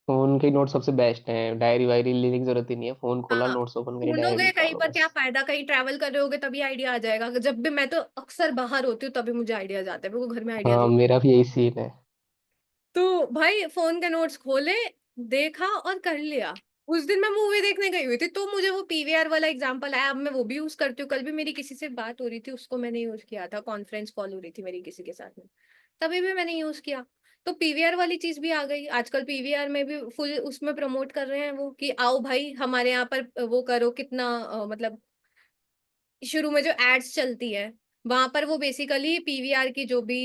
फोन के नोट सबसे बेस्ट है, डायरी वायरी लेने की जरूरत ही नहीं है, फोन खोला, हाँ, नोट्स ओपन करे, डायरी ढूंढोगे कहीं निकालो पर क्या बस। फायदा, कहीं ट्रैवल कर रहे होगे तभी आइडिया आ जाएगा। जब भी, मैं तो अक्सर बाहर होती हूँ तभी मुझे आइडियाज आते हैं, मेरे को घर में आइडियाज। हाँ, मेरा भी यही सीन है। तो भाई फोन के नोट्स खोले, देखा और कर लिया। उस दिन मैं मूवी देखने गई हुई थी तो मुझे वो पीवीआर वाला एग्जांपल आया, अब मैं वो भी यूज करती हूँ। कल भी मेरी किसी से बात हो रही थी, उसको मैंने यूज किया था, कॉन्फ्रेंस कॉल हो रही थी मेरी किसी के साथ में, तभी भी मैंने यूज किया। तो पीवीआर वाली चीज भी आ गई आजकल, पीवीआर में भी फुल उसमें प्रमोट कर रहे हैं वो कि आओ भाई हमारे यहाँ पर वो करो, कितना मतलब शुरू में जो एड्स चलती है, वहां पर वो बेसिकली पीवीआर की जो भी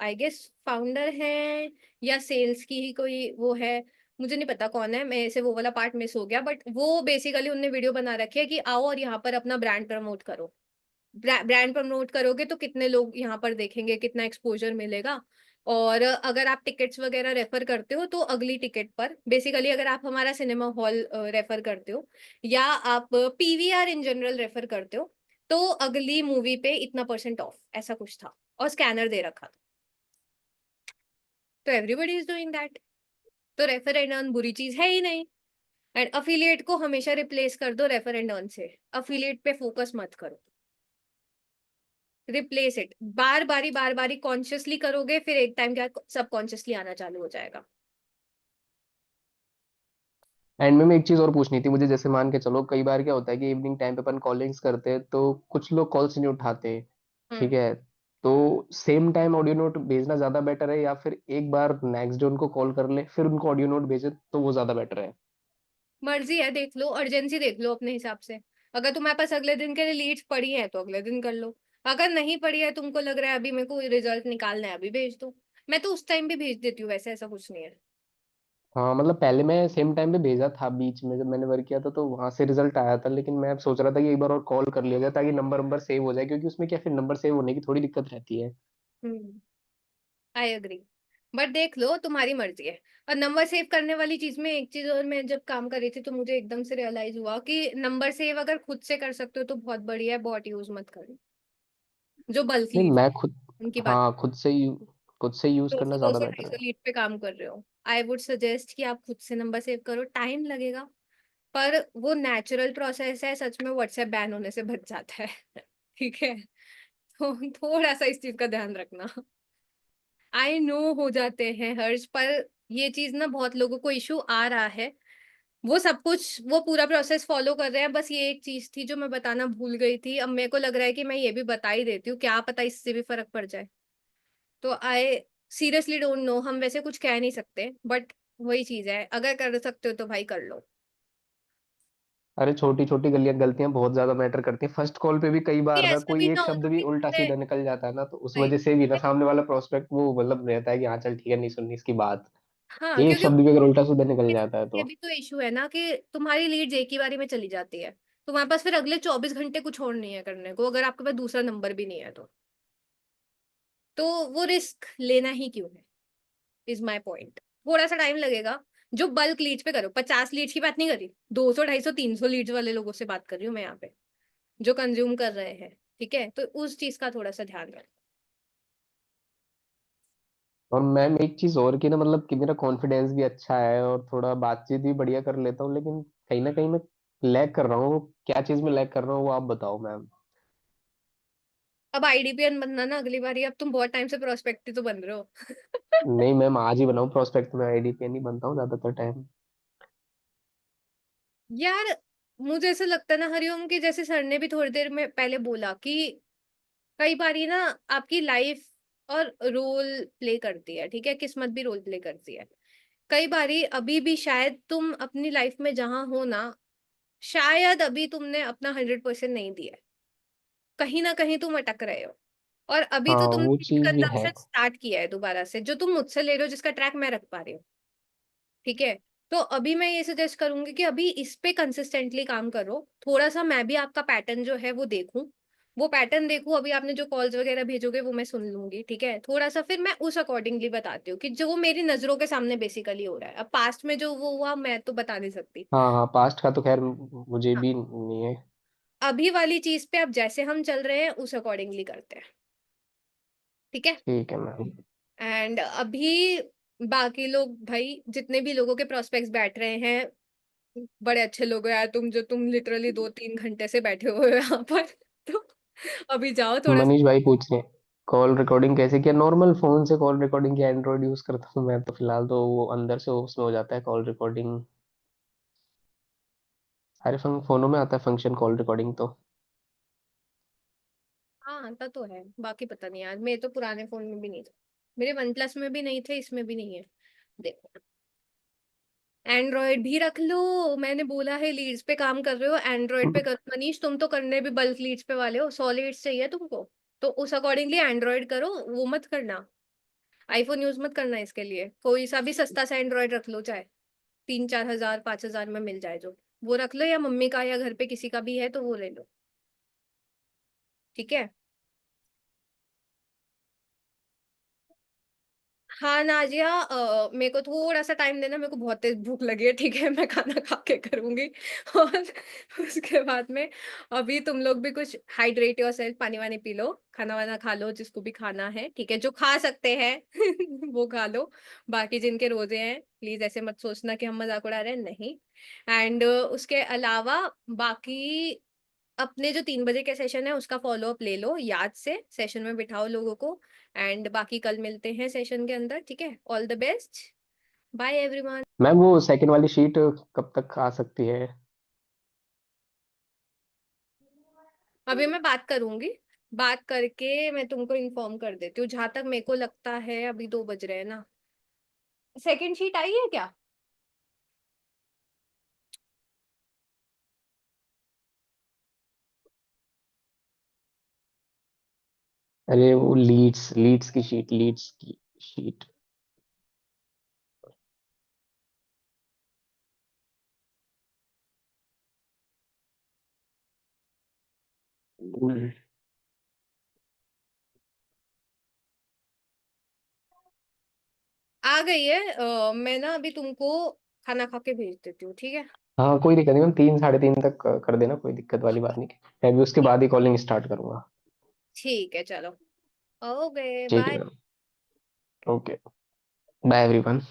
आई गेस फाउंडर है या सेल्स की ही कोई वो है, मुझे नहीं पता कौन है, मेरे से वो वाला पार्ट मिस हो गया, बट वो बेसिकली उनने वीडियो बना रखी है कि आओ और यहाँ पर अपना ब्रांड प्रमोट करो। ब्रांड प्रमोट करोगे तो कितने लोग यहाँ पर देखेंगे, कितना एक्सपोजर मिलेगा। और अगर आप टिकट्स वगैरह रेफर करते हो तो अगली टिकट पर बेसिकली अगर आप हमारा सिनेमा हॉल रेफर करते हो या आप पीवीआर इन जनरल रेफर करते हो तो अगली मूवी पे इतना % ऑफ, ऐसा कुछ था और स्कैनर दे रखा था। तो एवरीबडी इज डूइंग दैट। तो रेफर एंड अर्न बुरी चीज है ही नहीं। एंड अफिलिएट को हमेशा रिप्लेस कर दो रेफर एंड अर्न से, अफिलिएट पे फोकस मत करो, रिप्लेस इट। बार बारी कॉन्शियसली करोगे फिर एक टाइम क्या सब कॉन्शियसली आना चालू हो जाएगा। एंड में एक चीज और पूछनी थी मुझे, जैसे मान के चलो कई बार क्या होता है कि इवनिंग टाइम पे अपन कॉलिंग्स करते हैं तो कुछ लोग कॉल्स नहीं उठाते, हम्म। ठीक है, तो सेम टाइम ऑडियो नोट भेजना ज्यादा बेटर है या फिर एक बार नेक्स्ट डे उनको कॉल कर ले फिर उनको ऑडियो नोट भेजे तो वो ज्यादा बेटर है? मर्जी है, देख लो, अर्जेंसी देख लो अपने हिसाब से। अगर तुम्हारे पास अगले दिन के लिए लीड्स पड़ी है तो अगले दिन कर लो। अगर नहीं पड़ी है, तुमको लग रहा है अभी मेरे को रिजल्ट निकालना है, अभी भेज दो। मैं तो उस टाइम भी भेज देती हूँ वैसे, ऐसा कुछ नहीं है। हाँ मतलब पहले मैं सेम टाइम पे भेजा था, बीच में जब मैंने वर्क किया था तो वहां से रिजल्ट आया था, लेकिन मैं अब सोच रहा था कि एक बार और कॉल कर लिया जाए ताकि नंबर नंबर सेव हो जाए, क्योंकि उसमें क्या फिर नंबर सेव होने की थोड़ी दिक्कत रहती है। हम्म। I agree. बट देख लो, तुम्हारी मर्जी है। और नंबर सेव करने वाली चीज में एक चीज और, मैं जब काम कर रही थी तो मुझे एकदम से रियलाइज हुआ कि नंबर सेव अगर खुद से कर सकते हो तो बहुत बढ़िया है, बॉट यूज मत करो। जो बल्क नहीं लीड मैं खुद, उनकी बात, हाँ खुद से यूज दो करना सौ दो ज्यादा सौ ढाई बेटर सौ है। लीड पे काम कर रहे हो, आई वुड सजेस्ट कि आप खुद से नंबर सेव करो। टाइम लगेगा पर वो नेचुरल प्रोसेस है, सच में व्हाट्सएप बैन होने से बच जाता है। ठीक है, तो थोड़ा सा इस चीज का ध्यान रखना। आई नो हो जाते हैं हर्ष, पर ये चीज ना बहुत लोगों को इशू आ रहा है। वो सब कुछ वो पूरा प्रोसेस फॉलो कर रहे हैं, बस ये एक चीज थी जो मैं बताना भूल गई थी। अब मेरे को लग रहा है कि मैं ये भी बता ही देती हूँ, क्या पता इससे भी फर्क पड़ जाए। तो आई सीरियसली डोंट नो, हम वैसे कुछ कह नहीं सकते, बट वही चीज है, अगर कर सकते हो तो भाई कर लो। अरे छोटी छोटी गलियां गलतियां बहुत ज्यादा मैटर करती हैं, फर्स्ट कॉल पे भी कई कि बार ना ऐसा कोई भी एक ना हो शब्द ना भी कि उल्टा तुमने, सीधा निकल जाता है ना, तो उस राइट, वजह से भी ना सामने वाला प्रोस्पेक्ट वो मतलब रहता है कि हाँ चल ठीक है नहीं सुननी इसकी बात। हाँ एक क्योंकि शब्द भी अगर उल्टा सीधा निकल जाता है ये तो। भी तो इशू है ना कि तुम्हारी लीड्स एक ही बारी में चली जाती है, तुम्हारे पास फिर अगले 24 घंटे कुछ और नहीं है करने को, अगर आपके पास दूसरा नंबर भी नहीं है तो वो रिस्क लेना ही क्यों है, इज माई पॉइंट। थोड़ा सा टाइम लगेगा। जो बल्क लीड्स पे करो, 50 लीड्स की बात नहीं करी, 200 250 300 लीड्स वाले लोगों से बात कर रही हूँ मैं यहाँ पे, जो कंज्यूम कर रहे हैं। ठीक है, तो उस चीज का थोड़ा सा ध्यान रखो। और मैम एक चीज और की ना, मतलब कि मेरा कॉन्फिडेंस भी अच्छा है और थोड़ा बातचीत भी बढ़िया कर लेता हूँ, लेकिन कहीं ना कहीं मैं लैग कर रहा हूँ। क्या चीज में लैग कर रहा हूँ वो आप बताओ मैम। अब आईडीपीएन बनना ना अगली बारी, अब तुम बहुत टाइम से प्रोस्पेक्टिव तो बन रहे हो। नहीं मैम आज ही बनाऊँ प्रोस्पेक्ट, में आईडीपी नहीं बनता हूँ ज्यादातर टाइम। यार मुझे ऐसा लगता है ना हरिओम, की जैसे सर ने भी थोड़ी देर में पहले बोला कि कई बारी ना आपकी लाइफ और रोल प्ले करती है, ठीक है, किस्मत भी रोल प्ले करती है। कई बारी अभी भी शायद तुम अपनी लाइफ में जहां हो ना, शायद अभी तुमने अपना 100% नहीं दिया है, कहीं ना कहीं तुम अटक रहे हो। और अभी हाँ तो तुमने वो चीज भी है। कंजम्पशन स्टार्ट किया है दोबारा से, जो तुम मुझसे ले रहे हो जिसका ट्रैक मैं रख पा रही हूँ। ठीक है, तो अभी मैं ये सजेस्ट करूंगी कि अभी इस पे कंसिस्टेंटली काम करो। थोड़ा सा मैं भी आपका पैटर्न जो है वो देखूं, वो पैटर्न देखूं। अभी आपने जो कॉल्स वगैरह भेजोगे वो मैं सुन लूंगी, ठीक है, थोड़ा सा फिर मैं उस अकॉर्डिंगली बताती हूँ कि जो वो मेरी नजरों के सामने बेसिकली हो रहा है। अब पास्ट में जो वो हुआ मैं तो बता नहीं सकती। हाँ हाँ पास्ट का तो खैर मुझे हाँ, भी नहीं है। अभी वाली चीज पे अब जैसे हम चल रहे हैं उस अकॉर्डिंगली करते हैं। ठीक है। ठीक है मैम। एंड अभी बाकी लोग भाई, जितने भी लोगों के प्रोस्पेक्ट्स बैठ रहे हैं, बड़े अच्छे लोग हो यार तुम, जो तुम लिटरली 2-3 घंटे से बैठे हुए हो यहाँ पर। तो अभी जाओ थोड़ा सा। मनीष भाई पूछ रहे हैं कॉल रिकॉर्डिंग कैसे किया, नॉर्मल फोन से कॉल रिकॉर्डिंग किया, एंड्रॉइड यूज करता हूँ मैं तो फिलहाल, तो वो अंदर से उसमें हो जाता है कॉल रिकॉर्डिंग, सारे फोनों में आता है फंक्शन कॉल रिकॉर्डिंग तो। हाँ आता तो है, बाकी पता नहीं यार, मेरे तो पुराने फोन में भी नहीं था, मेरे वन प्लस में भी नहीं थे, इसमें भी नहीं है। देखो, एंड्रॉयड भी रख लो। मैंने बोला है लीड्स पे काम कर रहे हो, एंड्रॉयड पे करो। मनीष तुम तो करने भी बल्क लीड्स पे वाले हो, 100 लीड्स चाहिए तुमको। तो उस अकॉर्डिंगली एंड्रॉइड करो, वो मत करना, आईफोन यूज मत करना इसके लिए। कोई सा भी सस्ता सा एंड्रॉइड रख लो, चाहे 3-4 हजार 5 हजार में मिल जाए जो, वो रख लो, या मम्मी का या घर पे किसी का भी है तो वो ले लो, ठीक है। हाँ नाजिया, मेरे को थोड़ा सा टाइम देना, मेरे को बहुत तेज भूख लगी है, ठीक है, मैं खाना खा के करूंगी। और उसके बाद में अभी तुम लोग भी कुछ हाइड्रेट योरसेल्फ, पानी वानी पी लो, खाना वाना खा लो, जिसको भी खाना है, ठीक है, जो खा सकते हैं वो खा लो। बाकी जिनके रोजे हैं प्लीज ऐसे मत सोचना कि हम मजाक उड़ा रहे हैं, नहीं। एंड उसके अलावा बाकी अपने जो 3 बजे के सेशन है उसका फॉलो अप ले लो, याद से सेशन में बिठाओ लोगों को। एंड बाकी कल मिलते हैं सेशन के अंदर, ठीक है, all the best, bye everyone. Ma'am वो सेकंड वाली शीट कब तक आ सकती है? अभी मैं बात करूंगी, बात करके मैं तुमको इन्फॉर्म कर देती हूँ। जहां तक मेरे को लगता है अभी 2 बज रहे हैं ना, सेकंड शीट आई है क्या? अरे वो लीड्स लीड्स की शीट, लीड्स की शीट। आ गई है, मैं ना अभी तुमको खाना खा के भेज देती हूँ, ठीक है। हाँ कोई दिक्कत नहीं मैम, 3 साढ़े 3 तक कर देना, कोई दिक्कत वाली बात नहीं। मैं भी उसके ठीक, बाद ही कॉलिंग स्टार्ट करूंगा। ठीक है, चलो, ओके ठीक है bye. Ma'am. Okay. Bye everyone.